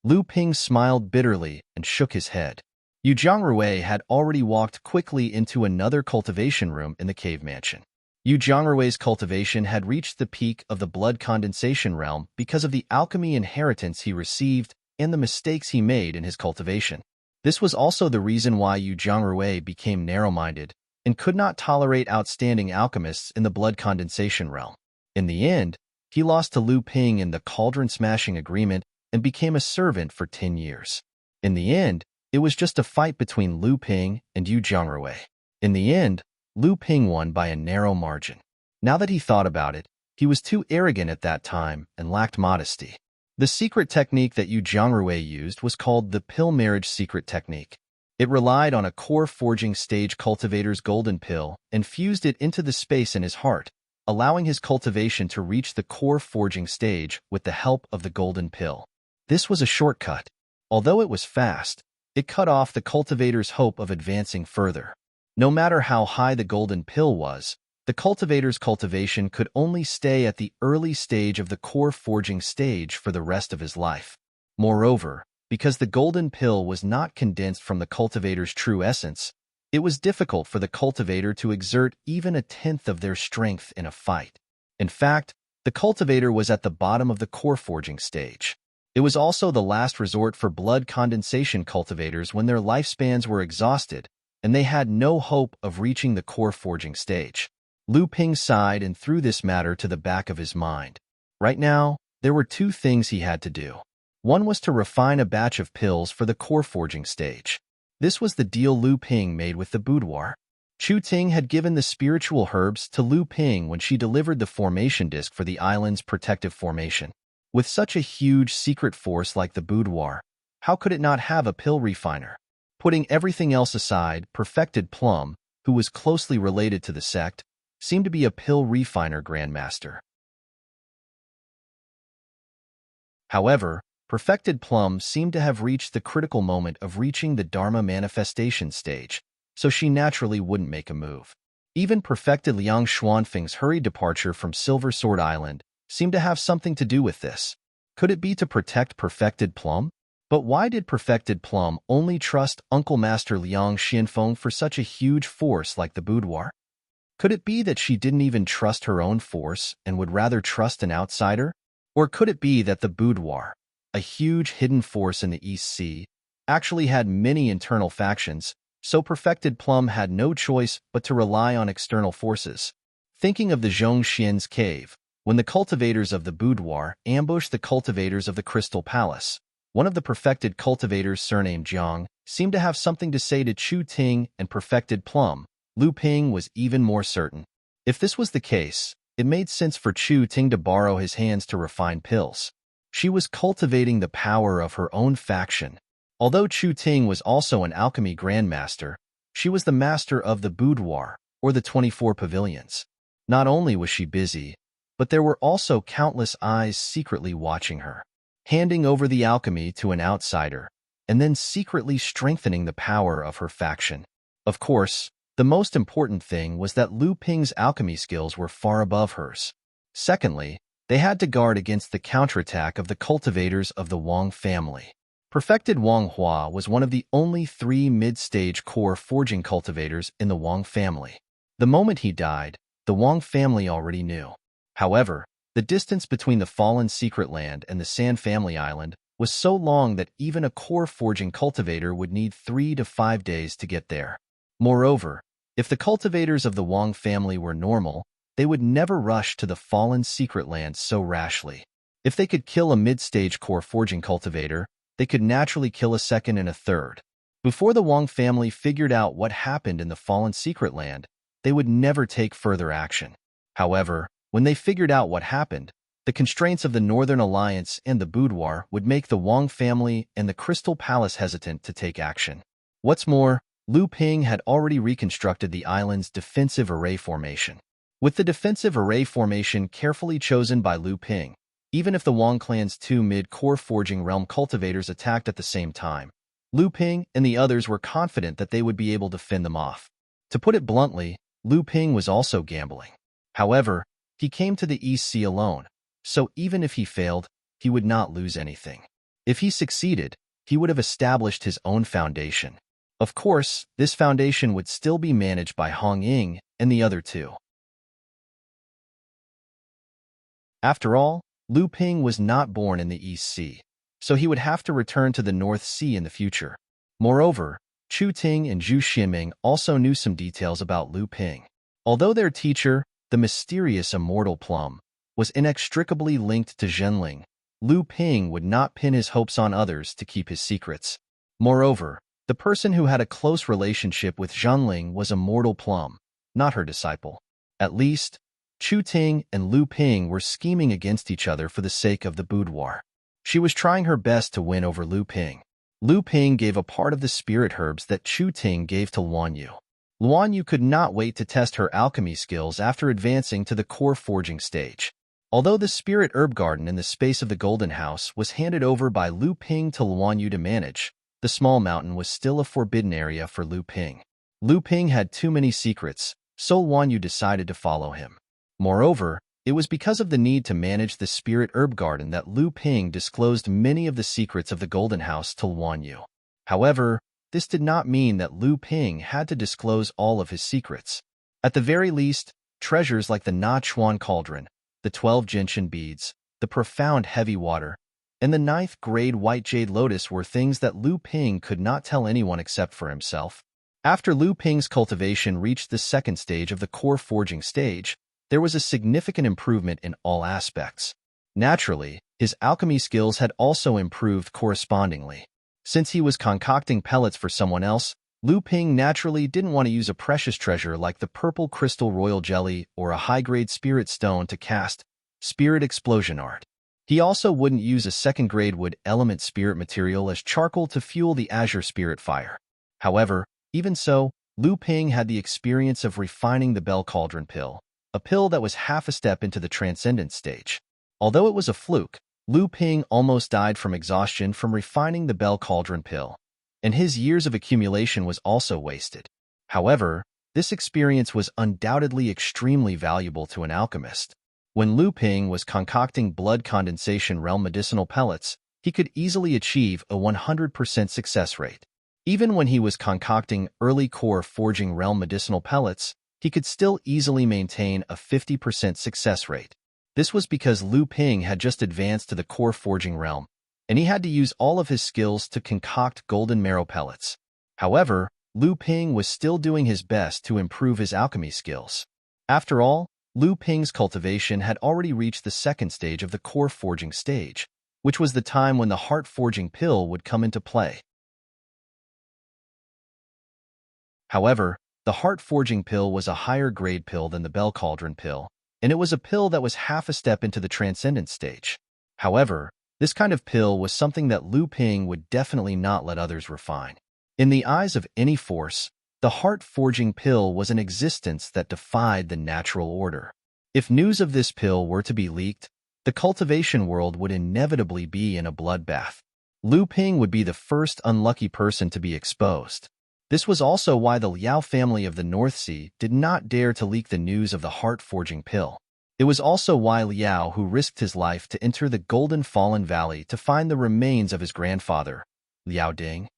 Lu Ping smiled bitterly and shook his head. Yu Jiangrui had already walked quickly into another cultivation room in the cave mansion. Yu Jiangrui's cultivation had reached the peak of the blood condensation realm because of the alchemy inheritance he received and the mistakes he made in his cultivation. This was also the reason why Yu Jiangrui became narrow-minded and could not tolerate outstanding alchemists in the blood condensation realm. In the end, he lost to Lu Ping in the cauldron-smashing agreement and became a servant for 10 years. In the end, it was just a fight between Lu Ping and Yu Jiangrui. In the end, Lu Ping won by a narrow margin. Now that he thought about it, he was too arrogant at that time and lacked modesty. The secret technique that Yu Jiangrui used was called the pill marriage secret technique. It relied on a core forging stage cultivator's golden pill and fused it into the space in his heart, allowing his cultivation to reach the core forging stage with the help of the golden pill. This was a shortcut. Although it was fast, it cut off the cultivator's hope of advancing further. No matter how high the golden pill was, the cultivator's cultivation could only stay at the early stage of the core forging stage for the rest of his life. Moreover, because the golden pill was not condensed from the cultivator's true essence, it was difficult for the cultivator to exert even a tenth of their strength in a fight. In fact, the cultivator was at the bottom of the core forging stage. It was also the last resort for blood condensation cultivators when their lifespans were exhausted and they had no hope of reaching the core forging stage. Lu Ping sighed and threw this matter to the back of his mind. Right now, there were 2 things he had to do. One was to refine a batch of pills for the core forging stage. This was the deal Lu Ping made with the boudoir. Chu Ting had given the spiritual herbs to Lu Ping when she delivered the formation disc for the island's protective formation. With such a huge secret force like the boudoir, how could it not have a pill refiner? Putting everything else aside, Perfected Plum, who was closely related to the sect, seemed to be a pill refiner grandmaster. However, Perfected Plum seemed to have reached the critical moment of reaching the Dharma manifestation stage, so she naturally wouldn't make a move. Even Perfected Liang Xuanfeng's hurried departure from Silver Sword Island seemed to have something to do with this. Could it be to protect Perfected Plum? But why did Perfected Plum only trust Uncle Master Liang Xianfeng for such a huge force like the boudoir? Could it be that she didn't even trust her own force and would rather trust an outsider? Or could it be that the boudoir, a huge hidden force in the East Sea, actually had many internal factions, so Perfected Plum had no choice but to rely on external forces? Thinking of the Zhongxian's cave, when the cultivators of the boudoir ambushed the cultivators of the Crystal Palace, One of the perfected cultivators, surnamed Jiang, seemed to have something to say to Chu Ting, and perfected Plum. Lu Ping was even more certain. If this was the case, it made sense for Chu Ting to borrow his hands to refine pills. She was cultivating the power of her own faction. Although Chu Ting was also an alchemy grandmaster, she was the master of the boudoir, or the 24 pavilions. Not only was she busy, but there were also countless eyes secretly watching her, handing over the alchemy to an outsider, and then secretly strengthening the power of her faction. Of course, the most important thing was that Lu Ping's alchemy skills were far above hers. Secondly, they had to guard against the counterattack of the cultivators of the Wang family. Perfected Wang Hua was one of the only 3 mid-stage core forging cultivators in the Wang family. The moment he died, the Wang family already knew. However, the distance between the fallen secret land and the San family island was so long that even a core forging cultivator would need 3 to 5 days to get there. Moreover, if the cultivators of the Wang family were normal, they would never rush to the fallen secret land so rashly. If they could kill a mid-stage core forging cultivator, they could naturally kill a second and a third. Before the Wang family figured out what happened in the fallen secret land, they would never take further action. However, when they figured out what happened, the constraints of the Northern Alliance and the boudoir would make the Wang family and the Crystal Palace hesitant to take action. What's more, Lu Ping had already reconstructed the island's defensive array formation. With the defensive array formation carefully chosen by Lu Ping, even if the Wang clan's 2 mid-core forging realm cultivators attacked at the same time, Lu Ping and the others were confident that they would be able to fend them off. To put it bluntly, Lu Ping was also gambling. However, he came to the East Sea alone, so even if he failed, he would not lose anything. If he succeeded, he would have established his own foundation. Of course, this foundation would still be managed by Hong Ying and the other 2. After all, Lu Ping was not born in the East Sea, so he would have to return to the North Sea in the future. Moreover, Chu Ting and Zhu Xinming also knew some details about Lu Ping. Although their teacher, the mysterious immortal Plum, was inextricably linked to Zhenling, Lu Ping would not pin his hopes on others to keep his secrets. Moreover, the person who had a close relationship with Zhenling was immortal Plum, not her disciple. At least, Chu Ting and Lu Ping were scheming against each other for the sake of the boudoir. She was trying her best to win over Lu Ping. Lu Ping gave a part of the spirit herbs that Chu Ting gave to Luan Yu. Luan Yu could not wait to test her alchemy skills after advancing to the core forging stage. Although the spirit herb garden in the space of the Golden House was handed over by Lu Ping to Luan Yu to manage, the small mountain was still a forbidden area for Lu Ping. Lu Ping had too many secrets, so Luan Yu decided to follow him. Moreover, it was because of the need to manage the spirit herb garden that Lu Ping disclosed many of the secrets of the Golden House to Luan Yu. However, this did not mean that Lu Ping had to disclose all of his secrets. At the very least, treasures like the Na Chuan cauldron, the 12 gentian beads, the profound heavy water, and the 9th grade white jade lotus were things that Lu Ping could not tell anyone except for himself. After Lu Ping's cultivation reached the second stage of the core forging stage, there was a significant improvement in all aspects. Naturally, his alchemy skills had also improved correspondingly. Since he was concocting pellets for someone else, Lu Ping naturally didn't want to use a precious treasure like the purple crystal royal jelly or a high-grade spirit stone to cast spirit explosion art. He also wouldn't use a second-grade wood element spirit material as charcoal to fuel the azure spirit fire. However, even so, Lu Ping had the experience of refining the Bell Cauldron pill, a pill that was half a step into the transcendent stage. Although it was a fluke, Lu Ping almost died from exhaustion from refining the Bell Cauldron pill, and his years of accumulation was also wasted. However, this experience was undoubtedly extremely valuable to an alchemist. When Lu Ping was concocting blood condensation realm medicinal pellets, he could easily achieve a 100% success rate. Even when he was concocting early core forging realm medicinal pellets, he could still easily maintain a 50% success rate. This was because Lu Ping had just advanced to the core forging realm, and he had to use all of his skills to concoct golden marrow pellets. However, Lu Ping was still doing his best to improve his alchemy skills. After all, Lu Ping's cultivation had already reached the second stage of the core forging stage, which was the time when the heart-forging pill would come into play. However, the heart-forging pill was a higher-grade pill than the bell cauldron pill, and it was a pill that was half a step into the transcendent stage. However, this kind of pill was something that Lu Ping would definitely not let others refine. In the eyes of any force, the heart-forging pill was an existence that defied the natural order. If news of this pill were to be leaked, the cultivation world would inevitably be in a bloodbath. Lu Ping would be the first unlucky person to be exposed. This was also why the Liao family of the North Sea did not dare to leak the news of the heart-forging pill. It was also why Liao who risked his life to enter the Golden Fallen Valley to find the remains of his grandfather, Liao Ding.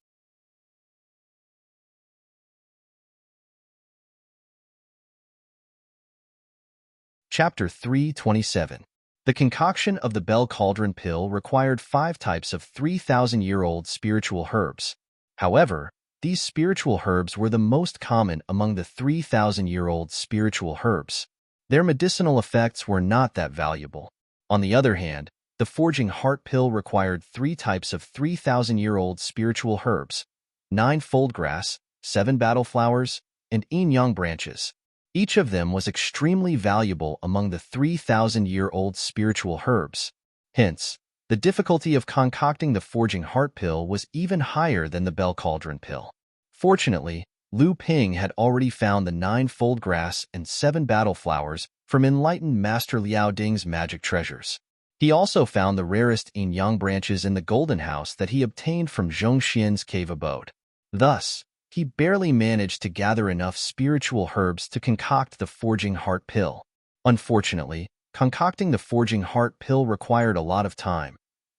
Chapter 327. The concoction of the Bell Cauldron pill required 5 types of 3,000-year-old spiritual herbs. However, these spiritual herbs were the most common among the 3,000-year-old spiritual herbs. Their medicinal effects were not that valuable. On the other hand, the forging heart pill required 3 types of 3,000-year-old spiritual herbs, 9 fold grass, 7 battle flowers, and yin-yang branches. Each of them was extremely valuable among the 3,000-year-old spiritual herbs. Hence, the difficulty of concocting the forging heart pill was even higher than the bell cauldron pill. Fortunately, Lu Ping had already found the 9 fold grass and 7 battle flowers from enlightened Master Liao Ding's magic treasures. He also found the rarest yin-yang branches in the golden house that he obtained from Zhongxian's cave abode. Thus, he barely managed to gather enough spiritual herbs to concoct the forging heart pill. Unfortunately, concocting the forging heart pill required a lot of time,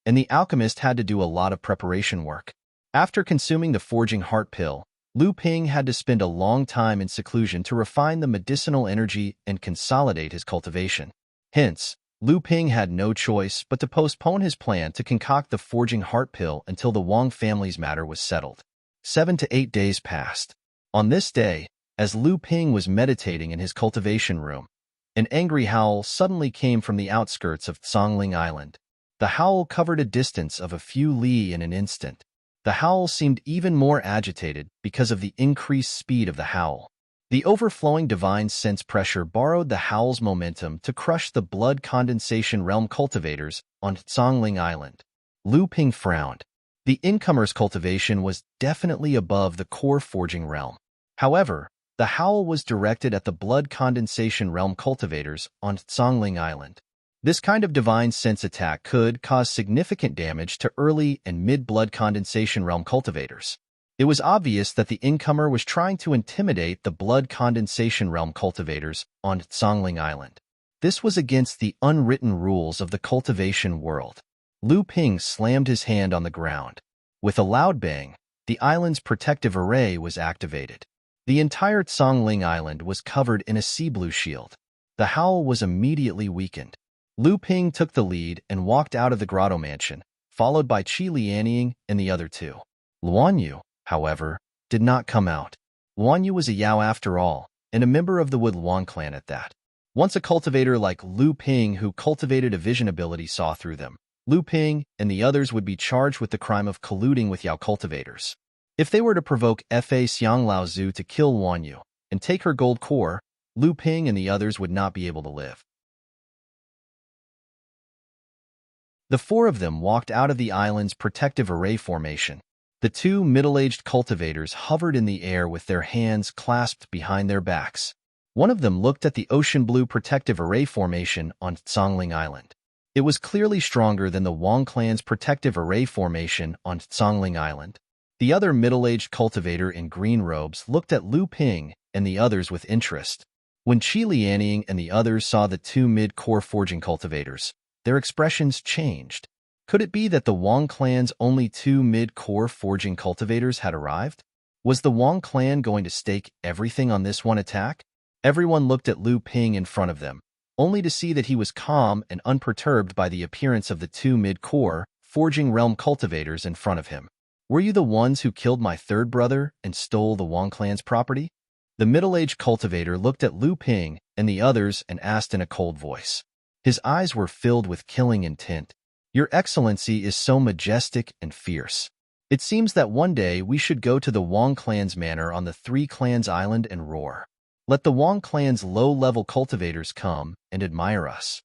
and the alchemist had to do a lot of preparation work. After consuming the forging heart pill, Lu Ping had to spend a long time in seclusion to refine the medicinal energy and consolidate his cultivation. Hence, Lu Ping had no choice but to postpone his plan to concoct the forging heart pill until the Wang family's matter was settled. 7 to 8 days passed. On this day, as Lu Ping was meditating in his cultivation room, an angry howl suddenly came from the outskirts of Zhongling Island. The howl covered a distance of a few li in an instant. The howl seemed even more agitated because of the increased speed of the howl. The overflowing divine sense pressure borrowed the howl's momentum to crush the blood condensation realm cultivators on Zhongling Island. Lu Ping frowned. The incomer's cultivation was definitely above the core forging realm. However, the howl was directed at the blood condensation realm cultivators on Zhongling Island. This kind of divine sense attack could cause significant damage to early and mid-blood condensation realm cultivators. It was obvious that the incomer was trying to intimidate the blood condensation realm cultivators on Zhongling Island. This was against the unwritten rules of the cultivation world. Lu Ping slammed his hand on the ground. With a loud bang, the island's protective array was activated. The entire Zhongling Island was covered in a sea blue shield. The howl was immediately weakened. Lu Ping took the lead and walked out of the grotto mansion, followed by Qi Lianying and the other 2. Luanyu, however, did not come out. Luanyu was a Yao after all, and a member of the Wood Luan clan at that. Once a cultivator like Lu Ping who cultivated a vision ability saw through them, Lu Ping and the others would be charged with the crime of colluding with Yao cultivators. If they were to provoke Fa Xiang Lao Zhu to kill Luanyu and take her gold core, Lu Ping and the others would not be able to live. The 4 of them walked out of the island's protective array formation. The 2 middle-aged cultivators hovered in the air with their hands clasped behind their backs. One of them looked at the ocean blue protective array formation on Zhongling Island. It was clearly stronger than the Wang clan's protective array formation on Zhongling Island. The other middle-aged cultivator in green robes looked at Lu Ping and the others with interest. When Qi Lianying and the others saw the 2 mid-core forging cultivators, their expressions changed. Could it be that the Wang clan's only 2 mid-core forging cultivators had arrived? Was the Wang clan going to stake everything on this one attack? Everyone looked at Lu Ping in front of them, only to see that he was calm and unperturbed by the appearance of the 2 mid-core forging realm cultivators in front of him. Were you the ones who killed my 3rd brother and stole the Wang clan's property? The middle-aged cultivator looked at Lu Ping and the others and asked in a cold voice. His eyes were filled with killing intent. Your Excellency is so majestic and fierce. It seems that one day we should go to the Wang clan's manor on the Three Clans Island and roar. Let the Wang clan's low-level cultivators come and admire us.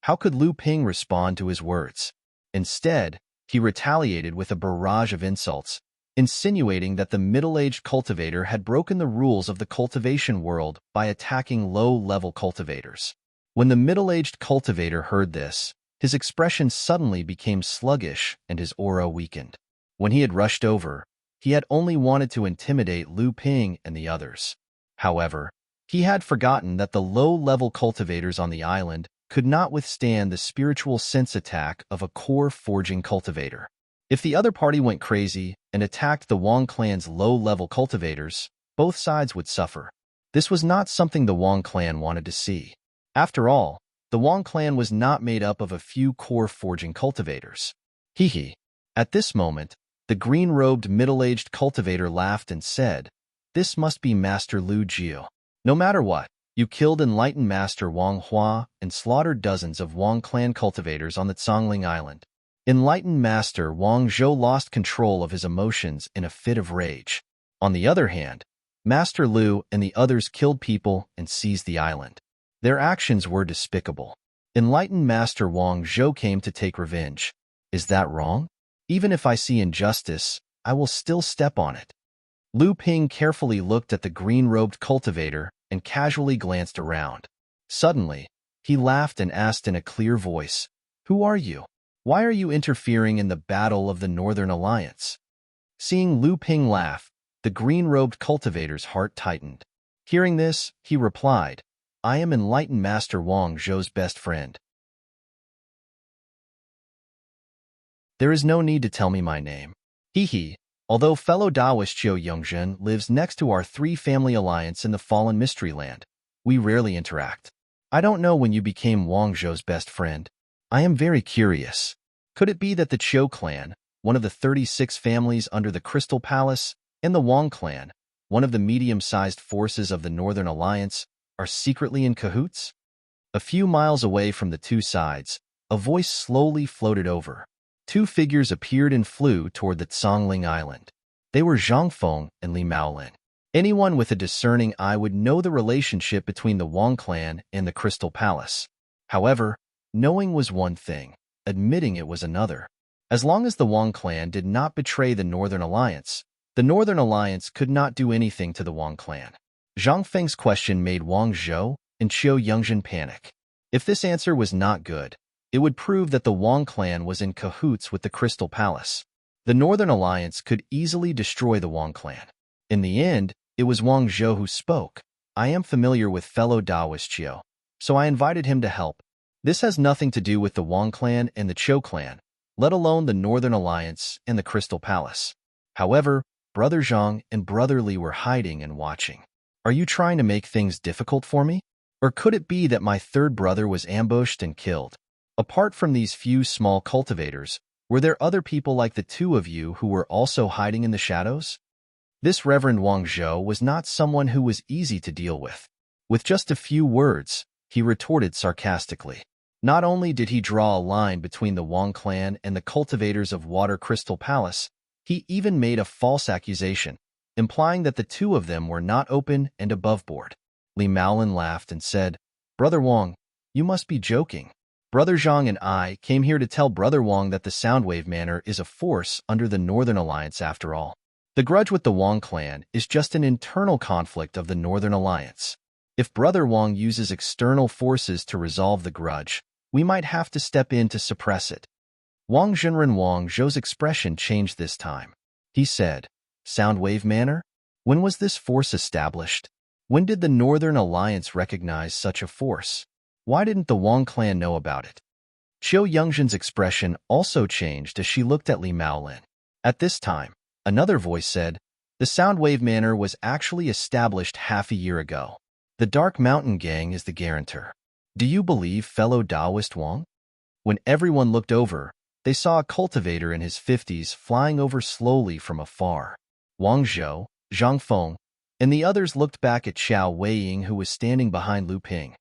How could Lu Ping respond to his words? Instead, he retaliated with a barrage of insults, insinuating that the middle-aged cultivator had broken the rules of the cultivation world by attacking low-level cultivators. When the middle-aged cultivator heard this, his expression suddenly became sluggish and his aura weakened. When he had rushed over, he had only wanted to intimidate Lu Ping and the others. However, he had forgotten that the low-level cultivators on the island could not withstand the spiritual sense attack of a core forging cultivator. If the other party went crazy and attacked the Wang clan's low-level cultivators, both sides would suffer. This was not something the Wang clan wanted to see. After all, the Wang clan was not made up of a few core forging cultivators. Hee. At this moment, the green-robed middle-aged cultivator laughed and said, "This must be Master Lu Jiu. No matter what, you killed enlightened Master Wang Hua and slaughtered dozens of Wang clan cultivators on the Zhongling Island." Enlightened Master Wang Zhou lost control of his emotions in a fit of rage. On the other hand, Master Lu and the others killed people and seized the island. Their actions were despicable. Enlightened Master Wang Zhou came to take revenge. Is that wrong? Even if I see injustice, I will still step on it. Lu Ping carefully looked at the green-robed cultivator and casually glanced around. Suddenly, he laughed and asked in a clear voice, "Who are you? Why are you interfering in the battle of the Northern Alliance?" Seeing Lu Ping laugh, the green-robed cultivator's heart tightened. Hearing this, he replied, "I am enlightened Master Wang Zhou's best friend. There is no need to tell me my name." Hee. Although fellow Taoist Qiu Yongzhen lives next to our three-family alliance in the Fallen Mystery Land, we rarely interact. I don't know when you became Wang Zhou's best friend. I am very curious. Could it be that the Qiu clan, one of the 36 families under the Crystal Palace, and the Wang clan, one of the medium-sized forces of the Northern Alliance, are secretly in cahoots? A few miles away from the two sides, a voice slowly floated over. Two figures appeared and flew toward the Zhongling Island. They were Zhang Feng and Li Maolin. Anyone with a discerning eye would know the relationship between the Wang clan and the Crystal Palace. However, knowing was one thing, admitting it was another. As long as the Wang clan did not betray the Northern Alliance, the Northern Alliance could not do anything to the Wang clan. Zhang Feng's question made Wang Zhou and Qiu Yongzhen panic. If this answer was not good, it would prove that the Wang clan was in cahoots with the Crystal Palace. The Northern Alliance could easily destroy the Wang clan. In the end, it was Wang Zhou who spoke. "I am familiar with fellow Taoist Qiu, so I invited him to help. This has nothing to do with the Wang clan and the Qiu clan, let alone the Northern Alliance and the Crystal Palace." However, Brother Zhang and Brother Li were hiding and watching. "Are you trying to make things difficult for me? Or could it be that my third brother was ambushed and killed? Apart from these few small cultivators, were there other people like the two of you who were also hiding in the shadows?" This Reverend Wang Zhou was not someone who was easy to deal with. With just a few words, he retorted sarcastically. Not only did he draw a line between the Wang clan and the cultivators of Water Crystal Palace, he even made a false accusation, implying that the two of them were not open and above board. Li Maolin laughed and said, "Brother Wang, you must be joking. Brother Zhang and I came here to tell Brother Wang that the Soundwave Manor is a force under the Northern Alliance after all. The grudge with the Wang clan is just an internal conflict of the Northern Alliance. If Brother Wang uses external forces to resolve the grudge, we might have to step in to suppress it." Wang Zhenren Wang Zhou's expression changed this time. He said, "Soundwave Manor? When was this force established? When did the Northern Alliance recognize such a force? Why didn't the Wang clan know about it?" Qiu Yongzhen's expression also changed as she looked at Li Maolin. At this time, another voice said, "The Soundwave Manor was actually established half a year ago. The Dark Mountain Gang is the guarantor. Do you believe fellow Taoist Wang?" When everyone looked over, they saw a cultivator in his 50s flying over slowly from afar. Wang Zhou, Zhang Feng, and the others looked back at Xiao Weiying, who was standing behind Lu Ping.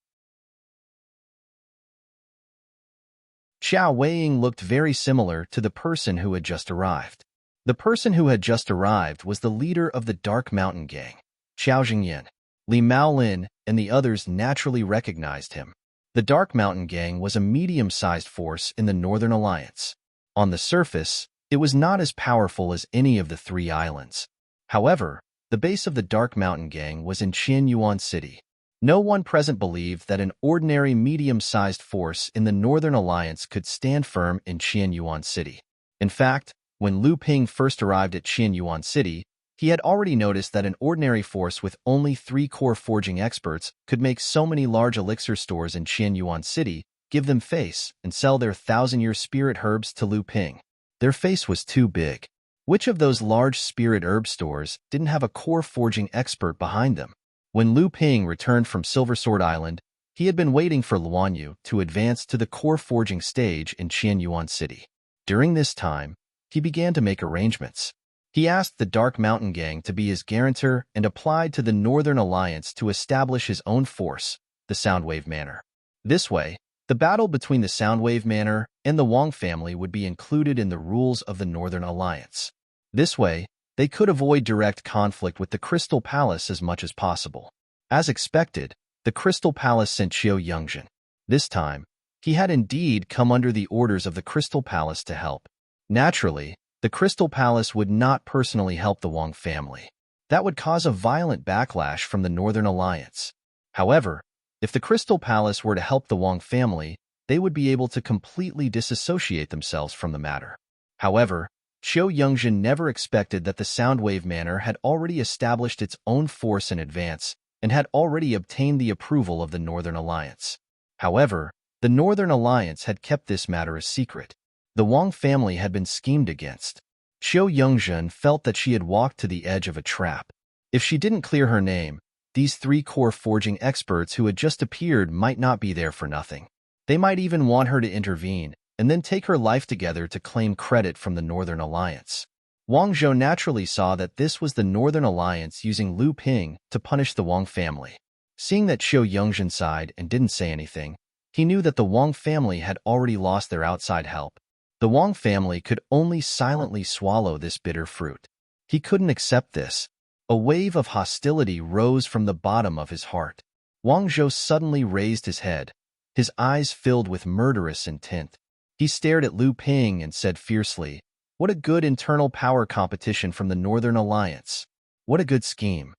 Xiao Weiying looked very similar to the person who had just arrived. The person who had just arrived was the leader of the Dark Mountain Gang, Xiao Jingyan. Li Maolin and the others naturally recognized him. The Dark Mountain Gang was a medium-sized force in the Northern Alliance. On the surface, it was not as powerful as any of the three islands. However, the base of the Dark Mountain Gang was in Qianyuan City. No one present believed that an ordinary medium-sized force in the Northern Alliance could stand firm in Qianyuan City. In fact, when Lu Ping first arrived at Qianyuan City, he had already noticed that an ordinary force with only 3 core forging experts could make so many large elixir stores in Qianyuan City, give them face, and sell their 1,000-year spirit herbs to Lu Ping. Their face was too big. Which of those large spirit herb stores didn't have a core forging expert behind them? When Lu Ping returned from Silver Sword Island, he had been waiting for Luan Yu to advance to the core forging stage in Qianyuan City. During this time, he began to make arrangements. He asked the Dark Mountain Gang to be his guarantor and applied to the Northern Alliance to establish his own force, the Soundwave Manor. This way, the battle between the Soundwave Manor and the Wang family would be included in the rules of the Northern Alliance. This way, they could avoid direct conflict with the Crystal Palace as much as possible. As expected, the Crystal Palace sent Xiao Yungjin. This time, he had indeed come under the orders of the Crystal Palace to help. Naturally, the Crystal Palace would not personally help the Wang family. That would cause a violent backlash from the Northern Alliance. However, if the Crystal Palace were to help the Wang family, they would be able to completely disassociate themselves from the matter. However, Xiao Yungjin never expected that the Soundwave Manor had already established its own force in advance and had already obtained the approval of the Northern Alliance. However, the Northern Alliance had kept this matter a secret. The Wang family had been schemed against. Xiao Yungjin felt that she had walked to the edge of a trap. If she didn't clear her name, these 3 core forging experts who had just appeared might not be there for nothing. They might even want her to intervene and then take her life together to claim credit from the Northern Alliance. Wang Zhou naturally saw that this was the Northern Alliance using Lu Ping to punish the Wang family. Seeing that Xiao Yungjin sighed and didn't say anything, he knew that the Wang family had already lost their outside help. The Wang family could only silently swallow this bitter fruit. He couldn't accept this. A wave of hostility rose from the bottom of his heart. Wang Zhou suddenly raised his head, his eyes filled with murderous intent. He stared at Lu Ping and said fiercely, "What a good internal power competition from the Northern Alliance. What a good scheme."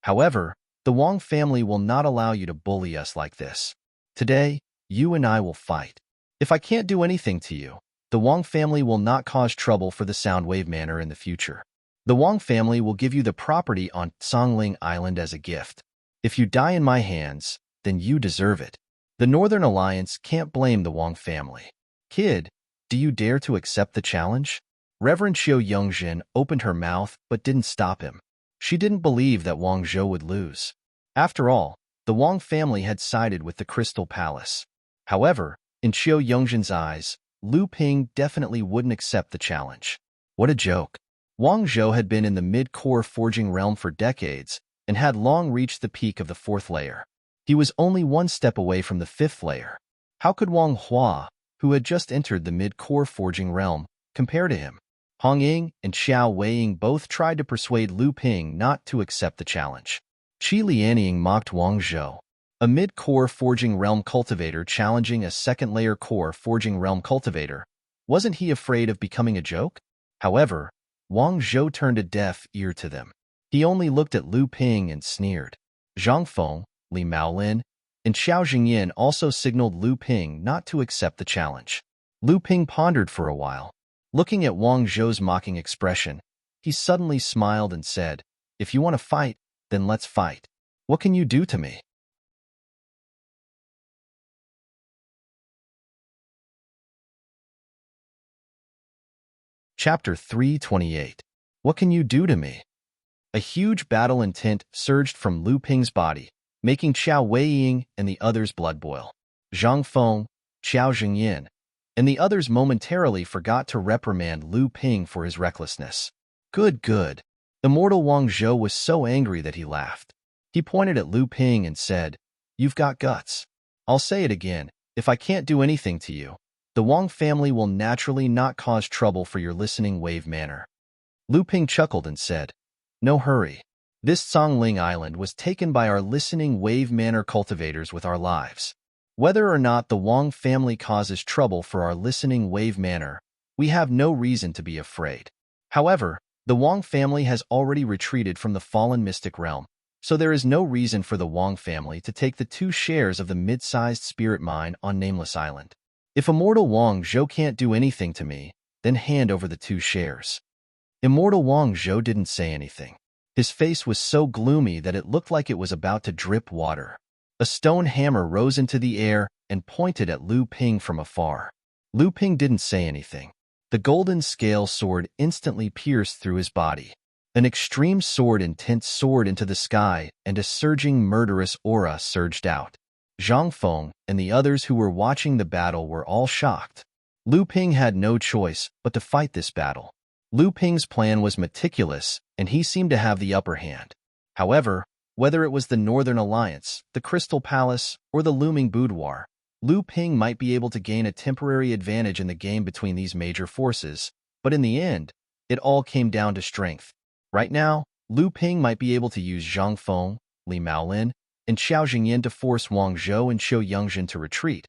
However, the Wang family will not allow you to bully us like this. Today, you and I will fight. If I can't do anything to you, the Wang family will not cause trouble for the Soundwave Manor in the future. The Wang family will give you the property on Songling Island as a gift. If you die in my hands, then you deserve it. The Northern Alliance can't blame the Wang family. Kid, do you dare to accept the challenge? Reverend Xiao Yungjin opened her mouth but didn't stop him. She didn't believe that Wang Zhou would lose. After all, the Wang family had sided with the Crystal Palace. However, in Xiao Yungjin's eyes, Lu Ping definitely wouldn't accept the challenge. What a joke. Wang Zhou had been in the mid-core forging realm for decades and had long reached the peak of the 4th layer. He was only 1 step away from the 5th layer. How could Wang Hua, who had just entered the mid-core forging realm, compare to him? Hong Ying and Xiao Weiying both tried to persuade Lu Ping not to accept the challenge. Qi Lianying mocked Wang Zhou. A mid-core forging realm cultivator challenging a 2nd-layer core forging realm cultivator. Wasn't he afraid of becoming a joke? However, Wang Zhou turned a deaf ear to them. He only looked at Lu Ping and sneered. Zhang Feng, Li Maolin, and Xiao Jingyan also signaled Lu Ping not to accept the challenge. Lu Ping pondered for a while. Looking at Wang Zhou's mocking expression, he suddenly smiled and said, "If you want to fight, then let's fight. What can you do to me?" Chapter 328. What can you do to me? A huge battle intent surged from Lu Ping's body, making Xiao Weiying and the others blood boil. Zhang Feng, Xiao Jingyan, and the others momentarily forgot to reprimand Lu Ping for his recklessness. Good. Immortal Wang Zhou was so angry that he laughed. He pointed at Lu Ping and said, "You've got guts. I'll say it again. If I can't do anything to you, the Wang family will naturally not cause trouble for your listening wave manner. Lu Ping chuckled and said, no hurry. This Songling Island was taken by our listening wave manner cultivators with our lives. Whether or not the Wang family causes trouble for our listening wave manner, we have no reason to be afraid. However, the Wang family has already retreated from the fallen mystic realm, so there is no reason for the Wang family to take the 2 shares of the mid-sized spirit mine on Nameless Island. If Immortal Wang Zhou can't do anything to me, then hand over the 2 shares. Immortal Wang Zhou didn't say anything. His face was so gloomy that it looked like it was about to drip water. A stone hammer rose into the air and pointed at Lu Ping from afar. Lu Ping didn't say anything. The golden scale sword instantly pierced through his body. An extreme sword intent soared into the sky, and a surging murderous aura surged out. Zhang Feng and the others who were watching the battle were all shocked. Lu Ping had no choice but to fight this battle. Lu Ping's plan was meticulous, and he seemed to have the upper hand. However, whether it was the Northern Alliance, the Crystal Palace, or the looming boudoir, Lu Ping might be able to gain a temporary advantage in the game between these major forces, but in the end, it all came down to strength. Right now, Lu Ping might be able to use Zhang Feng, Li Maolin, and Xiao Jingyan to force Wang Zhou and Qiu Yongzhen to retreat,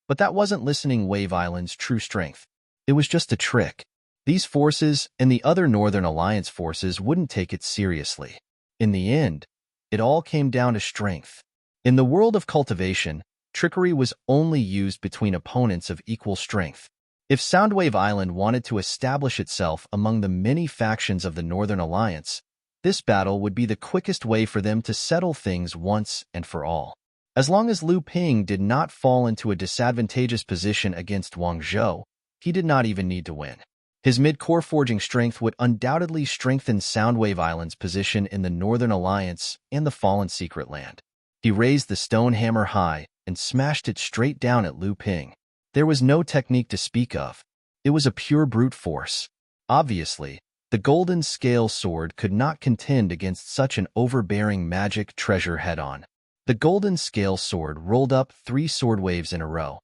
but that wasn't Listening Wave Island's true strength. It was just a trick. These forces and the other Northern Alliance forces wouldn't take it seriously. In the end, it all came down to strength. In the world of cultivation, trickery was only used between opponents of equal strength. If Soundwave Island wanted to establish itself among the many factions of the Northern Alliance, this battle would be the quickest way for them to settle things once and for all. As long as Lu Ping did not fall into a disadvantageous position against Wang Zhou, he did not even need to win. His mid-core forging strength would undoubtedly strengthen Soundwave Island's position in the Northern Alliance and the Fallen Secret Land. He raised the stone hammer high and smashed it straight down at Lu Ping. There was no technique to speak of. It was a pure brute force. Obviously, the golden scale sword could not contend against such an overbearing magic treasure head-on. The golden scale sword rolled up 3 sword waves in a row.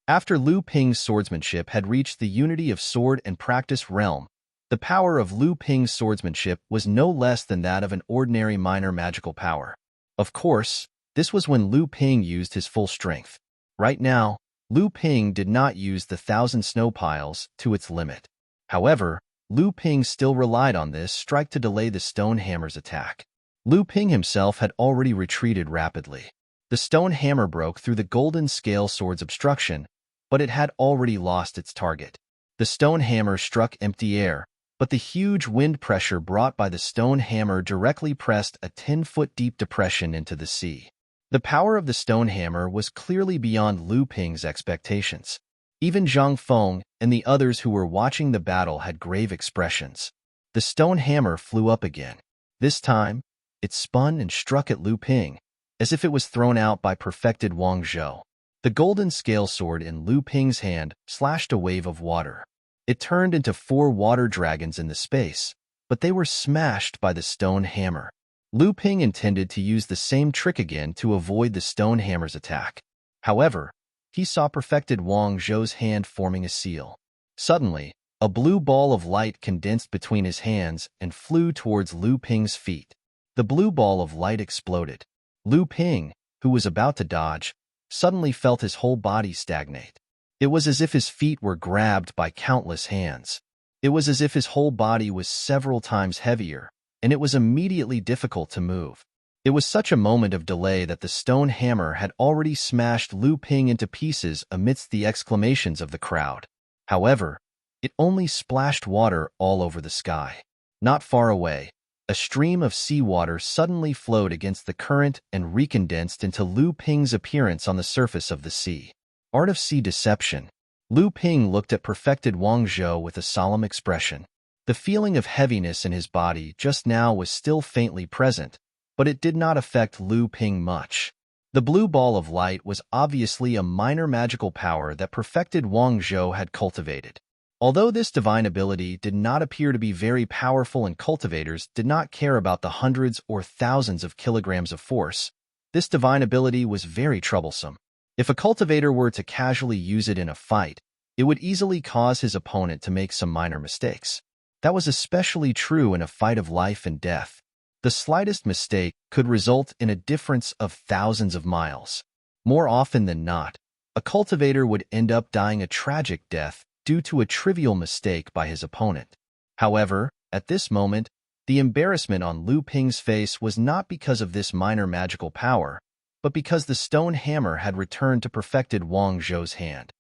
After Lu Ping's swordsmanship had reached the unity of sword and practice realm, the power of Lu Ping's swordsmanship was no less than that of an ordinary minor magical power. Of course, this was when Lu Ping used his full strength. Right now, Lu Ping did not use the 1,000 snow piles to its limit. However, Lu Ping still relied on this strike to delay the stone hammer's attack. Lu Ping himself had already retreated rapidly. The stone hammer broke through the golden scale sword's obstruction, but it had already lost its target. The stone hammer struck empty air, but the huge wind pressure brought by the stone hammer directly pressed a 10-foot-deep depression into the sea. The power of the stone hammer was clearly beyond Lu Ping's expectations. Even Zhang Feng and the others who were watching the battle had grave expressions. The stone hammer flew up again. This time, it spun and struck at Lu Ping, as if it was thrown out by perfected Wang Zhou. The golden scale sword in Lu Ping's hand slashed a wave of water. It turned into 4 water dragons in the space, but they were smashed by the stone hammer. Lu Ping intended to use the same trick again to avoid the stone hammer's attack. However, he saw perfected Wang Zhou's hand forming a seal. Suddenly, a blue ball of light condensed between his hands and flew towards Lu Ping's feet. The blue ball of light exploded. Lu Ping, who was about to dodge, suddenly felt his whole body stagnate. It was as if his feet were grabbed by countless hands. It was as if his whole body was several times heavier, and it was immediately difficult to move. It was such a moment of delay that the stone hammer had already smashed Lu Ping into pieces amidst the exclamations of the crowd. However, it only splashed water all over the sky. Not far away, a stream of seawater suddenly flowed against the current and recondensed into Lu Ping's appearance on the surface of the sea. Art of Sea Deception. Lu Ping looked at perfected Wang Zhou with a solemn expression. The feeling of heaviness in his body just now was still faintly present, but it did not affect Lu Ping much. The blue ball of light was obviously a minor magical power that perfected Wang Zhou had cultivated. Although this divine ability did not appear to be very powerful and cultivators did not care about the hundreds or thousands of kilograms of force, This divine ability was very troublesome. If a cultivator were to casually use it in a fight, it would easily cause his opponent to make some minor mistakes. That was especially true in a fight of life and death. The slightest mistake could result in a difference of thousands of miles. More often than not, a cultivator would end up dying a tragic death due to a trivial mistake by his opponent. However, at this moment, the embarrassment on Lu Ping's face was not because of this minor magical power, but because the stone hammer had returned to perfected Wang Zhou's hand.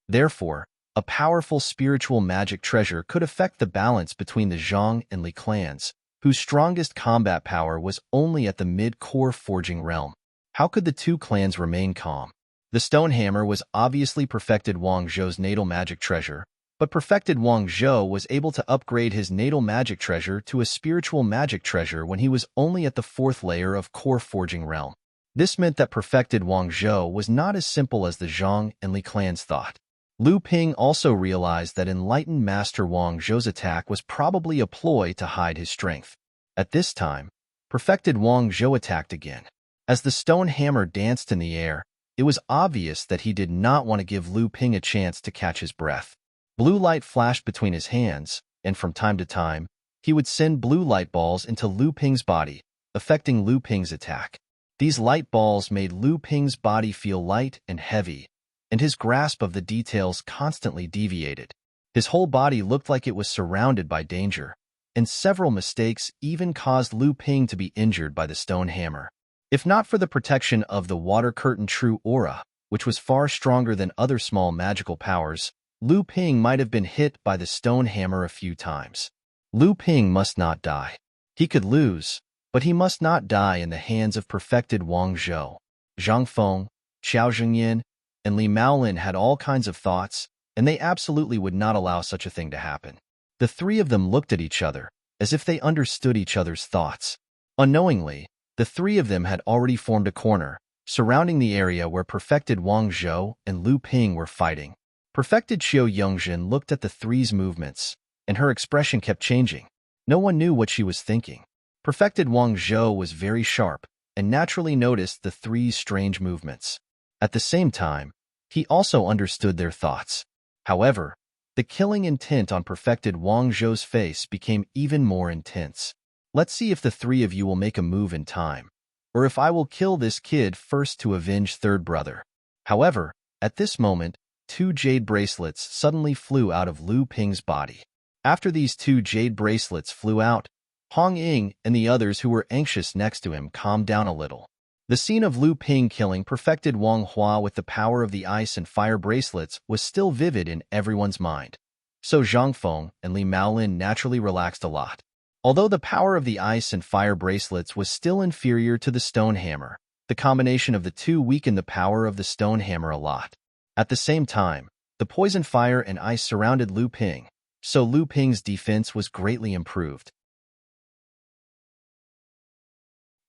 Therefore, a powerful spiritual magic treasure could affect the balance between the Zhang and Li clans, whose strongest combat power was only at the mid-core forging realm. How could the two clans remain calm? The stone hammer was obviously perfected Wang Zhou's natal magic treasure, but perfected Wang Zhou was able to upgrade his natal magic treasure to a spiritual magic treasure when he was only at the 4th layer of core forging realm. This meant that perfected Wang Zhou was not as simple as the Zhang and Li clans thought. Lu Ping also realized that enlightened Master Wang Zhou's attack was probably a ploy to hide his strength. At this time, perfected Wang Zhou attacked again. As the stone hammer danced in the air, it was obvious that he did not want to give Lu Ping a chance to catch his breath. Blue light flashed between his hands, and from time to time, he would send blue light balls into Lu Ping's body, affecting Lu Ping's attack. These light balls made Lu Ping's body feel light and heavy, and his grasp of the details constantly deviated. His whole body looked like it was surrounded by danger, and several mistakes even caused Lu Ping to be injured by the stone hammer. If not for the protection of the water curtain true aura, which was far stronger than other small magical powers, Lu Ping might have been hit by the stone hammer a few times. Lu Ping must not die. He could lose, but he must not die in the hands of perfected Wang Zhou. Zhang Feng, Xiao Zhengyan, and Li Maolin had all kinds of thoughts, and they absolutely would not allow such a thing to happen. The three of them looked at each other, as if they understood each other's thoughts. Unknowingly, the three of them had already formed a corner, surrounding the area where perfected Wang Zhou and Lu Ping were fighting. Perfected Xiao Yongjin looked at the three's movements, and her expression kept changing. No one knew what she was thinking. Perfected Wang Zhou was very sharp, and naturally noticed the three's strange movements. At the same time, he also understood their thoughts. However, the killing intent on perfected Wang Zhou's face became even more intense. Let's see if the three of you will make a move in time, or if I will kill this kid first to avenge third brother. However, at this moment, 2 jade bracelets suddenly flew out of Lu Ping's body. After these 2 jade bracelets flew out, Hong Ying and the others who were anxious next to him calmed down a little. The scene of Lu Ping killing perfected Wang Hua with the power of the ice and fire bracelets was still vivid in everyone's mind. So Zhang Feng and Li Maolin naturally relaxed a lot. Although the power of the ice and fire bracelets was still inferior to the stone hammer, the combination of the two weakened the power of the stone hammer a lot. At the same time, the poison fire and ice surrounded Lu Ping, so Lu Ping's defense was greatly improved.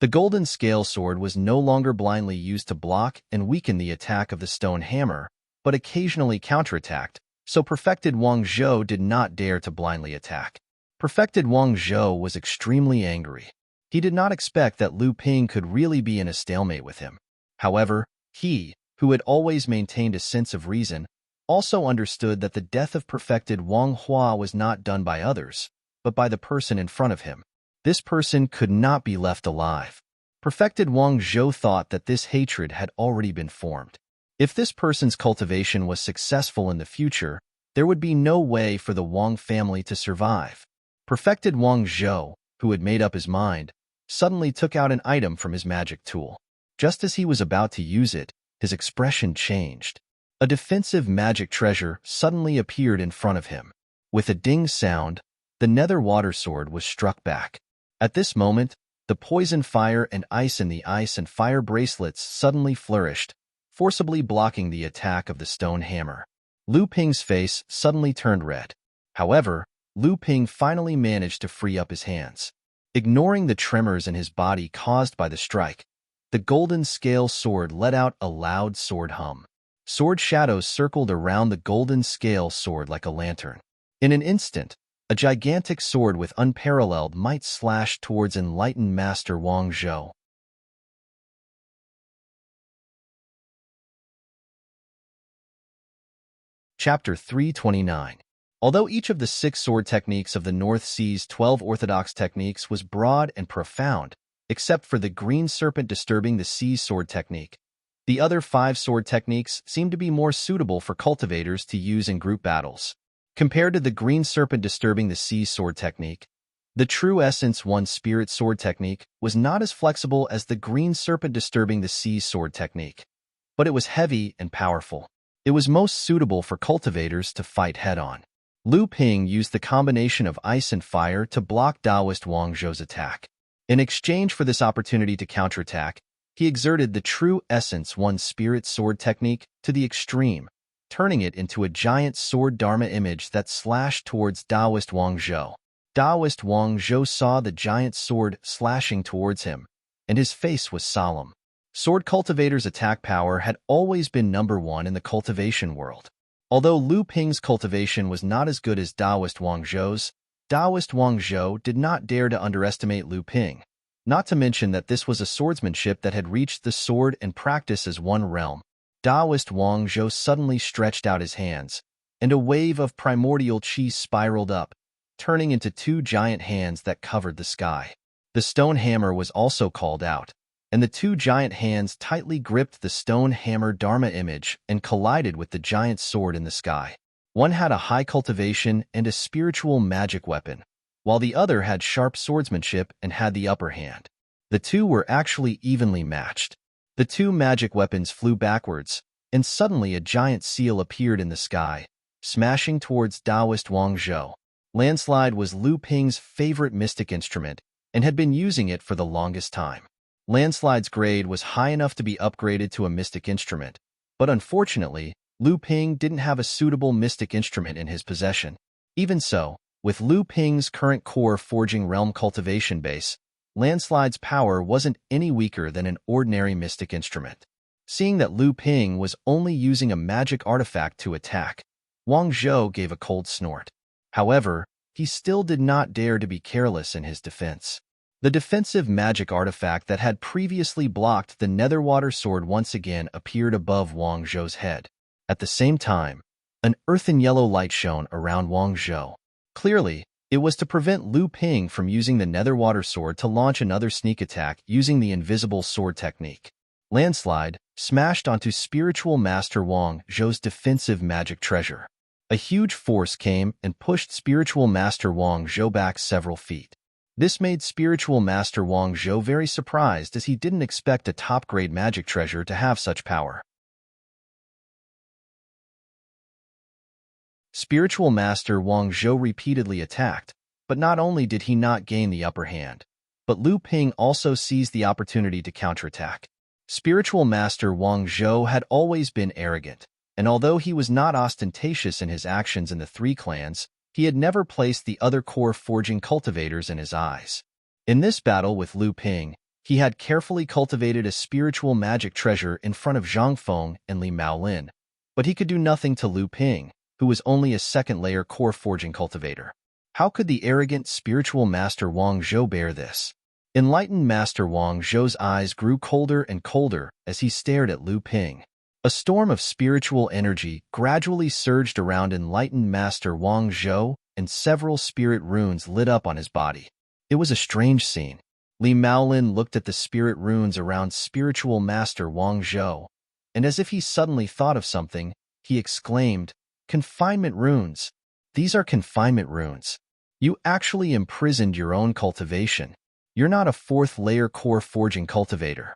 The golden scale sword was no longer blindly used to block and weaken the attack of the stone hammer, but occasionally counterattacked, so perfected Wang Zhou did not dare to blindly attack. Perfected Wang Zhou was extremely angry. He did not expect that Lu Ping could really be in a stalemate with him. However, he, who had always maintained a sense of reason, also understood that the death of perfected Wang Hua was not done by others, but by the person in front of him. This person could not be left alive. Perfected Wang Zhou thought that this hatred had already been formed. If this person's cultivation was successful in the future, there would be no way for the Wang family to survive. Perfected Wang Zhou, who had made up his mind, suddenly took out an item from his magic tool. Just as he was about to use it, his expression changed. A defensive magic treasure suddenly appeared in front of him. With a ding sound, the nether water sword was struck back. At this moment, the poison fire and ice in the ice and fire bracelets suddenly flourished, forcibly blocking the attack of the stone hammer. Lu Ping's face suddenly turned red. However, Lu Ping finally managed to free up his hands. Ignoring the tremors in his body caused by the strike, the golden scale sword let out a loud sword hum. Sword shadows circled around the golden scale sword like a lantern. In an instant, A gigantic sword with unparalleled might slashed towards enlightened Master Wang Zhou. Chapter 329. Although each of the 6 sword techniques of the North Sea's 12 orthodox techniques was broad and profound, except for the green serpent disturbing the sea's sword technique, the other 5 sword techniques seemed to be more suitable for cultivators to use in group battles. Compared to the green serpent disturbing the sea's sword technique, the true essence 1 spirit sword technique was not as flexible as the green serpent disturbing the sea's sword technique, but it was heavy and powerful. It was most suitable for cultivators to fight head-on. Lu Ping used the combination of ice and fire to block Taoist Wang Zhou's attack. In exchange for this opportunity to counterattack, he exerted the true essence 1 spirit sword technique to the extreme, turning it into a giant sword dharma image that slashed towards Taoist Wang Zhou. Taoist Wang Zhou saw the giant sword slashing towards him, and his face was solemn. Sword cultivators' attack power had always been number 1 in the cultivation world. Although Lu Ping's cultivation was not as good as Taoist Wang Zhou's, Taoist Wang Zhou did not dare to underestimate Lu Ping, not to mention that this was a swordsmanship that had reached the sword and practice as one realm. Taoist Wang Zhou suddenly stretched out his hands, and a wave of primordial qi spiraled up, turning into 2 giant hands that covered the sky. The stone hammer was also called out, and the 2 giant hands tightly gripped the stone hammer dharma image and collided with the giant sword in the sky. One had a high cultivation and a spiritual magic weapon, while the other had sharp swordsmanship and had the upper hand. The 2 were actually evenly matched. The 2 magic weapons flew backwards, and suddenly a giant seal appeared in the sky, smashing towards Taoist Wang Zhou. Landslide was Lu Ping's favorite mystic instrument and had been using it for the longest time. Landslide's grade was high enough to be upgraded to a mystic instrument, but unfortunately, Lu Ping didn't have a suitable mystic instrument in his possession. Even so, with Lu Ping's current core forging realm cultivation base, Landslide's power wasn't any weaker than an ordinary mystic instrument. Seeing that Lu Ping was only using a magic artifact to attack, Wang Zhou gave a cold snort. However, he still did not dare to be careless in his defense. The defensive magic artifact that had previously blocked the Netherwater sword once again appeared above Wang Zhou's head. At the same time, an earthen yellow light shone around Wang Zhou. Clearly, it was to prevent Lu Ping from using the Netherwater sword to launch another sneak attack using the invisible sword technique. Landslide smashed onto Spiritual Master Wang Zhou's defensive magic treasure. A huge force came and pushed Spiritual Master Wang Zhou back several feet. This made Spiritual Master Wang Zhou very surprised, as he didn't expect a top-grade magic treasure to have such power. Spiritual Master Wang Zhou repeatedly attacked, but not only did he not gain the upper hand, but Lu Ping also seized the opportunity to counterattack. Spiritual Master Wang Zhou had always been arrogant, and although he was not ostentatious in his actions in the 3 clans, he had never placed the other core forging cultivators in his eyes. In this battle with Lu Ping, he had carefully cultivated a spiritual magic treasure in front of Zhang Feng and Li Maolin, but he could do nothing to Lu Ping, who was only a second-layer core forging cultivator. How could the arrogant spiritual master Wang Zhou bear this? Enlightened Master Wang Zhou's eyes grew colder and colder as he stared at Lu Ping. A storm of spiritual energy gradually surged around Enlightened Master Wang Zhou, and several spirit runes lit up on his body. It was a strange scene. Li Maolin looked at the spirit runes around Spiritual Master Wang Zhou, and as if he suddenly thought of something, he exclaimed, "Confinement runes! These are confinement runes. You actually imprisoned your own cultivation. You're not a 4th-layer core forging cultivator."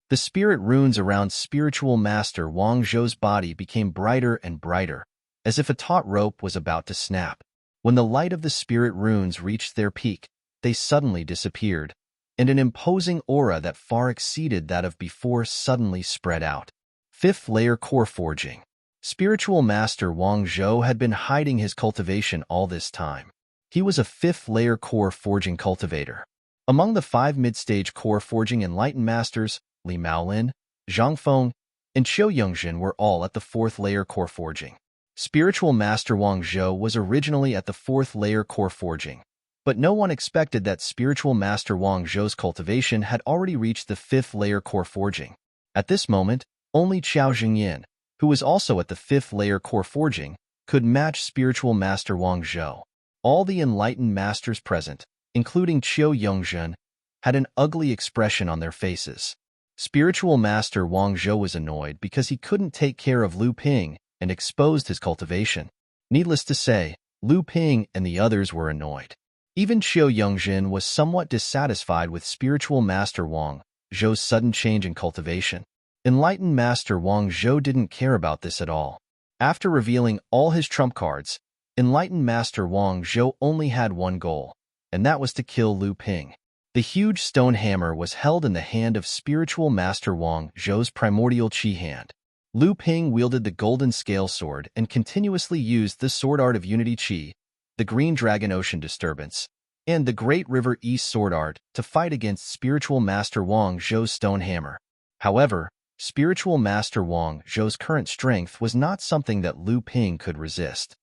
The spirit runes around Spiritual Master Wang Zhou's body became brighter and brighter, as if a taut rope was about to snap. When the light of the spirit runes reached their peak, they suddenly disappeared, and an imposing aura that far exceeded that of before suddenly spread out. 5th-layer core forging. Spiritual Master Wang Zhou had been hiding his cultivation all this time. He was a 5th-layer core forging cultivator. Among the 5 mid-stage core forging enlightened masters, Li Maolin, Zhang Feng, and Qiu Yongzhen were all at the 4th-layer core forging. Spiritual Master Wang Zhou was originally at the 4th layer core forging, but no one expected that Spiritual Master Wang Zhou's cultivation had already reached the 5th layer core forging. At this moment, only Qiao Jingyan, who was also at the 5th layer core forging, could match Spiritual Master Wang Zhou. All the enlightened masters present, including Qiu Yongzhen, had an ugly expression on their faces. Spiritual Master Wang Zhou was annoyed because he couldn't take care of Lu Ping and exposed his cultivation. Needless to say, Lu Ping and the others were annoyed. Even Qiu Yongzhen was somewhat dissatisfied with Spiritual Master Wang Zhou's sudden change in cultivation. Enlightened Master Wang Zhou didn't care about this at all. After revealing all his trump cards, Enlightened Master Wang Zhou only had one goal, and that was to kill Lu Ping. The huge stone hammer was held in the hand of Spiritual Master Wang Zhou's primordial qi hand. Lu Ping wielded the golden scale sword and continuously used the sword art of unity qi, the green dragon ocean disturbance, and the great river east sword art to fight against Spiritual Master Wang Zhou's stone hammer. However, Spiritual Master Wang Zhou's current strength was not something that Lu Ping could resist.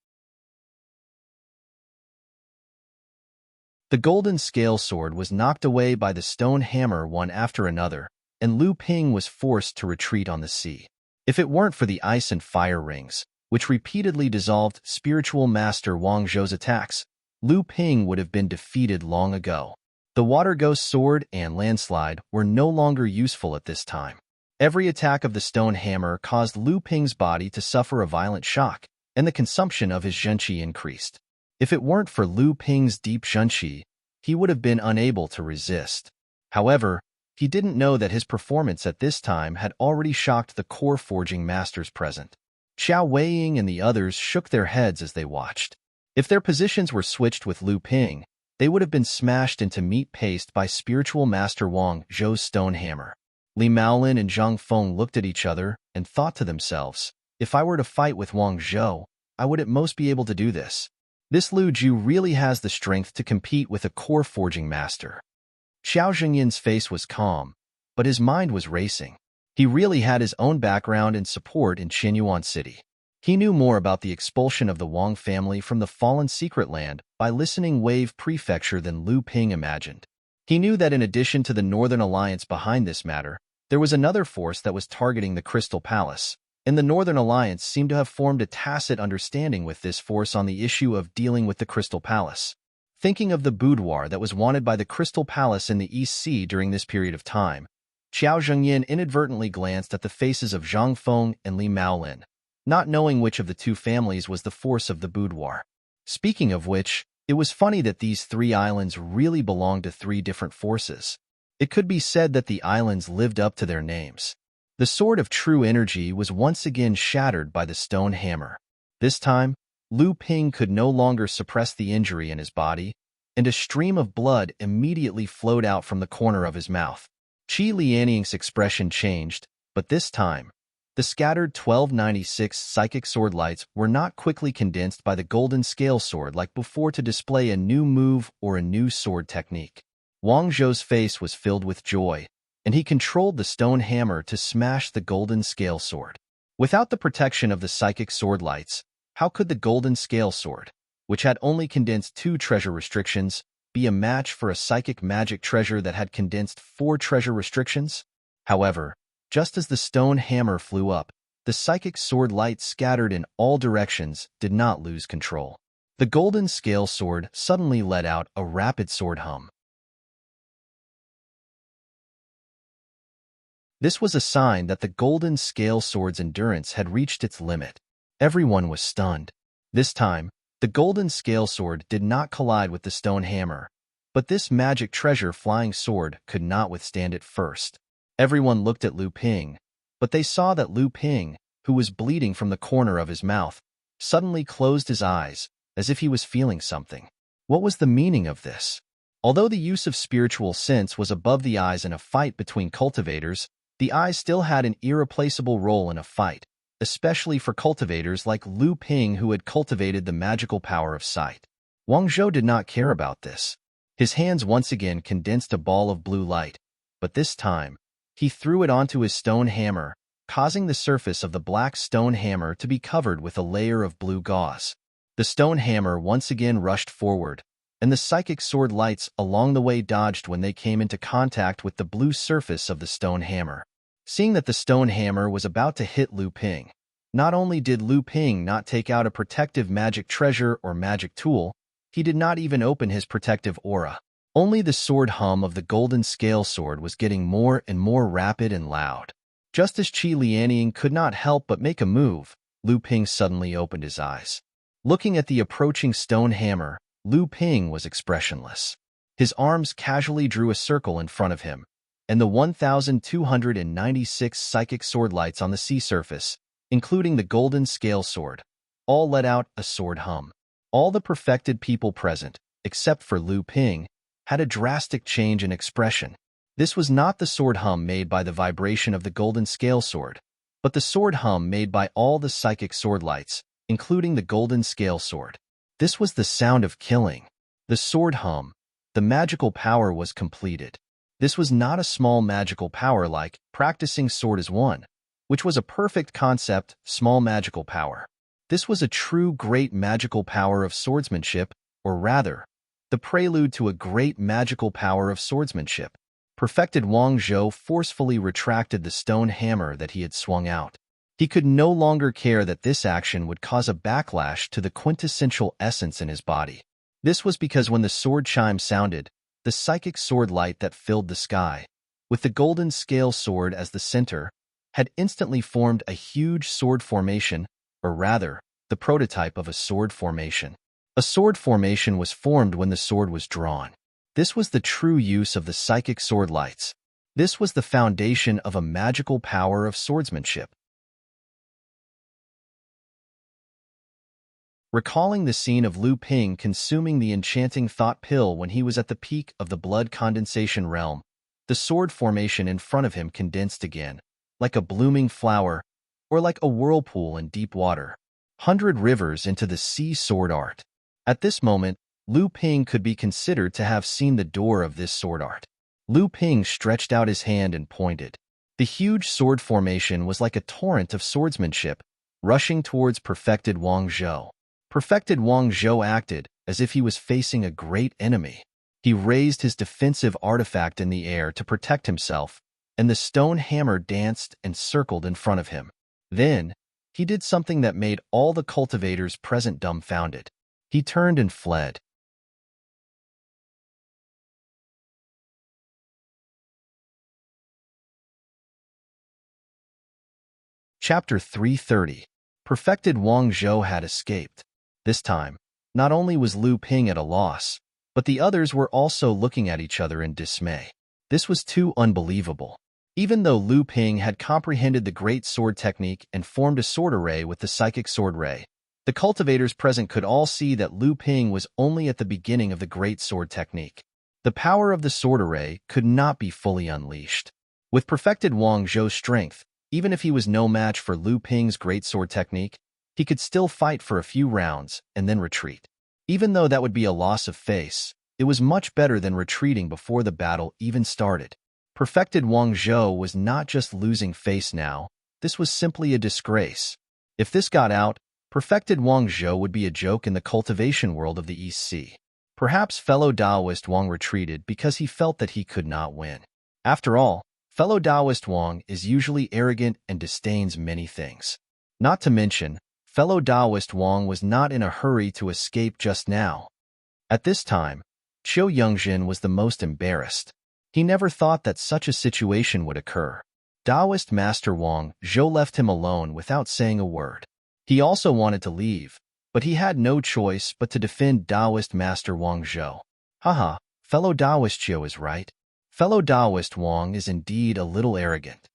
The golden scale sword was knocked away by the stone hammer one after another, and Lu Ping was forced to retreat on the sea. If it weren't for the ice and fire rings, which repeatedly dissolved Spiritual Master Wang Zhou's attacks, Lu Ping would have been defeated long ago. The Water Ghost Sword and Landslide were no longer useful at this time. Every attack of the stone hammer caused Lu Ping's body to suffer a violent shock, and the consumption of his zhenqi increased. If it weren't for Lu Ping's deep zhenqi, he would have been unable to resist. However, he didn't know that his performance at this time had already shocked the core forging masters present. Xiao Weiying and the others shook their heads as they watched. If their positions were switched with Lu Ping, they would have been smashed into meat paste by Spiritual Master Wang Zhou's stone hammer. Li Maolin and Zhang Feng looked at each other and thought to themselves, if I were to fight with Wang Zhou, I would at most be able to do this. This Lu Ju really has the strength to compete with a core forging master. Xiao Jingyan's face was calm, but his mind was racing. He really had his own background and support in Qinyuan City. He knew more about the expulsion of the Wang family from the fallen secret land by listening Wave Prefecture than Lu Ping imagined. He knew that in addition to the Northern Alliance behind this matter, there was another force that was targeting the Crystal Palace, and the Northern Alliance seemed to have formed a tacit understanding with this force on the issue of dealing with the Crystal Palace. Thinking of the boudoir that was wanted by the Crystal Palace in the East Sea during this period of time, Qiao Zhengyan inadvertently glanced at the faces of Zhang Feng and Li Maolin, not knowing which of the two families was the force of the boudoir. Speaking of which, it was funny that these three islands really belonged to three different forces. It could be said that the islands lived up to their names. The sword of true energy was once again shattered by the stone hammer. This time, Lu Ping could no longer suppress the injury in his body, and a stream of blood immediately flowed out from the corner of his mouth. Qi Lianying's expression changed, but this time, the scattered 1296 psychic sword lights were not quickly condensed by the golden scale sword like before to display a new move or a new sword technique. Wang Zhou's face was filled with joy, and he controlled the stone hammer to smash the golden scale sword. Without the protection of the psychic sword lights, how could the golden scale sword, which had only condensed 2 treasure restrictions, be a match for a psychic magic treasure that had condensed 4 treasure restrictions? However, just as the stone hammer flew up, the psychic sword light scattered in all directions did not lose control. The golden scale sword suddenly let out a rapid sword hum. This was a sign that the golden scale sword's endurance had reached its limit. Everyone was stunned. This time, the golden scale sword did not collide with the stone hammer, but this magic treasure flying sword could not withstand it first. Everyone looked at Lu Ping, but they saw that Lu Ping, who was bleeding from the corner of his mouth, suddenly closed his eyes, as if he was feeling something. What was the meaning of this? Although the use of spiritual sense was above the eyes in a fight between cultivators, the eyes still had an irreplaceable role in a fight, especially for cultivators like Lu Ping who had cultivated the magical power of sight. Wang Zhou did not care about this. His hands once again condensed a ball of blue light, but this time, he threw it onto his stone hammer, causing the surface of the black stone hammer to be covered with a layer of blue gauze. The stone hammer once again rushed forward, and the psychic sword lights along the way dodged when they came into contact with the blue surface of the stone hammer. Seeing that the stone hammer was about to hit Lu Ping, not only did Lu Ping not take out a protective magic treasure or magic tool, he did not even open his protective aura. Only the sword hum of the golden scale sword was getting more and more rapid and loud. Just as Qi Lianying could not help but make a move, Lu Ping suddenly opened his eyes. Looking at the approaching stone hammer, Lu Ping was expressionless. His arms casually drew a circle in front of him, and the 1,296 psychic sword lights on the sea surface, including the golden scale sword, all let out a sword hum. All the perfected people present, except for Lu Ping, had a drastic change in expression. This was not the sword hum made by the vibration of the golden scale sword, but the sword hum made by all the psychic sword lights, including the golden scale sword. This was the sound of killing. The sword hum. The magical power was completed. This was not a small magical power like practicing sword as one, which was a perfect concept, small magical power. This was a true great magical power of swordsmanship, or rather, the prelude to a great magical power of swordsmanship. Perfected Wang Zhou forcefully retracted the stone hammer that he had swung out. He could no longer care that this action would cause a backlash to the quintessential essence in his body. This was because when the sword chime sounded, the psychic sword light that filled the sky, with the golden scale sword as the center, had instantly formed a huge sword formation, or rather, the prototype of a sword formation. A sword formation was formed when the sword was drawn. This was the true use of the psychic sword lights. This was the foundation of a magical power of swordsmanship. Recalling the scene of Lu Ping consuming the enchanting thought pill when he was at the peak of the blood condensation realm, the sword formation in front of him condensed again, like a blooming flower, or like a whirlpool in deep water. 100 rivers into the sea sword art. At this moment, Lu Ping could be considered to have seen the door of this sword art. Lu Ping stretched out his hand and pointed. The huge sword formation was like a torrent of swordsmanship, rushing towards perfected Wang Zhou. Perfected Wang Zhou acted as if he was facing a great enemy. He raised his defensive artifact in the air to protect himself, and the stone hammer danced and circled in front of him. Then, he did something that made all the cultivators present dumbfounded. He turned and fled. Chapter 330. Perfected Wang Zhou had escaped. This time, not only was Lu Ping at a loss, but the others were also looking at each other in dismay. This was too unbelievable. Even though Lu Ping had comprehended the great sword technique and formed a sword array with the psychic sword ray, the cultivators present could all see that Lu Ping was only at the beginning of the great sword technique. The power of the sword array could not be fully unleashed. With perfected Wang Zhou's strength, even if he was no match for Lu Ping's great sword technique, he could still fight for a few rounds and then retreat. Even though that would be a loss of face, it was much better than retreating before the battle even started. Perfected Wang Zhou was not just losing face now, this was simply a disgrace. If this got out, perfected Wang Zhou would be a joke in the cultivation world of the East Sea. Perhaps fellow Taoist Wang retreated because he felt that he could not win. After all, fellow Taoist Wang is usually arrogant and disdains many things. Not to mention, fellow Taoist Wang was not in a hurry to escape just now. At this time, Qiu Yongzhen was the most embarrassed. He never thought that such a situation would occur. Taoist Master Wang Zhou left him alone without saying a word. He also wanted to leave, but he had no choice but to defend Taoist Master Wang Zhou. Haha, fellow Taoist Qiu is right. Fellow Taoist Wang is indeed a little arrogant.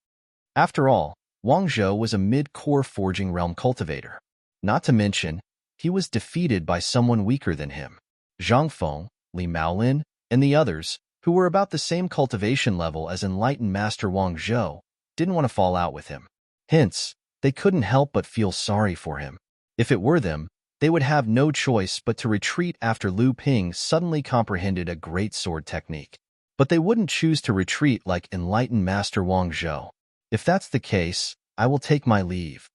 After all, Wang Zhou was a mid-core forging realm cultivator. Not to mention, he was defeated by someone weaker than him. Zhang Feng, Li Maolin, and the others, who were about the same cultivation level as enlightened Master Wang Zhou, didn't want to fall out with him. Hence, they couldn't help but feel sorry for him. If it were them, they would have no choice but to retreat after Lu Ping suddenly comprehended a great sword technique. But they wouldn't choose to retreat like enlightened Master Wang Zhou. If that's the case, I will take my leave.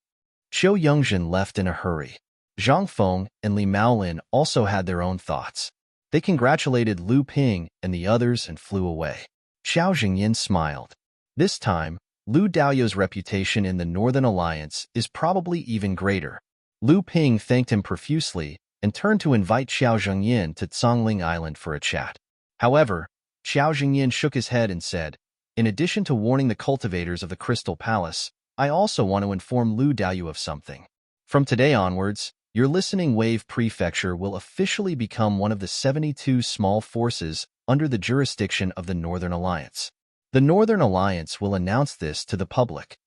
Qiu Yongzhen left in a hurry. Zhang Feng and Li Maolin also had their own thoughts. They congratulated Lu Ping and the others and flew away. Xiao Jingyin smiled. This time, Lu Daoyu's reputation in the Northern Alliance is probably even greater. Lu Ping thanked him profusely and turned to invite Xiao Jingyin to Congling Island for a chat. However, Xiao Jingyin shook his head and said, "In addition to warning the cultivators of the Crystal Palace, I also want to inform Lu Daoyu of something. From today onwards, your Listening Wave Prefecture will officially become one of the 72 small forces under the jurisdiction of the Northern Alliance. The Northern Alliance will announce this to the public."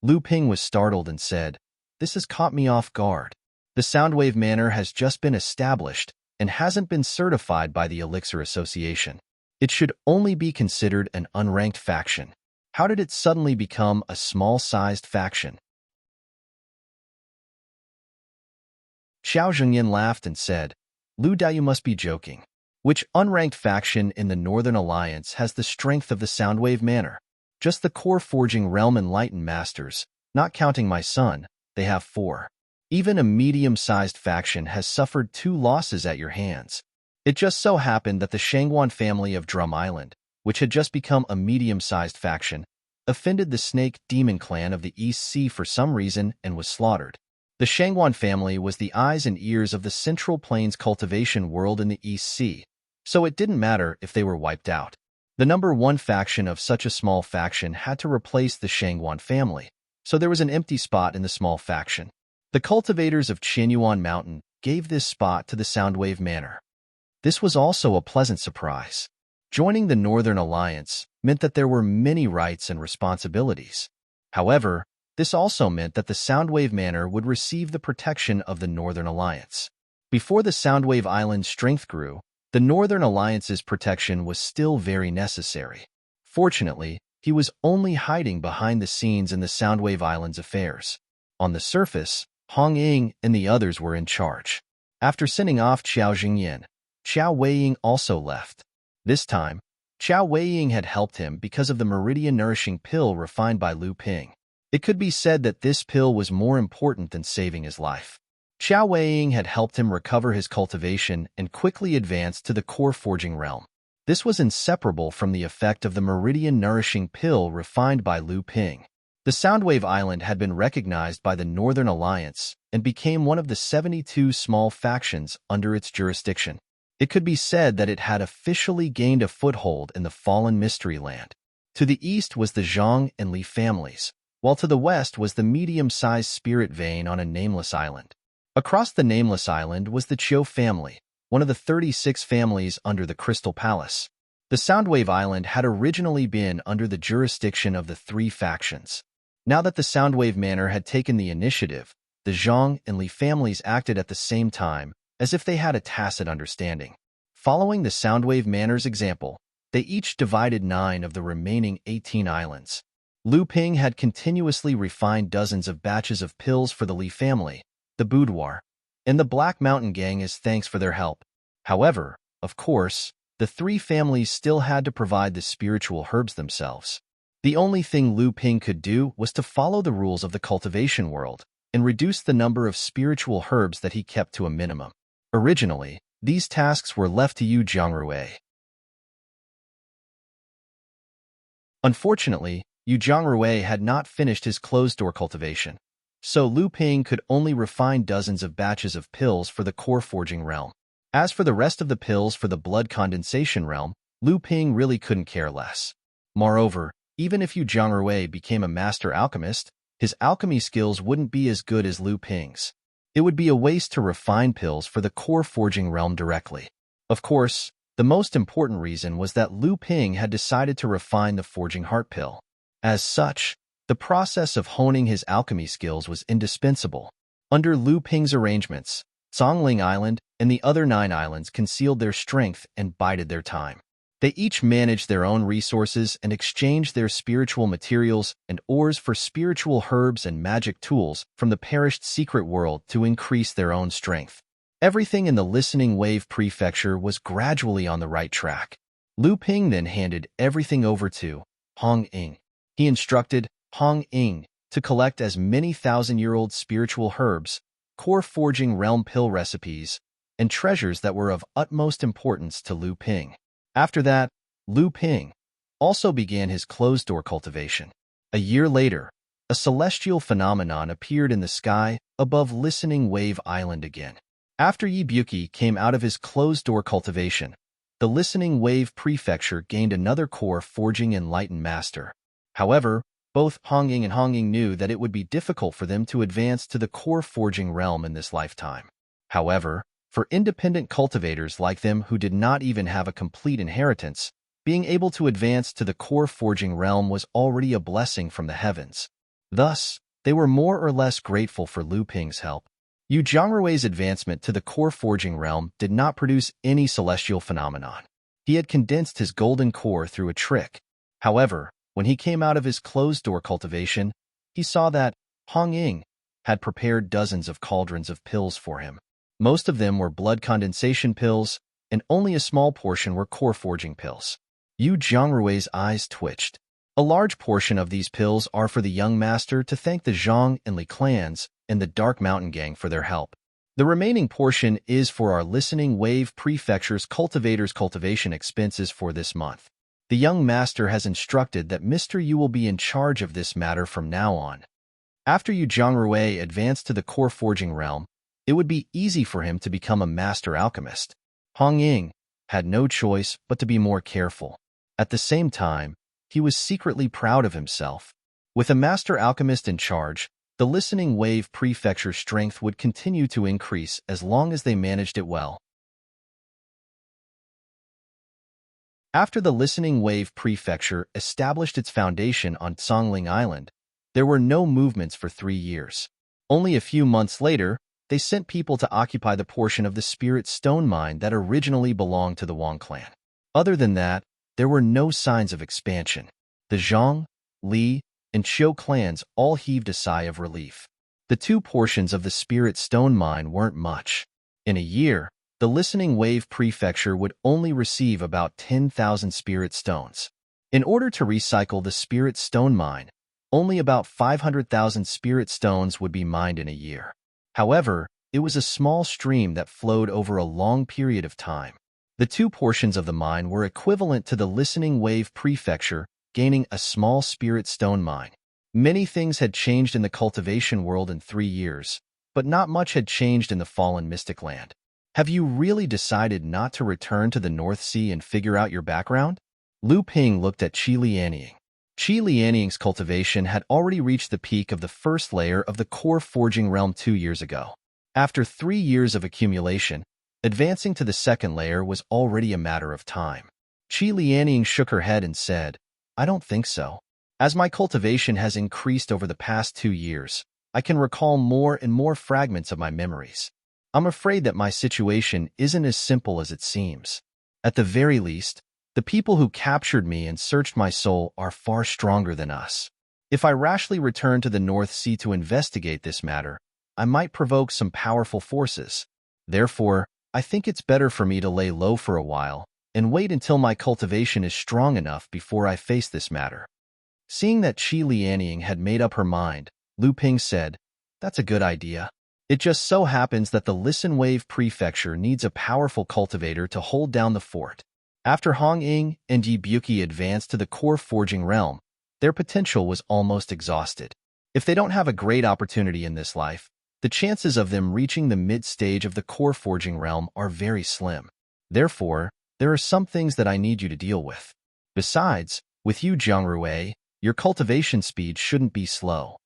Lu Ping was startled and said, "This has caught me off guard. The Soundwave Manor has just been established and hasn't been certified by the Elixir Association. It should only be considered an unranked faction. How did it suddenly become a small-sized faction?" Xiao Zhengyin laughed and said, "Lu Daoyu must be joking. Which unranked faction in the Northern Alliance has the strength of the Soundwave Manor? Just the core forging realm enlightened masters, not counting my son, they have 4. Even a medium-sized faction has suffered 2 losses at your hands. It just so happened that the Shangguan family of Drum Island, which had just become a medium-sized faction, offended the Snake Demon clan of the East Sea for some reason and was slaughtered. The Shangguan family was the eyes and ears of the Central Plains cultivation world in the East Sea, so it didn't matter if they were wiped out. The number 1 faction of such a small faction had to replace the Shangguan family, so there was an empty spot in the small faction. The cultivators of Qianyuan Mountain gave this spot to the Soundwave Manor. This was also a pleasant surprise. Joining the Northern Alliance meant that there were many rights and responsibilities. However, this also meant that the Soundwave Manor would receive the protection of the Northern Alliance. Before the Soundwave Island's strength grew, the Northern Alliance's protection was still very necessary. Fortunately, he was only hiding behind the scenes in the Soundwave Island's affairs. On the surface, Hong Ying and the others were in charge. After sending off Xiao Jingyin, Qiao Weiying also left. This time, Qiao Weiying had helped him because of the meridian-nourishing pill refined by Lu Ping. It could be said that this pill was more important than saving his life. Qiao Weiying had helped him recover his cultivation and quickly advance to the core forging realm. This was inseparable from the effect of the meridian-nourishing pill refined by Lu Ping. The Soundwave Island had been recognized by the Northern Alliance and became one of the 72 small factions under its jurisdiction. It could be said that it had officially gained a foothold in the fallen Mystery Land. To the east was the Zhang and Li families, while to the west was the medium-sized spirit vein on a nameless island. Across the nameless island was the Qiu family, one of the 36 families under the Crystal Palace. The Soundwave Island had originally been under the jurisdiction of the 3 factions. Now that the Soundwave Manor had taken the initiative, the Zhang and Li families acted at the same time, as if they had a tacit understanding. Following the Soundwave Manor's example, they each divided 9 of the remaining 18 islands. Lu Ping had continuously refined dozens of batches of pills for the Li family, the Boudoir, and the Black Mountain Gang as thanks for their help. However, of course, the 3 families still had to provide the spiritual herbs themselves. The only thing Lu Ping could do was to follow the rules of the cultivation world and reduce the number of spiritual herbs that he kept to a minimum. Originally, these tasks were left to Yu Jiangrui. Unfortunately, Yu Jiangrui had not finished his closed-door cultivation, so Lu Ping could only refine dozens of batches of pills for the core forging realm. As for the rest of the pills for the blood condensation realm, Lu Ping really couldn't care less. Moreover, even if Yu Jiangrui became a master alchemist, his alchemy skills wouldn't be as good as Lu Ping's. It would be a waste to refine pills for the core forging realm directly. Of course, the most important reason was that Lu Ping had decided to refine the forging heart pill. As such, the process of honing his alchemy skills was indispensable. Under Lu Ping's arrangements, Congling Island and the other 9 islands concealed their strength and bided their time. They each managed their own resources and exchanged their spiritual materials and ores for spiritual herbs and magic tools from the perished secret world to increase their own strength. Everything in the Listening Wave Prefecture was gradually on the right track. Lu Ping then handed everything over to Hong Ying. He instructed Hong Ying to collect as many thousand-year-old spiritual herbs, core forging realm pill recipes, and treasures that were of utmost importance to Lu Ping. After that, Lu Ping also began his closed-door cultivation. A year later, a celestial phenomenon appeared in the sky above Listening Wave Island again. After Yi Buki came out of his closed-door cultivation, the Listening Wave Prefecture gained another core forging enlightened master. However, both Hong Ying and Hong Ying knew that it would be difficult for them to advance to the core forging realm in this lifetime. However, for independent cultivators like them who did not even have a complete inheritance, being able to advance to the core forging realm was already a blessing from the heavens. Thus, they were more or less grateful for Lu Ping's help. Yu Zhongrui's advancement to the core forging realm did not produce any celestial phenomenon. He had condensed his golden core through a trick. However, when he came out of his closed-door cultivation, he saw that Hong Ying had prepared dozens of cauldrons of pills for him. Most of them were blood condensation pills, and only a small portion were core forging pills. Yu Zhongrui's eyes twitched. A large portion of these pills are for the young master to thank the Zhang and Li clans and the Dark Mountain Gang for their help. The remaining portion is for our Listening Wave Prefecture's cultivators' cultivation expenses for this month. The young master has instructed that Mr. Yu will be in charge of this matter from now on. After Yu Zhongrui advanced to the core forging realm, it would be easy for him to become a master alchemist. Hong Ying had no choice but to be more careful. At the same time, he was secretly proud of himself. With a master alchemist in charge, the Listening Wave Prefecture's strength would continue to increase as long as they managed it well. After the Listening Wave Prefecture established its foundation on Songling Island, there were no movements for 3 years. Only a few months later, they sent people to occupy the portion of the Spirit Stone Mine that originally belonged to the Wang clan. Other than that, there were no signs of expansion. The Zhang, Li, and Qiu clans all heaved a sigh of relief. The 2 portions of the Spirit Stone Mine weren't much. In a year, the Listening Wave Prefecture would only receive about 10,000 Spirit Stones. In order to recycle the Spirit Stone Mine, only about 500,000 Spirit Stones would be mined in a year. However, it was a small stream that flowed over a long period of time. The 2 portions of the mine were equivalent to the Listening Wave Prefecture gaining a small Spirit Stone Mine. Many things had changed in the cultivation world in 3 years, but not much had changed in the fallen Mystic Land. Have you really decided not to return to the North Sea and figure out your background? Lu Ping looked at Qi Lianying. Qi Lianying's cultivation had already reached the peak of the first layer of the core forging realm 2 years ago. After 3 years of accumulation, advancing to the second layer was already a matter of time. Qi Lianying shook her head and said, I don't think so. As my cultivation has increased over the past 2 years, I can recall more and more fragments of my memories. I'm afraid that my situation isn't as simple as it seems. At the very least, the people who captured me and searched my soul are far stronger than us. If I rashly return to the North Sea to investigate this matter, I might provoke some powerful forces. Therefore, I think it's better for me to lay low for a while and wait until my cultivation is strong enough before I face this matter. Seeing that Qi Lianying had made up her mind, Lu Ping said, That's a good idea. It just so happens that the Listening Wave Prefecture needs a powerful cultivator to hold down the fort. After Hong Ying and Yi Buki advanced to the core forging realm, their potential was almost exhausted. If they don't have a great opportunity in this life, the chances of them reaching the mid-stage of the core forging realm are very slim. Therefore, there are some things that I need you to deal with. Besides, with you, Zhongrui, your cultivation speed shouldn't be slow.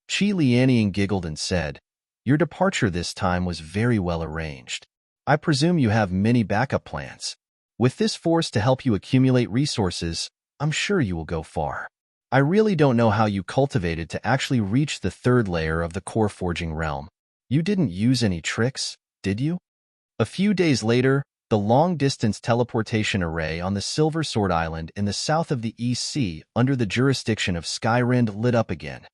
Qi Lianying giggled and said, Your departure this time was very well arranged. I presume you have many backup plans. With this force to help you accumulate resources, I'm sure you will go far. I really don't know how you cultivated to actually reach the third layer of the core forging realm. You didn't use any tricks, did you? A few days later, the long-distance teleportation array on the Silver Sword Island in the south of the East Sea under the jurisdiction of Skyrind lit up again.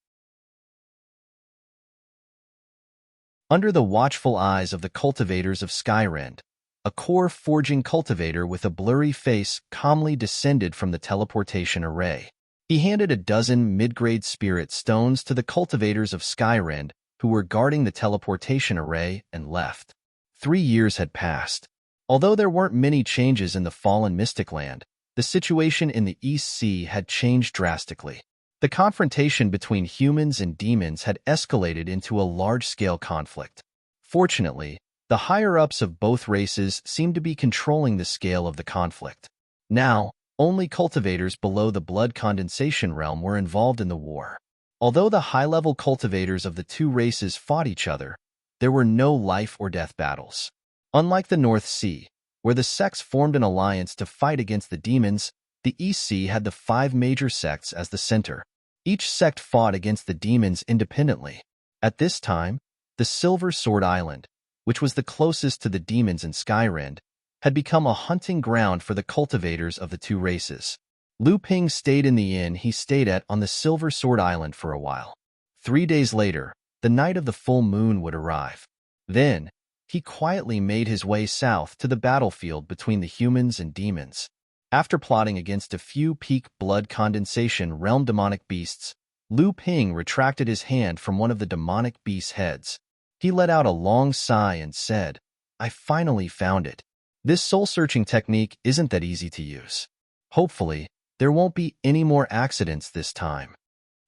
Under the watchful eyes of the cultivators of Skyrind, a core forging cultivator with a blurry face calmly descended from the teleportation array. He handed a dozen mid-grade spirit stones to the cultivators of Skyrend who were guarding the teleportation array and left. 3 years had passed. Although there weren't many changes in the fallen Mystic Land, the situation in the East Sea had changed drastically. The confrontation between humans and demons had escalated into a large-scale conflict. Fortunately, the higher-ups of both races seemed to be controlling the scale of the conflict. Now, only cultivators below the blood condensation realm were involved in the war. Although the high-level cultivators of the two races fought each other, there were no life-or-death battles. Unlike the North Sea, where the sects formed an alliance to fight against the demons, the East Sea had the 5 major sects as the center. Each sect fought against the demons independently. At this time, the Silver Sword Island, which was the closest to the demons in Skyrend, had become a hunting ground for the cultivators of the two races. Lu Ping stayed in the inn he stayed at on the Silver Sword Island for a while. 3 days later, the night of the full moon would arrive. Then, he quietly made his way south to the battlefield between the humans and demons. After plotting against a few peak blood condensation realm demonic beasts, Lu Ping retracted his hand from one of the demonic beast's heads. He let out a long sigh and said, "I finally found it. This soul-searching technique isn't that easy to use. Hopefully, there won't be any more accidents this time."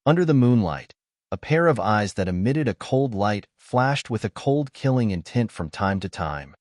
Under the moonlight, a pair of eyes that emitted a cold light flashed with a cold killing intent from time to time.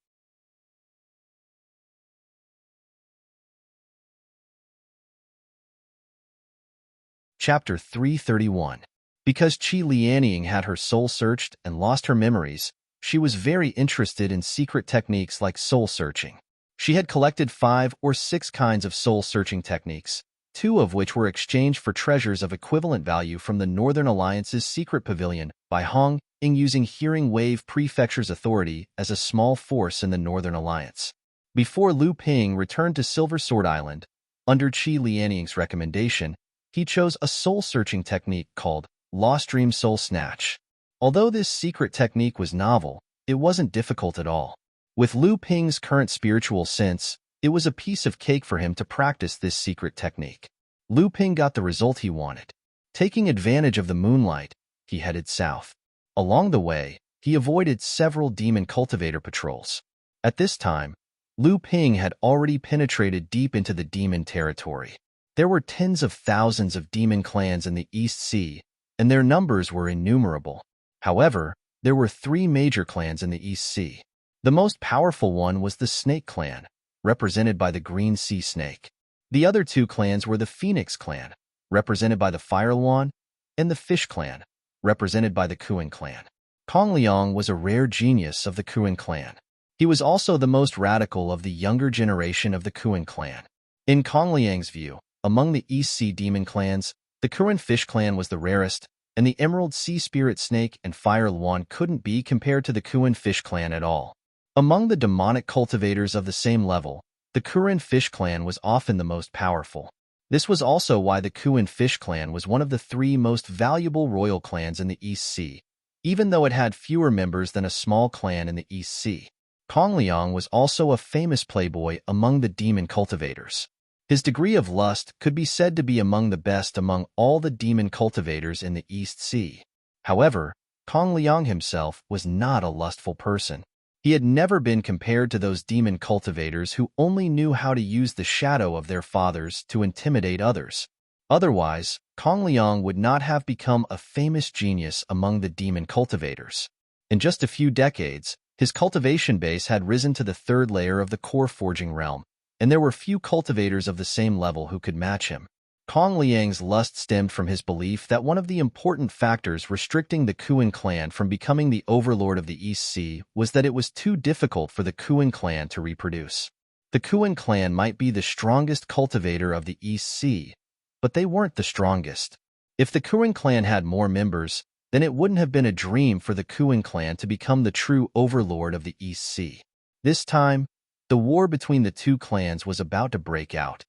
Chapter 331. Because Qi Lianying had her soul searched and lost her memories, she was very interested in secret techniques like soul-searching. She had collected 5 or 6 kinds of soul-searching techniques, 2 of which were exchanged for treasures of equivalent value from the Northern Alliance's secret pavilion by Hong Ying using Hearing Wave Prefecture's authority as a small force in the Northern Alliance. Before Lu Ping returned to Silver Sword Island, under Qi Lianying's recommendation, he chose a soul-searching technique called Lost Dream Soul Snatch. Although this secret technique was novel, it wasn't difficult at all. With Lu Ping's current spiritual sense, it was a piece of cake for him to practice this secret technique. Lu Ping got the result he wanted. Taking advantage of the moonlight, he headed south. Along the way, he avoided several demon cultivator patrols. At this time, Lu Ping had already penetrated deep into the demon territory. There were tens of thousands of demon clans in the East Sea, and their numbers were innumerable. However, there were 3 major clans in the East Sea. The most powerful one was the Snake Clan, represented by the Green Sea Snake. The other 2 clans were the Phoenix Clan, represented by the Fire Luan, and the Fish Clan, represented by the Kuan Clan. Kong Liang was a rare genius of the Kuan Clan. He was also the most radical of the younger generation of the Kuan Clan. In Kong Liang's view, among the East Sea demon clans, the Kuan Fish Clan was the rarest, and the Emerald Sea Spirit Snake and Fire Luan couldn't be compared to the Kuan Fish Clan at all. Among the demonic cultivators of the same level, the Kuan Fish Clan was often the most powerful. This was also why the Kuan Fish Clan was one of the 3 most valuable royal clans in the East Sea, even though it had fewer members than a small clan in the East Sea. Kong Liang was also a famous playboy among the demon cultivators. His degree of lust could be said to be among the best among all the demon cultivators in the East Sea. However, Kong Liang himself was not a lustful person. He had never been compared to those demon cultivators who only knew how to use the shadow of their fathers to intimidate others. Otherwise, Kong Liang would not have become a famous genius among the demon cultivators. In just a few decades, his cultivation base had risen to the 3rd layer of the core forging realm, and there were few cultivators of the same level who could match him. Kong Liang's lust stemmed from his belief that one of the important factors restricting the Kuan clan from becoming the overlord of the East Sea was that it was too difficult for the Kuan clan to reproduce. The Kuan clan might be the strongest cultivator of the East Sea, but they weren't the strongest. If the Kuan clan had more members, then it wouldn't have been a dream for the Kuan clan to become the true overlord of the East Sea. This time, the war between the 2 clans was about to break out.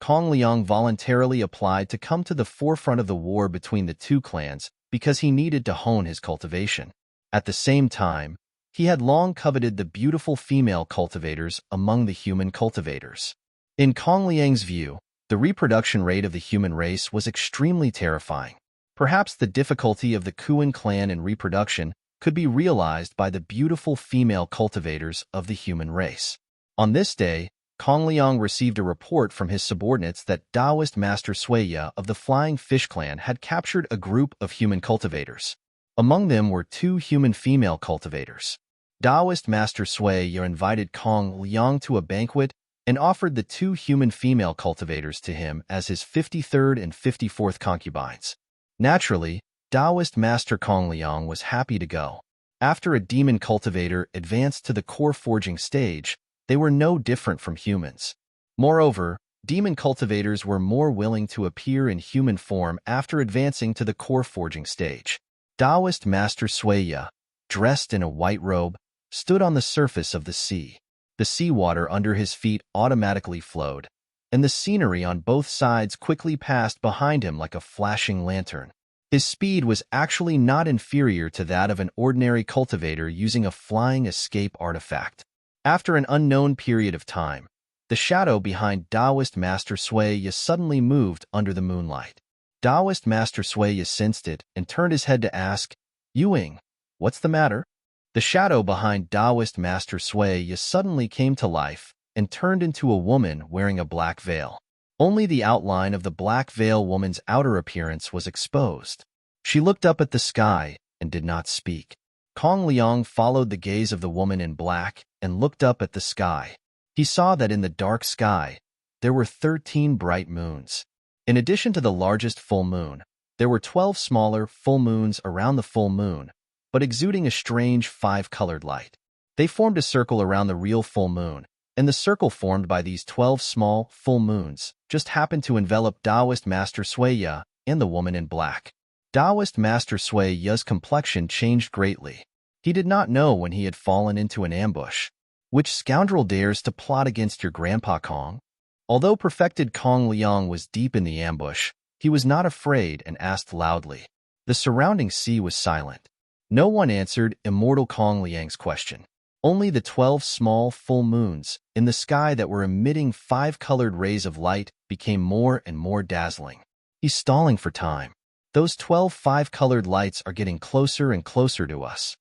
Kong Liang voluntarily applied to come to the forefront of the war between the 2 clans because he needed to hone his cultivation. At the same time, He had long coveted the beautiful female cultivators among the human cultivators. In Kong Liang's view, the reproduction rate of the human race was extremely terrifying. Perhaps the difficulty of the Kuan clan in reproduction could be realized by the beautiful female cultivators of the human race. On this day, Kong Liang received a report from his subordinates that Taoist Master Suiya of the Flying Fish clan had captured a group of human cultivators. Among them were 2 human female cultivators. Taoist Master Suiya invited Kong Liang to a banquet and offered the 2 human female cultivators to him as his 53rd and 54th concubines. Naturally, Taoist Master Kong Liang was happy to go. After a demon cultivator advanced to the core forging stage, they were no different from humans. Moreover, demon cultivators were more willing to appear in human form after advancing to the core forging stage. Taoist Master Suiya, dressed in a white robe, stood on the surface of the sea. The seawater under his feet automatically flowed, and the scenery on both sides quickly passed behind him like a flashing lantern. His speed was actually not inferior to that of an ordinary cultivator using a flying escape artifact. After an unknown period of time, the shadow behind Taoist Master Suiya suddenly moved under the moonlight. Taoist Master Suiya sensed it and turned his head to ask, "Yuing, what's the matter?" The shadow behind Taoist Master Suiya suddenly came to life and turned into a woman wearing a black veil. Only the outline of the black veil woman's outer appearance was exposed. She looked up at the sky and did not speak. Kong Liang followed the gaze of the woman in black and looked up at the sky. He saw that in the dark sky, there were 13 bright moons. In addition to the largest full moon, there were 12 smaller full moons around the full moon, but exuding a strange 5-colored light. They formed a circle around the real full moon, and the circle formed by these 12 small, full moons just happened to envelop Taoist Master Suiya and the woman in black. Taoist Master Suiya's complexion changed greatly. He did not know when he had fallen into an ambush. Which scoundrel dares to plot against your grandpa Kong? Although perfected Kong Liang was deep in the ambush, he was not afraid and asked loudly. The surrounding sea was silent. No one answered immortal Kong Liang's question. Only the 12 small, full moons in the sky that were emitting 5-colored rays of light became more and more dazzling. He's stalling for time. Those 12 5-colored lights are getting closer and closer to us.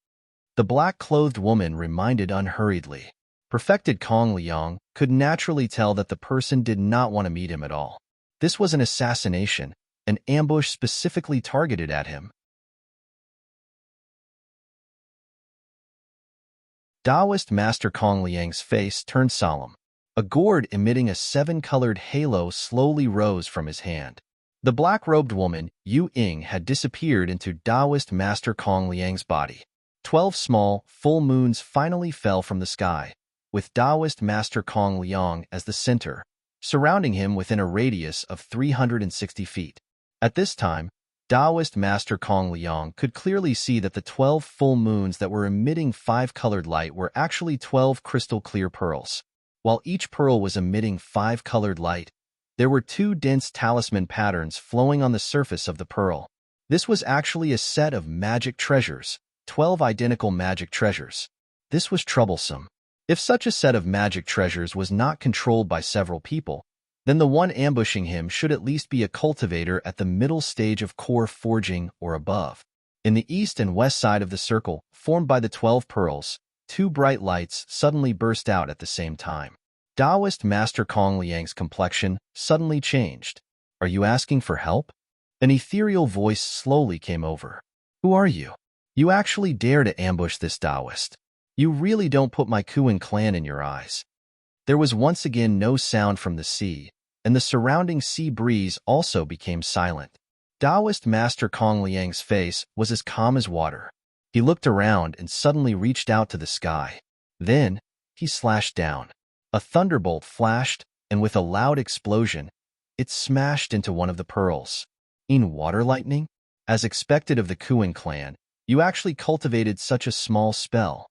The black-clothed woman reminded unhurriedly. Perfected Kong Liang could naturally tell that the person did not want to meet him at all. This was an assassination, an ambush specifically targeted at him. Taoist Master Kong Liang's face turned solemn. A gourd emitting a 7-colored halo slowly rose from his hand. The black-robed woman, Yu Ying, had disappeared into Taoist Master Kong Liang's body. 12 small, full moons finally fell from the sky, with Taoist Master Kong Liang as the center, surrounding him within a radius of 360 feet. At this time, Taoist Master Kong Liang could clearly see that the 12 full moons that were emitting 5-colored light were actually 12 crystal-clear pearls. While each pearl was emitting 5-colored light, there were 2 dense talisman patterns flowing on the surface of the pearl. This was actually a set of magic treasures, 12 identical magic treasures. This was troublesome. If such a set of magic treasures was not controlled by several people, then the one ambushing him should at least be a cultivator at the middle stage of core forging or above. In the east and west side of the circle, formed by the 12 pearls, 2 bright lights suddenly burst out at the same time. Taoist Master Kong Liang's complexion suddenly changed. "Are you asking for help?" An ethereal voice slowly came over. "Who are you? You actually dare to ambush this Taoist. You really don't put my Kuan clan in your eyes." There was once again no sound from the sea, and the surrounding sea breeze also became silent. Taoist Master Kong Liang's face was as calm as water. He looked around and suddenly reached out to the sky. Then, he slashed down. A thunderbolt flashed, and with a loud explosion, it smashed into one of the pearls. In water lightning? As expected of the Kuan clan, you actually cultivated such a small spell.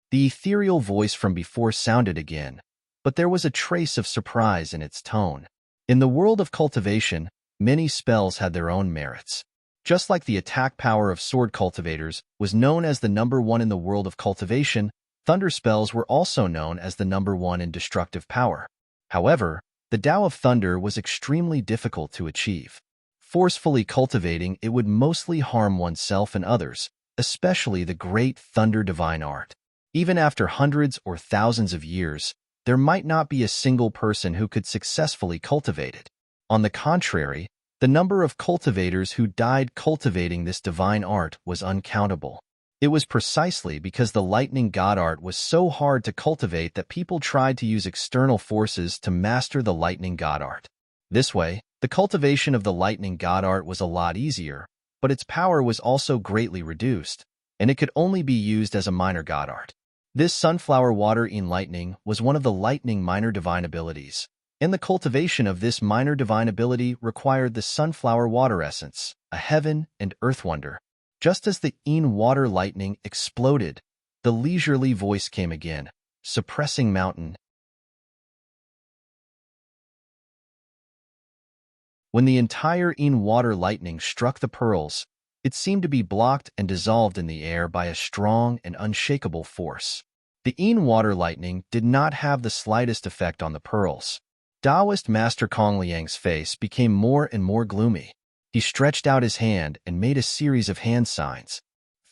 The ethereal voice from before sounded again, but there was a trace of surprise in its tone. In the world of cultivation, many spells had their own merits. Just like the attack power of sword cultivators was known as the number one in the world of cultivation, thunder spells were also known as the number one in destructive power. However, the Tao of Thunder was extremely difficult to achieve. Forcefully cultivating it would mostly harm oneself and others, especially the great thunder divine art. Even after hundreds or thousands of years, there might not be a single person who could successfully cultivate it. On the contrary, the number of cultivators who died cultivating this divine art was uncountable. It was precisely because the lightning god art was so hard to cultivate that people tried to use external forces to master the lightning god art. This way, the cultivation of the lightning god art was a lot easier, but its power was also greatly reduced, and it could only be used as a minor god art. This sunflower water in lightning was one of the lightning minor divine abilities, and the cultivation of this minor divine ability required the sunflower water essence, a heaven and earth wonder. Just as the water lightning exploded, the leisurely voice came again, suppressing mountain. When the entire water lightning struck the pearls, it seemed to be blocked and dissolved in the air by a strong and unshakable force. The water lightning did not have the slightest effect on the pearls. Taoist Master Kong Liang's face became more and more gloomy. He stretched out his hand and made a series of hand signs.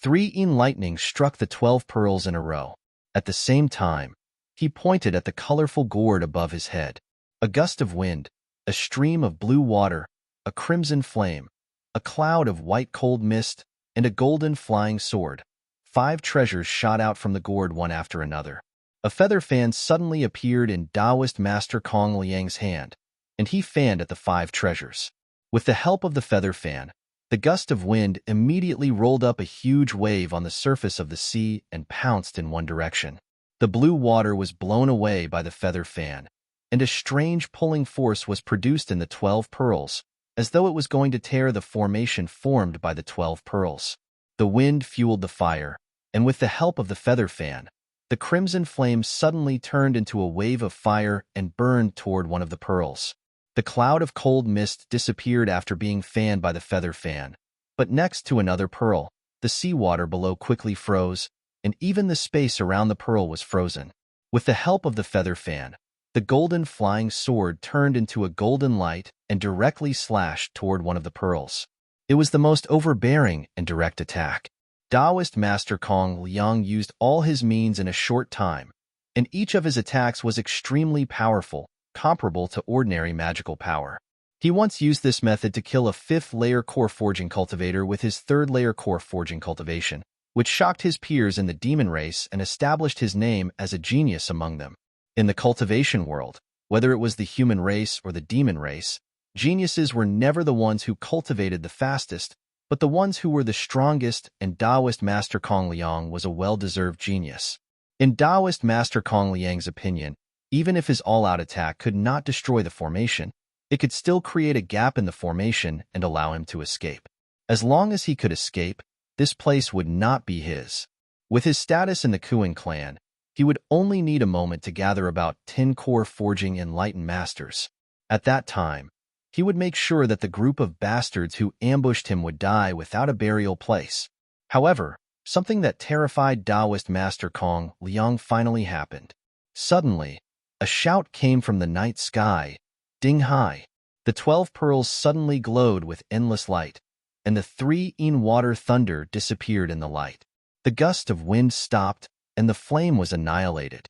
3 lightning struck the 12 pearls in a row. At the same time, he pointed at the colorful gourd above his head. A gust of wind, a stream of blue water, a crimson flame, a cloud of white cold mist, and a golden flying sword. 5 treasures shot out from the gourd one after another. A feather fan suddenly appeared in Taoist Master Kong Liang's hand, and he fanned at the 5 treasures. With the help of the feather fan, the gust of wind immediately rolled up a huge wave on the surface of the sea and pounced in one direction. The blue water was blown away by the feather fan, and a strange pulling force was produced in the 12 pearls, as though it was going to tear the formation formed by the 12 pearls. The wind fueled the fire, and with the help of the feather fan, the crimson flame suddenly turned into a wave of fire and burned toward one of the pearls. The cloud of cold mist disappeared after being fanned by the feather fan, but next to another pearl, the seawater below quickly froze, and even the space around the pearl was frozen. With the help of the feather fan, the golden flying sword turned into a golden light and directly slashed toward one of the pearls. It was the most overbearing and direct attack. Taoist Master Kong Liang used all his means in a short time, and each of his attacks was extremely powerful, comparable to ordinary magical power. He once used this method to kill a 5th-layer core forging cultivator with his 3rd-layer core forging cultivation, which shocked his peers in the demon race and established his name as a genius among them. In the cultivation world, whether it was the human race or the demon race, geniuses were never the ones who cultivated the fastest, but the ones who were the strongest, and Taoist Master Kong Liang was a well-deserved genius. In Taoist Master Kong Liang's opinion, even if his all-out attack could not destroy the formation, it could still create a gap in the formation and allow him to escape. As long as he could escape, this place would not be his. With his status in the Kuan clan, he would only need a moment to gather about 10 core forging enlightened masters. At that time, he would make sure that the group of bastards who ambushed him would die without a burial place. However, something that terrified Taoist Master Kong Liang finally happened. Suddenly, a shout came from the night sky, "Ding Hai!" The 12 pearls suddenly glowed with endless light, and the 3 water thunder disappeared in the light. The gust of wind stopped, and the flame was annihilated.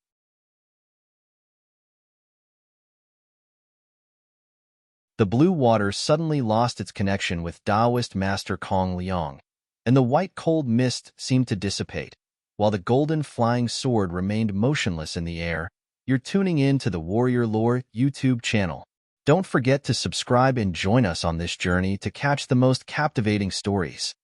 The blue water suddenly lost its connection with Taoist Master Kong Liang, and the white cold mist seemed to dissipate, while the golden flying sword remained motionless in the air. You're tuning in to the Warrior Lore YouTube channel. Don't forget to subscribe and join us on this journey to catch the most captivating stories.